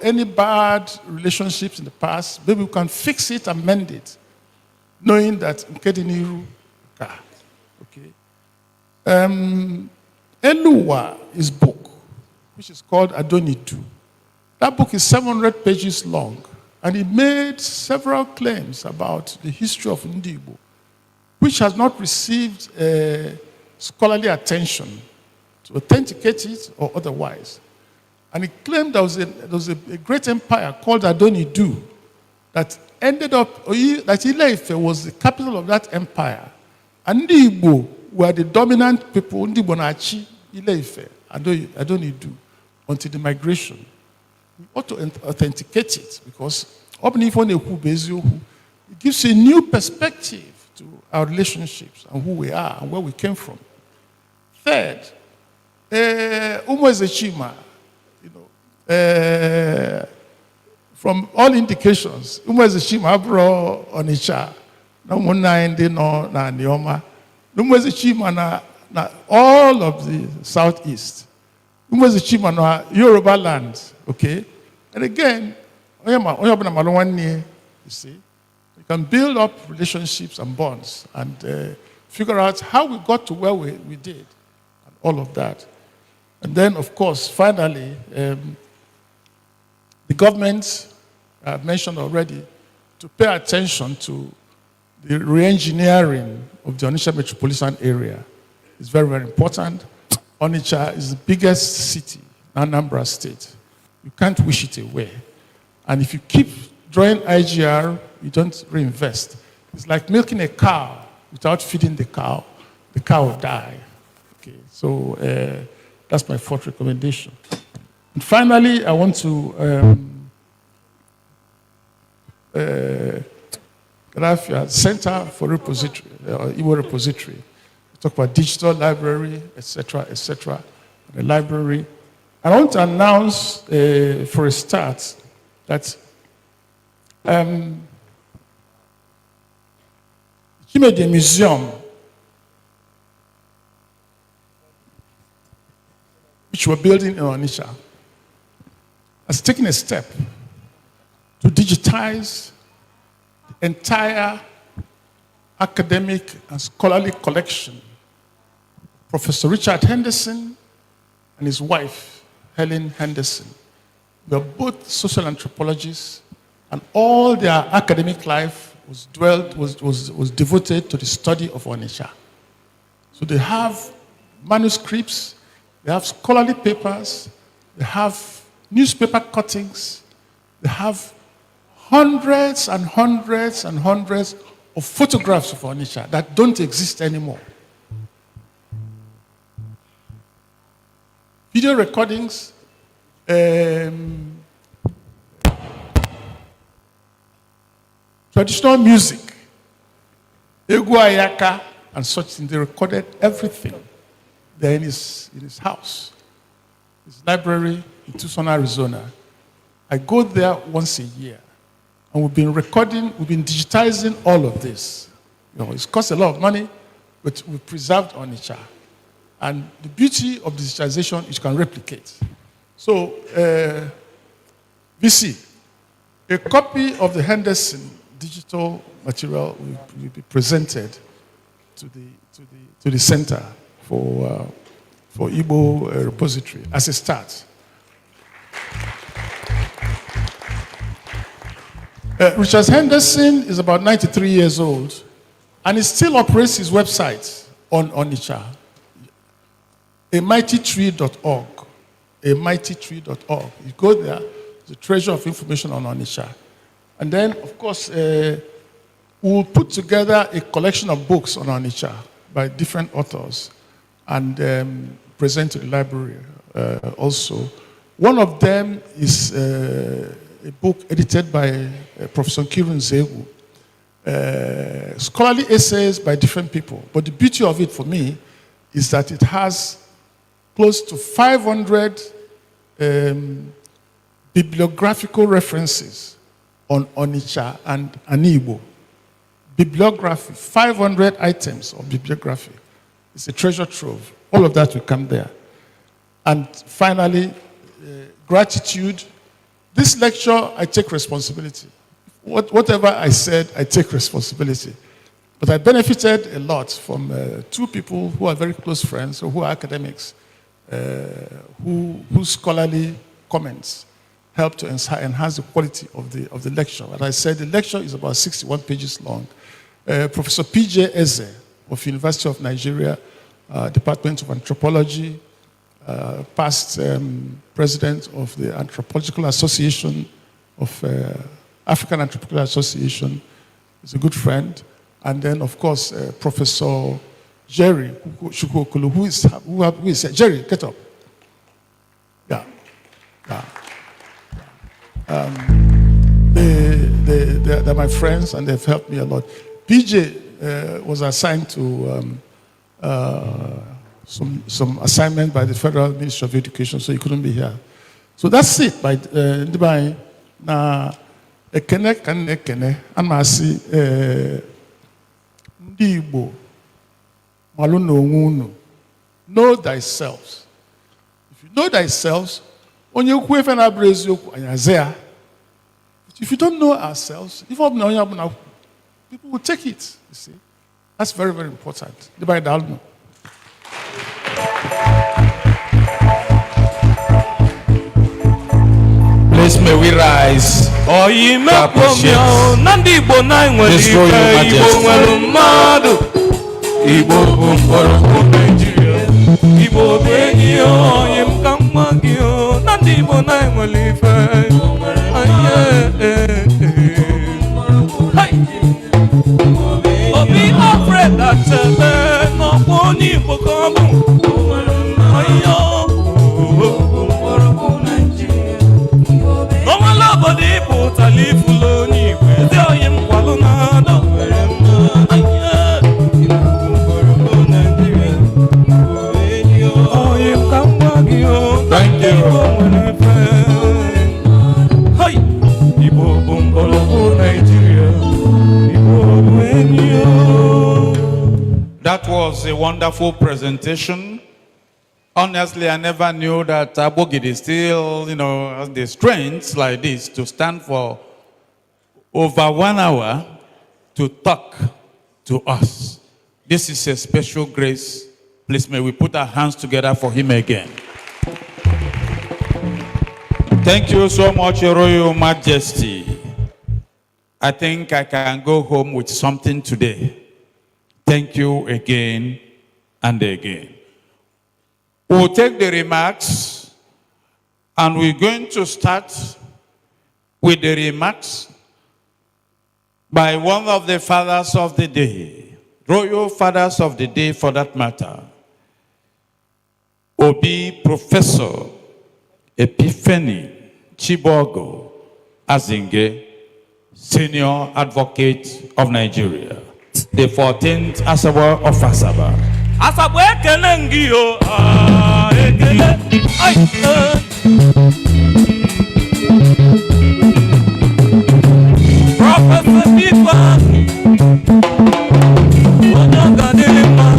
any bad relationships in the past, maybe we can fix it and mend it, knowing that okay. Eluwa is book, which is called Adonidu. That book is 700 pages long, and it made several claims about the history of Igbo, which has not received scholarly attention to authenticate it or otherwise. And it claimed there was a great empire called Adonidu that ended up, that Ile-Ife was the capital of that empire. And the Igbo were the dominant people, Ndi Bonachi, Ile-Ife, Adonidu, until the migration. We ought to authenticate it because It gives a new perspective to our relationships and who we are and where we came from. Third, Chima, from all indications, Chima bro Onitsha, no Munai no na Nioma, Chima na all of the southeast. Chima na Yoruba land, okay? And again, you see, we can build up relationships and bonds and figure out how we got to where we did and all of that. And then, of course, finally, the government, I've mentioned already, to pay attention to the re-engineering of the Onitsha metropolitan area is very, very important. Onitsha is the biggest city in Anambra State. You can't wish it away. And if you keep drawing IGR, you don't reinvest. It's like milking a cow without feeding the cow will die. Okay, so that's my fourth recommendation. And finally, I want to Center for Repository, Igbo Repository. We talk about digital library, etc., etc., the library. I want to announce for a start that Maiden Museum, which we're building in Onitsha, has taken a step to digitize the entire academic and scholarly collection. Professor Richard Henderson and his wife, Helen Henderson, were both social anthropologists, and all their academic life was devoted to the study of Onitsha. So they have manuscripts, they have scholarly papers, they have newspaper cuttings, they have hundreds and hundreds and hundreds of photographs of Onitsha that don't exist anymore. Video recordings, traditional music, Igwe and such things. They recorded everything there in his house, his library in Tucson, Arizona. I go there once a year, and we've been digitizing all of this. It's cost a lot of money, but we preserved Onitsha. And the beauty of digitization is you can replicate. So, VC, a copy of the Henderson digital material will be presented to the Center for Igbo Repository as a start. Richard Henderson is about 93 years old, and he still operates his website on Onitsha, amightytree.org. amightytree.org. You go there, the treasure of information on Onitsha. And then, of course, we'll put together a collection of books on Onitsha by different authors and present to the library also. One of them is a book edited by Professor Kirun Zewu. Scholarly essays by different people. But the beauty of it for me is that it has close to 500 bibliographical references on Onitsha and Igbo. Bibliography, 500 items of bibliography. It's a treasure trove. All of that will come there. And finally, gratitude. This lecture, I take responsibility. Whatever I said, I take responsibility. But I benefited a lot from two people who are very close friends, or who are academics, whose scholarly comments help to enhance the quality of the lecture. And I said the lecture is about 61 pages long. Professor P.J. Eze of University of Nigeria, Department of Anthropology, past president of the Anthropological Association of African Anthropological Association, is a good friend. And then, of course, Professor Jerry Chukwokulu, who is Jerry, get up. Yeah. they're my friends and they've helped me a lot. PJ was assigned to some assignment by the Federal Ministry of Education, so he couldn't be here. So that's it. By na ekene kan ekene amasi ndị Igbo malu no unu. Know thyself. If you know thyself, onye ukwu efe na abụrụ eziokwu anyazea. If you don't know ourselves, if people will take it. You see, that's very, very important. The Bible. Please may we rise. This Royal Majesty. Igbo Nigeria. Igbo benyo yem kamagio. Nandi Igbo na enwelife. Obi afraid that no one Igbo come. Nobody put a leaf alone. They am Walunado. Thank you. That was a wonderful presentation. Honestly, I never knew that Abogidi still, has the strength like this to stand for over 1 hour to talk to us. This is a special grace. Please may we put our hands together for him again. Thank you so much, Your Royal Majesty. I think I can go home with something today. Thank you again and again. We'll take the remarks and we're going to start with the remarks by one of the fathers of the day, royal fathers of the day for that matter. Obi Professor Epiphany Chibogo Azinge, Senior Advocate of Nigeria, the 14th Asaba of Asaba. Asaba ekele ngio, ekele, Professor Epiphany, Onagadema,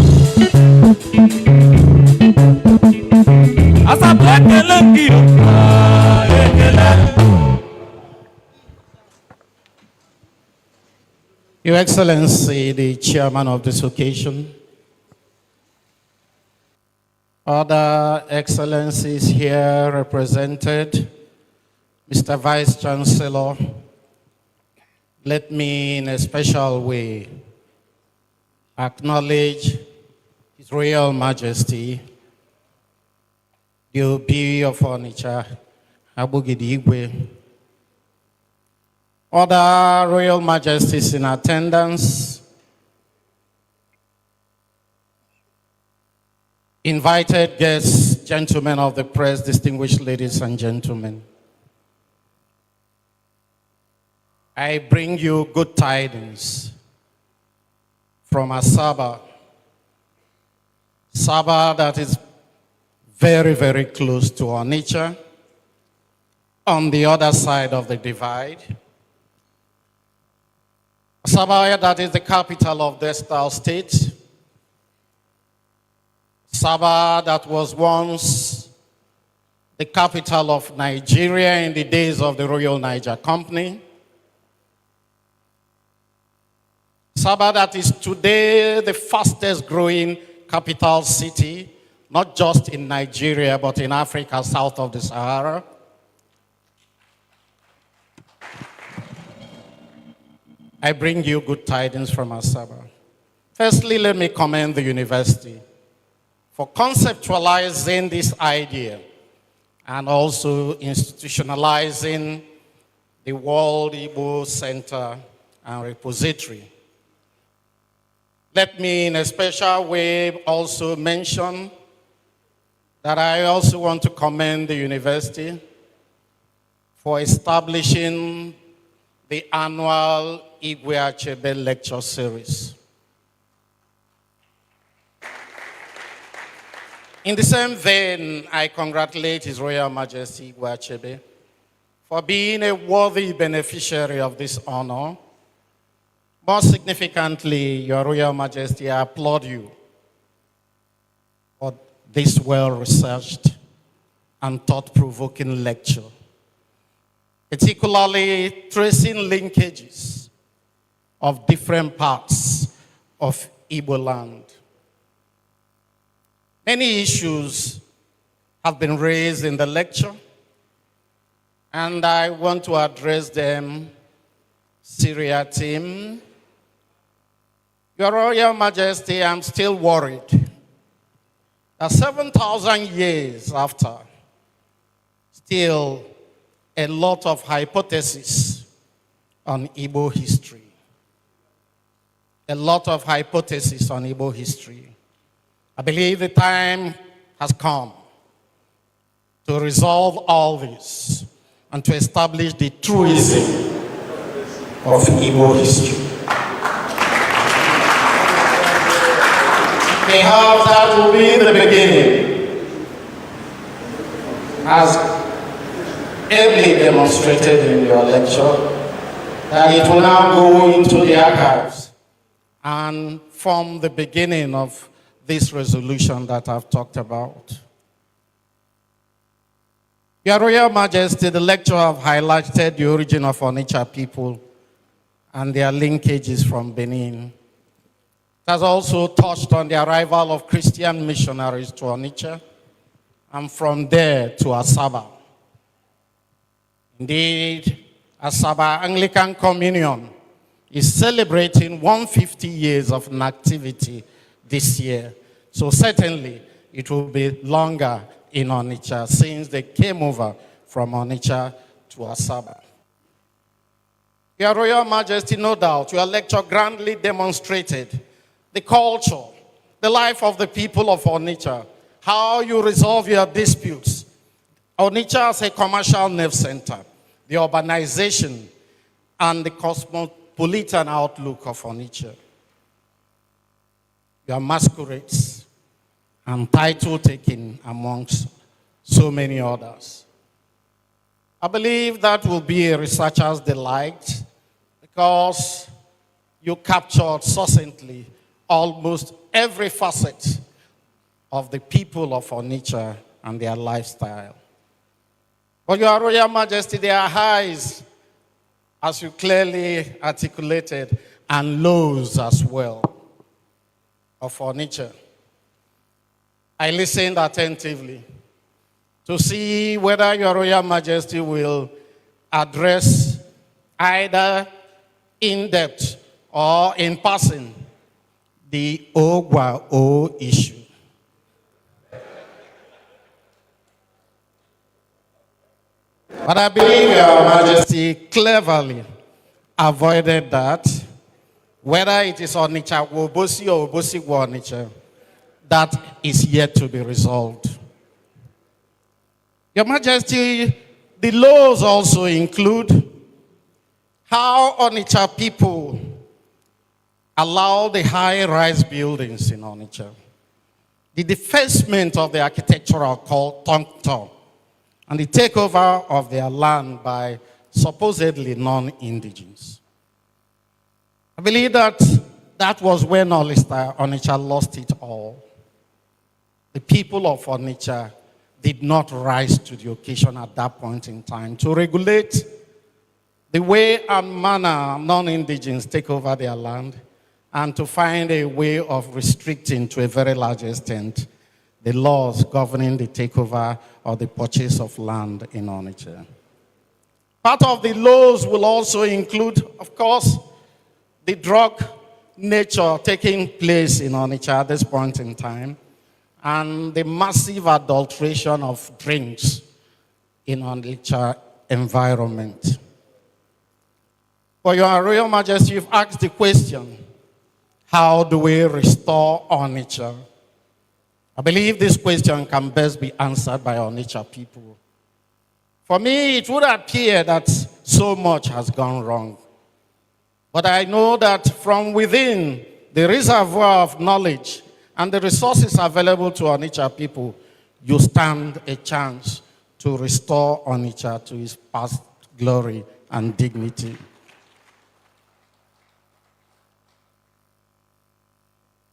Asaba ekele ngio, ekele. Your Excellency, the chairman of this occasion, other excellencies here represented, Mr. Vice Chancellor, let me in a special way acknowledge His Royal Majesty, the Obi of Onitsha, Abogidi Igwe, other Royal Majesties in attendance, invited guests, gentlemen of the press, distinguished ladies and gentlemen. I bring you good tidings from Asaba. Asaba that is very, very close to Onitsha, on the other side of the divide. Asaba that is the capital of the Delta State. Asaba that was once the capital of Nigeria in the days of the Royal Niger Company. Asaba that is today the fastest growing capital city, not just in Nigeria, but in Africa, south of the Sahara. I bring you good tidings from Asaba. Firstly, let me commend the university for conceptualizing this idea and also institutionalizing the World Igbo Center and Repository. Let me in a special way also mention that I also want to commend the university for establishing the annual Igwe Achebe lecture series. In the same vein, I congratulate His Royal Majesty Igwe Achebe for being a worthy beneficiary of this honor. More significantly, Your Royal Majesty, I applaud you for this well-researched and thought-provoking lecture, particularly tracing linkages of different parts of Igbo land. Many issues have been raised in the lecture, and I want to address them seriatim. Your Royal Majesty, I'm still worried that 7,000 years after, still a lot of hypotheses on Igbo history. A lot of hypotheses on Igbo history. I believe the time has come to resolve all this and to establish the truism of Igbo history. Perhaps that will be the beginning, as ably demonstrated in your lecture, that it will now go into the archives and form the beginning of this resolution that I've talked about. Your Royal Majesty, the lecture have highlighted the origin of Onitsha people and their linkages from Benin. It has also touched on the arrival of Christian missionaries to Onitsha and from there to Asaba. Indeed, Asaba Anglican Communion is celebrating 150 years of activity this year. So certainly it will be longer in Onitsha since they came over from Onitsha to Asaba. Your Royal Majesty, no doubt, your lecture grandly demonstrated the culture, the life of the people of Onitsha, how you resolve your disputes. Onitsha as a commercial nerve center, the urbanization and the cosmopolitan outlook of Onitsha. Your masquerades and title taking amongst so many others. I believe that will be a researcher's delight because you captured succinctly almost every facet of the people of Onitsha and their lifestyle. But Your Royal Majesty, there are highs, as you clearly articulated, and lows as well of Onitsha. I listened attentively to see whether Your Royal Majesty will address either in depth or in passing the Ogwa O issue. But I believe Your Majesty cleverly avoided that, whether it is Onitsha Wobosi or Wobosi Onitsha, that is yet to be resolved. Your Majesty, the laws also include how Onitsha people allow the high-rise buildings in Onitsha, the defacement of the architectural culture, and the takeover of their land by supposedly non-indigens. I believe that was when Onitsha lost it all. The people of Onitsha did not rise to the occasion at that point in time to regulate the way and manner non-indigens take over their land and to find a way of restricting to a very large extent the laws governing the takeover or the purchase of land in Onitsha. Part of the laws will also include, of course, the drug nature taking place in Onitsha at this point in time and the massive adulteration of drinks in Onitsha environment. For Your Royal Majesty, you've asked the question, how do we restore Onitsha? I believe this question can best be answered by Onitsha people. For me, it would appear that so much has gone wrong. But I know that from within the reservoir of knowledge and the resources available to Onitsha people, you stand a chance to restore Onitsha to its past glory and dignity.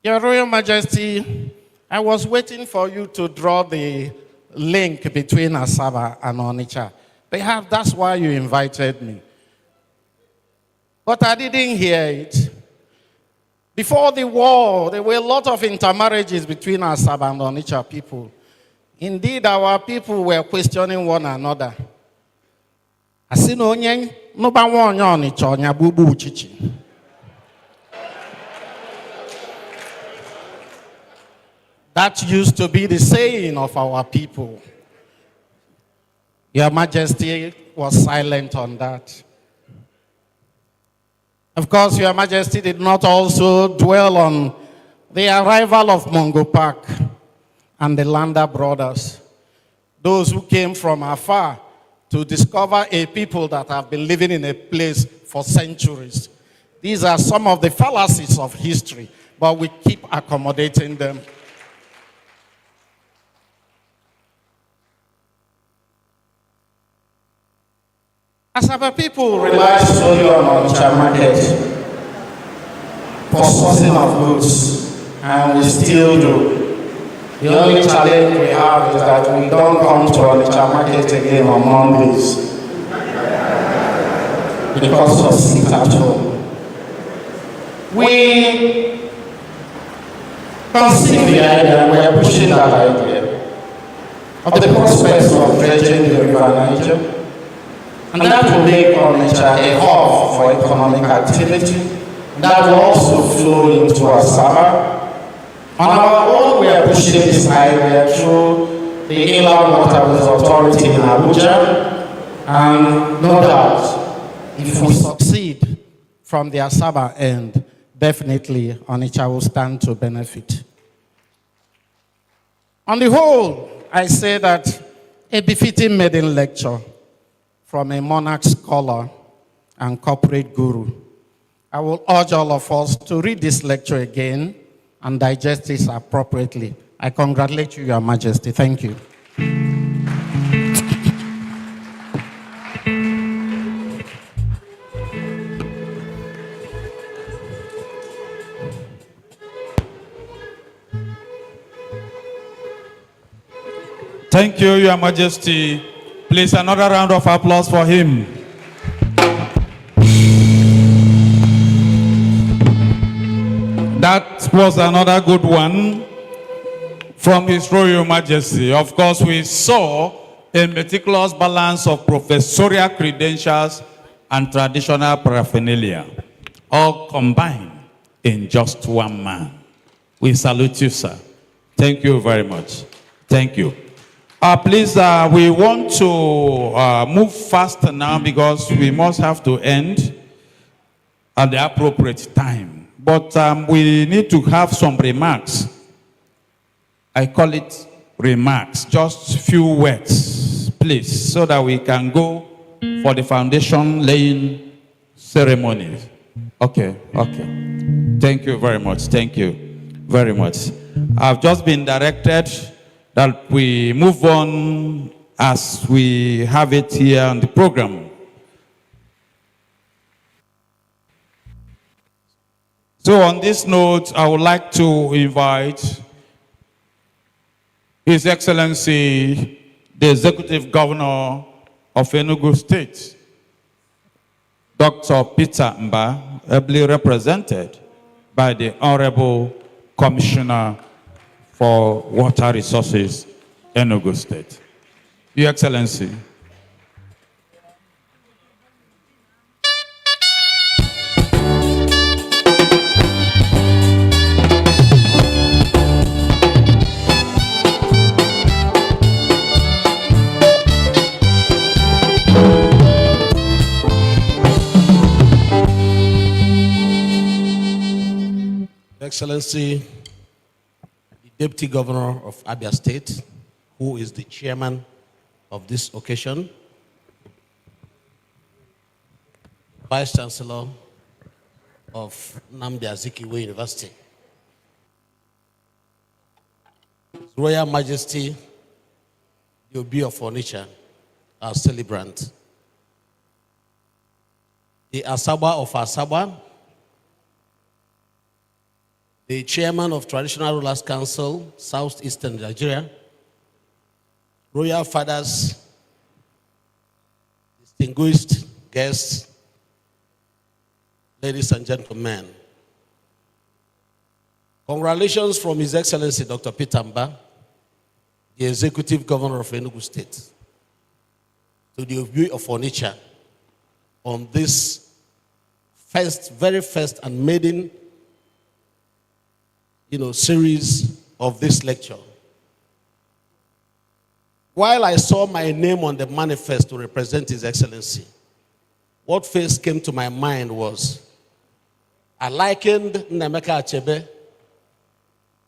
Your Royal Majesty, I was waiting for you to draw the link between Asaba and Onitsha. Perhaps that's why you invited me. But I didn't hear it. Before the war, there were a lot of intermarriages between Asaba and Onitsha people. Indeed, our people were questioning one another. That used to be the saying of our people. Your Majesty was silent on that. Of course, Your Majesty did not also dwell on the arrival of Mongo Park and the Landa brothers, those who came from afar to discover a people that have been living in a place for centuries. These are some of the fallacies of history, but we keep accommodating them. Asaba people rely solely on Onitsha market for sourcing of goods, and we still do. The only challenge we have is that we don't come to Onitsha market again on Mondays because of sick at home. We conceived the idea, and we are pushing that idea of the prospects of dredging the river Niger. And that will make Onitsha a hub for economic activity. That will also flow into Asaba. On our own, we are pushing this idea through the Inland Waterways Authority in Abuja. And no doubt, if we succeed from the Asaba end, definitely Onitsha will stand to benefit. On the whole, I say that a befitting maiden lecture from a monarch scholar and corporate guru. I will urge all of us to read this lecture again and digest it appropriately. I congratulate you, Your Majesty. Thank you. Thank you, Your Majesty. Please, another round of applause for him. That was another good one from His Royal Majesty. Of course, we saw a meticulous balance of professorial credentials and traditional paraphernalia, all combined in just one man. We salute you, sir. Thank you very much. Thank you. Please, we want to move faster now because we must have to end at the appropriate time. But we need to have some remarks. I call it remarks, just few words, please, so that we can go for the foundation laying ceremony. Okay, okay. Thank you very much. Thank you very much. I've just been directed that we move on as we have it here on the program. So on this note, I would like to invite His Excellency, the Executive Governor of Enugu State, Dr. Peter Mba, ably represented by the Honorable Commissioner for Water Resources, Enugu State. Your Excellency. Excellency, the Deputy Governor of Abia State, who is the chairman of this occasion, Vice Chancellor of Nnamdi Azikiwe University, His Royal Majesty, the Obi of Onitsha, our celebrant, the Asaba of Asaba, the Chairman of Traditional Rulers Council, Southeastern Nigeria, Royal Fathers, distinguished guests, ladies and gentlemen. Congratulations from His Excellency Dr. Peter Mba, the Executive Governor of Enugu State, to the Obi of Onitsha on this very first and maiden series of this lecture. While I saw my name on the manifest to represent His Excellency, what first came to my mind was I likened Nnaemeka Achebe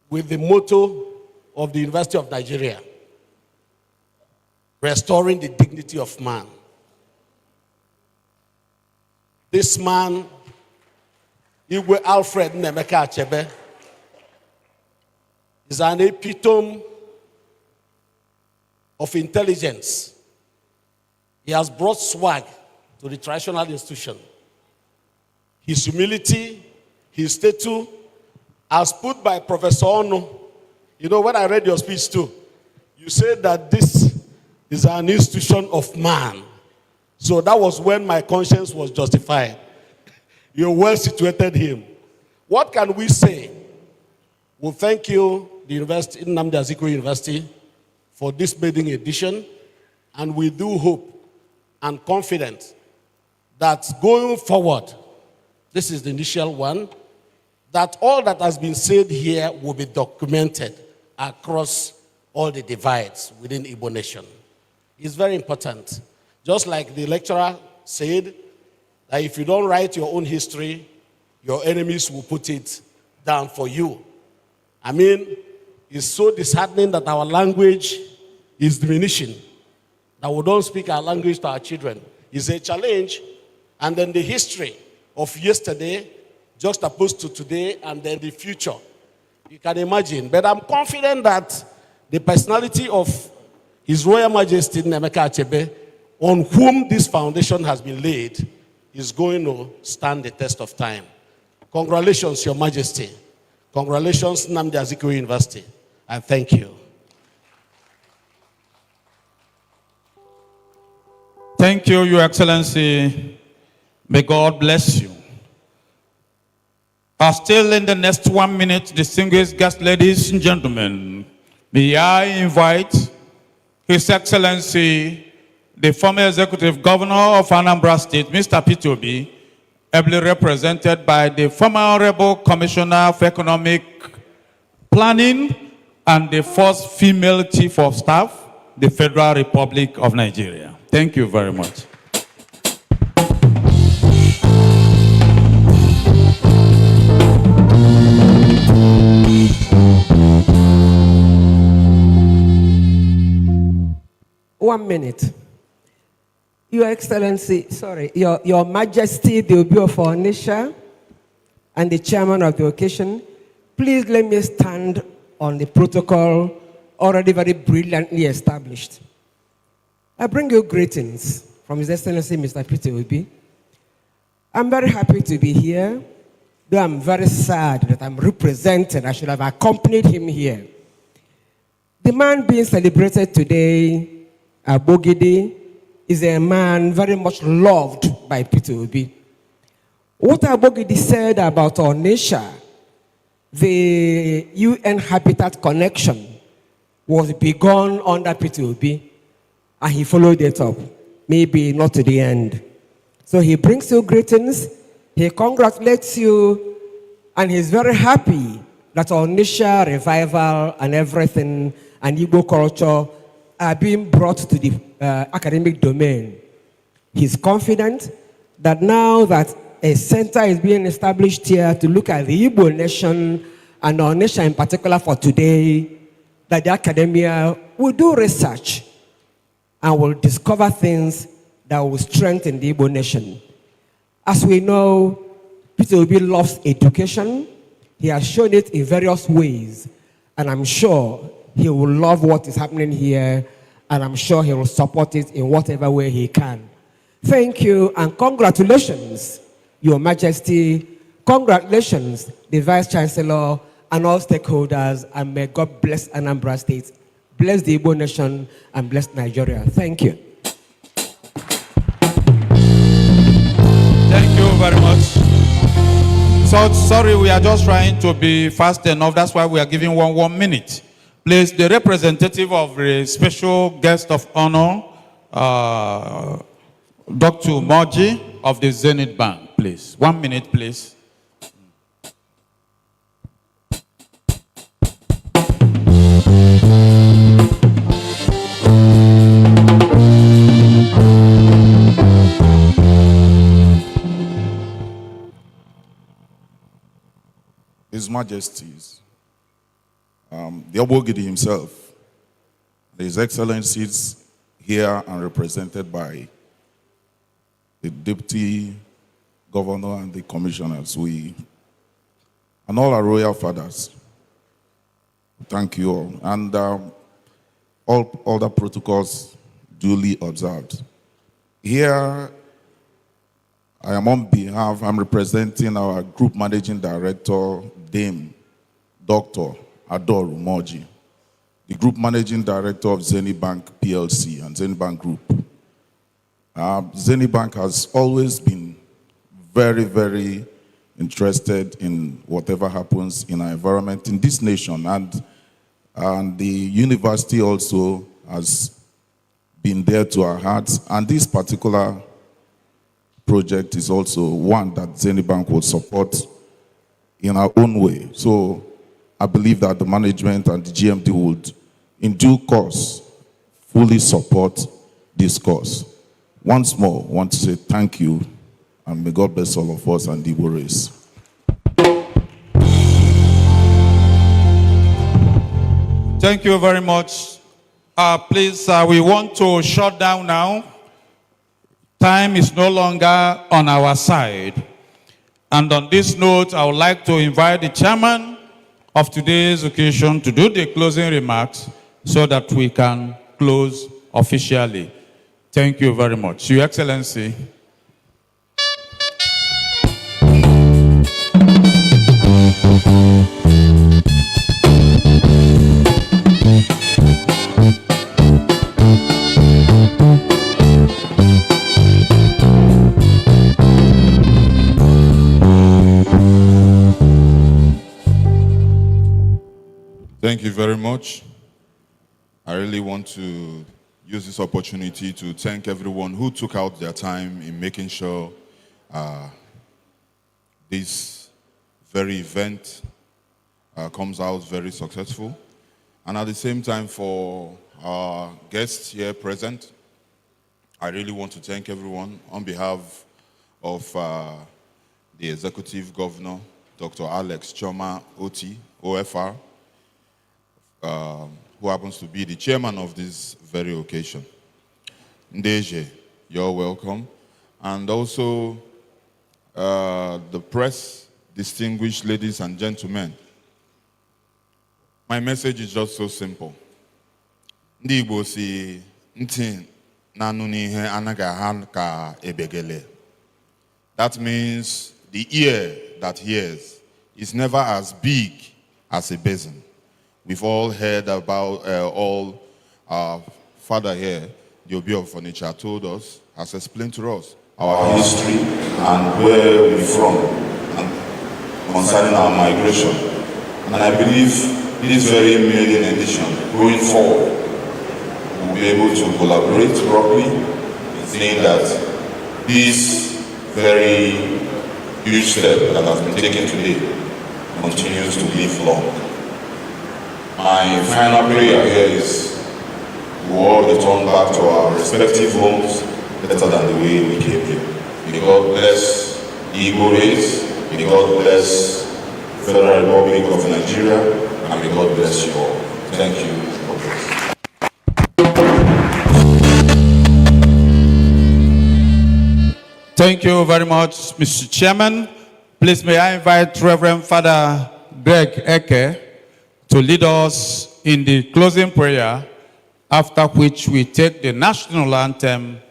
with the motto of the University of Nigeria, restoring the dignity of man. This man, Igwe Alfred Nnaemeka Achebe, is an epitome of intelligence. He has brought swag to the traditional institution. His humility, his stature, as put by Professor Ono. When I read your speech too, you said that this is an institution of man. So that was when my conscience was justified. You well situated him. What can we say? Well, thank you, the University, Nnamdi Azikiwe University, for this maiden edition, and we do hope and confident that going forward, this is the initial one, that all that has been said here will be documented across all the divides within Igbo nation. It's very important. Just like the lecturer said, that if you don't write your own history, your enemies will put it down for you. I mean, it's so disheartening that our language is diminishing, that we don't speak our language to our children. It's a challenge. And then the history of yesterday juxtaposed to today and then the future. You can imagine. But I'm confident that the personality of His Royal Majesty Nnaemeka Achebe, on whom this foundation has been laid, is going to stand the test of time. Congratulations, Your Majesty. Congratulations, Nnamdi Azikiwe University. And thank you. Thank you, Your Excellency. May God bless you. Still in the next 1 minute, distinguished guests, ladies and gentlemen, may I invite His Excellency, the former Executive Governor of Anambra State, Mr. Peter Obi, ably represented by the former Honorable Commissioner for Economic Planning and the first female Chief of Staff, the Federal Republic of Nigeria. Thank you very much. One minute. Your Excellency, Your Majesty, the Obi of Onitsha, and the Chairman of the occasion, please let me stand on the protocol already very brilliantly established. I bring you greetings from His Excellency, Mr. Peter Obi. I'm very happy to be here, though I'm very sad that I'm represented. I should have accompanied him here. The man being celebrated today, Abogidi, is a man very much loved by Peter Obi. What Abogidi said about Onitsha, the UN Habitat Connection, was begun under Peter Obi, and he followed it up, maybe not to the end. So he brings you greetings, he congratulates you, and he's very happy that Onitsha revival and everything and Igbo culture are being brought to the academic domain. He's confident that now that a center is being established here to look at the Igbo nation and Onitsha in particular for today, that the academia will do research and will discover things that will strengthen the Igbo nation. As we know, Peter Obi loves education. He has shown it in various ways. And I'm sure he will love what is happening here. And I'm sure he will support it in whatever way he can. Thank you and congratulations, Your Majesty. Congratulations, the Vice Chancellor and all stakeholders. And may God bless Anambra State, bless the Igbo nation, and bless Nigeria. Thank you. Thank you very much. So sorry, we are just trying to be fast enough. That's why we are giving 1 minute. Please, the representative of the special guest of honor, Dr. Moji of the Zenith Bank, please. 1 minute, please. His Majesties, the Obogidi himself, His Excellencies here and represented by the Deputy Governor and the Commissioners, and all our royal fathers, thank you all. And all the protocols duly observed. Here, I am on behalf, I'm representing our Group Managing Director, Dame, Dr. Adoru Moji, the Group Managing Director of Zenith Bank PLC and Zenith Bank Group. Zenith Bank has always been very, very interested in whatever happens in our environment in this nation, and the university also has been there to our hearts, and this particular project is also one that Zenith Bank will support in our own way. So I believe that the management and the GMD would, in due course, fully support this cause. Once more, I want to say thank you, and may God bless all of us and the Igbo race. Thank you very much. Please, we want to shut down now. Time is no longer on our side. And on this note, I would like to invite the chairman of today's occasion to do the closing remarks so that we can close officially. Thank you very much. Your Excellency. Thank you very much. I really want to use this opportunity to thank everyone who took out their time in making sure this very event comes out very successful. And at the same time, for our guests here present, I really want to thank everyone on behalf of the Executive Governor, Dr. Alex Choma Oti, OFR, who happens to be the chairman of this very occasion. Ndeje, you're welcome. And also the press, distinguished ladies and gentlemen. My message is just so simple. Ndị Igbo si ntị na-anụ n'ihe anaghị aha ka ebegele. That means the ear that hears is never as big as a basin. We've all heard about all our father here, the Obi of Furniture, told us, has explained to us our history and where we're from and concerning our migration. And I believe this very maiden edition, going forward, we'll be able to collaborate properly in saying that this very huge step that has been taken today continues to live long. My final prayer here is we all return back to our respective homes better than the way we came here. May God bless the Igbo race, may God bless the Federal Republic of Nigeria, and may God bless you all. Thank you. Thank you very much, Mr. Chairman. Please may I invite Reverend Father Greg Eke to lead us in the closing prayer, after which we take the national anthem,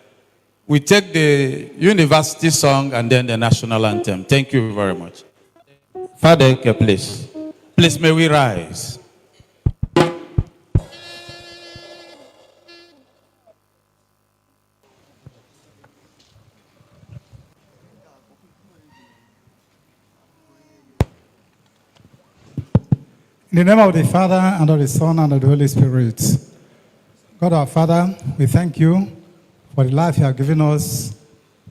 we take the university song, and then the national anthem. Thank you very much. Father Eke, please. Please may we rise. In the name of the Father, and of the Son, and of the Holy Spirit. God our Father, we thank you for the life you have given us.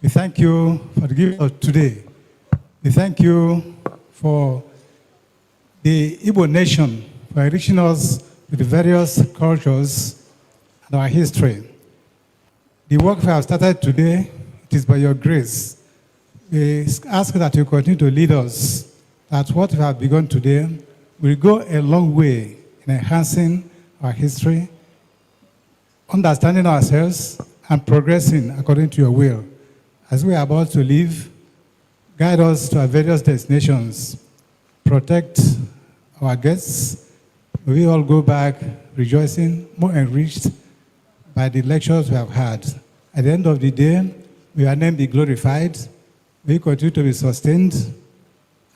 We thank you for the gift of today. We thank you for the Igbo nation, for enriching us with the various cultures and our history. The work we have started today, it is by your grace. We ask that you continue to lead us, that what we have begun today will go a long way in enhancing our history, understanding ourselves, and progressing according to your will. As we are about to leave, guide us to our various destinations, protect our guests. May we all go back rejoicing, more enriched by the lectures we have had. At the end of the day, may your name be glorified, may you continue to be sustained,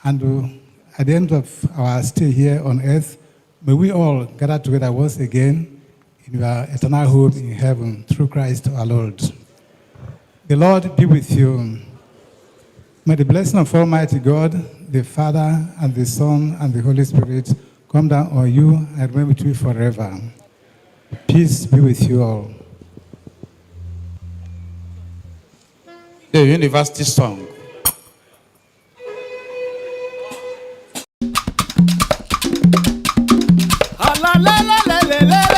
and at the end of our stay here on earth, may we all gather together once again in your eternal hope in heaven through Christ our Lord. The Lord be with you. May the blessing of Almighty God, the Father, and the Son, and the Holy Spirit come down on you and remain with you forever. Peace be with you all. The university song. La la la la la la.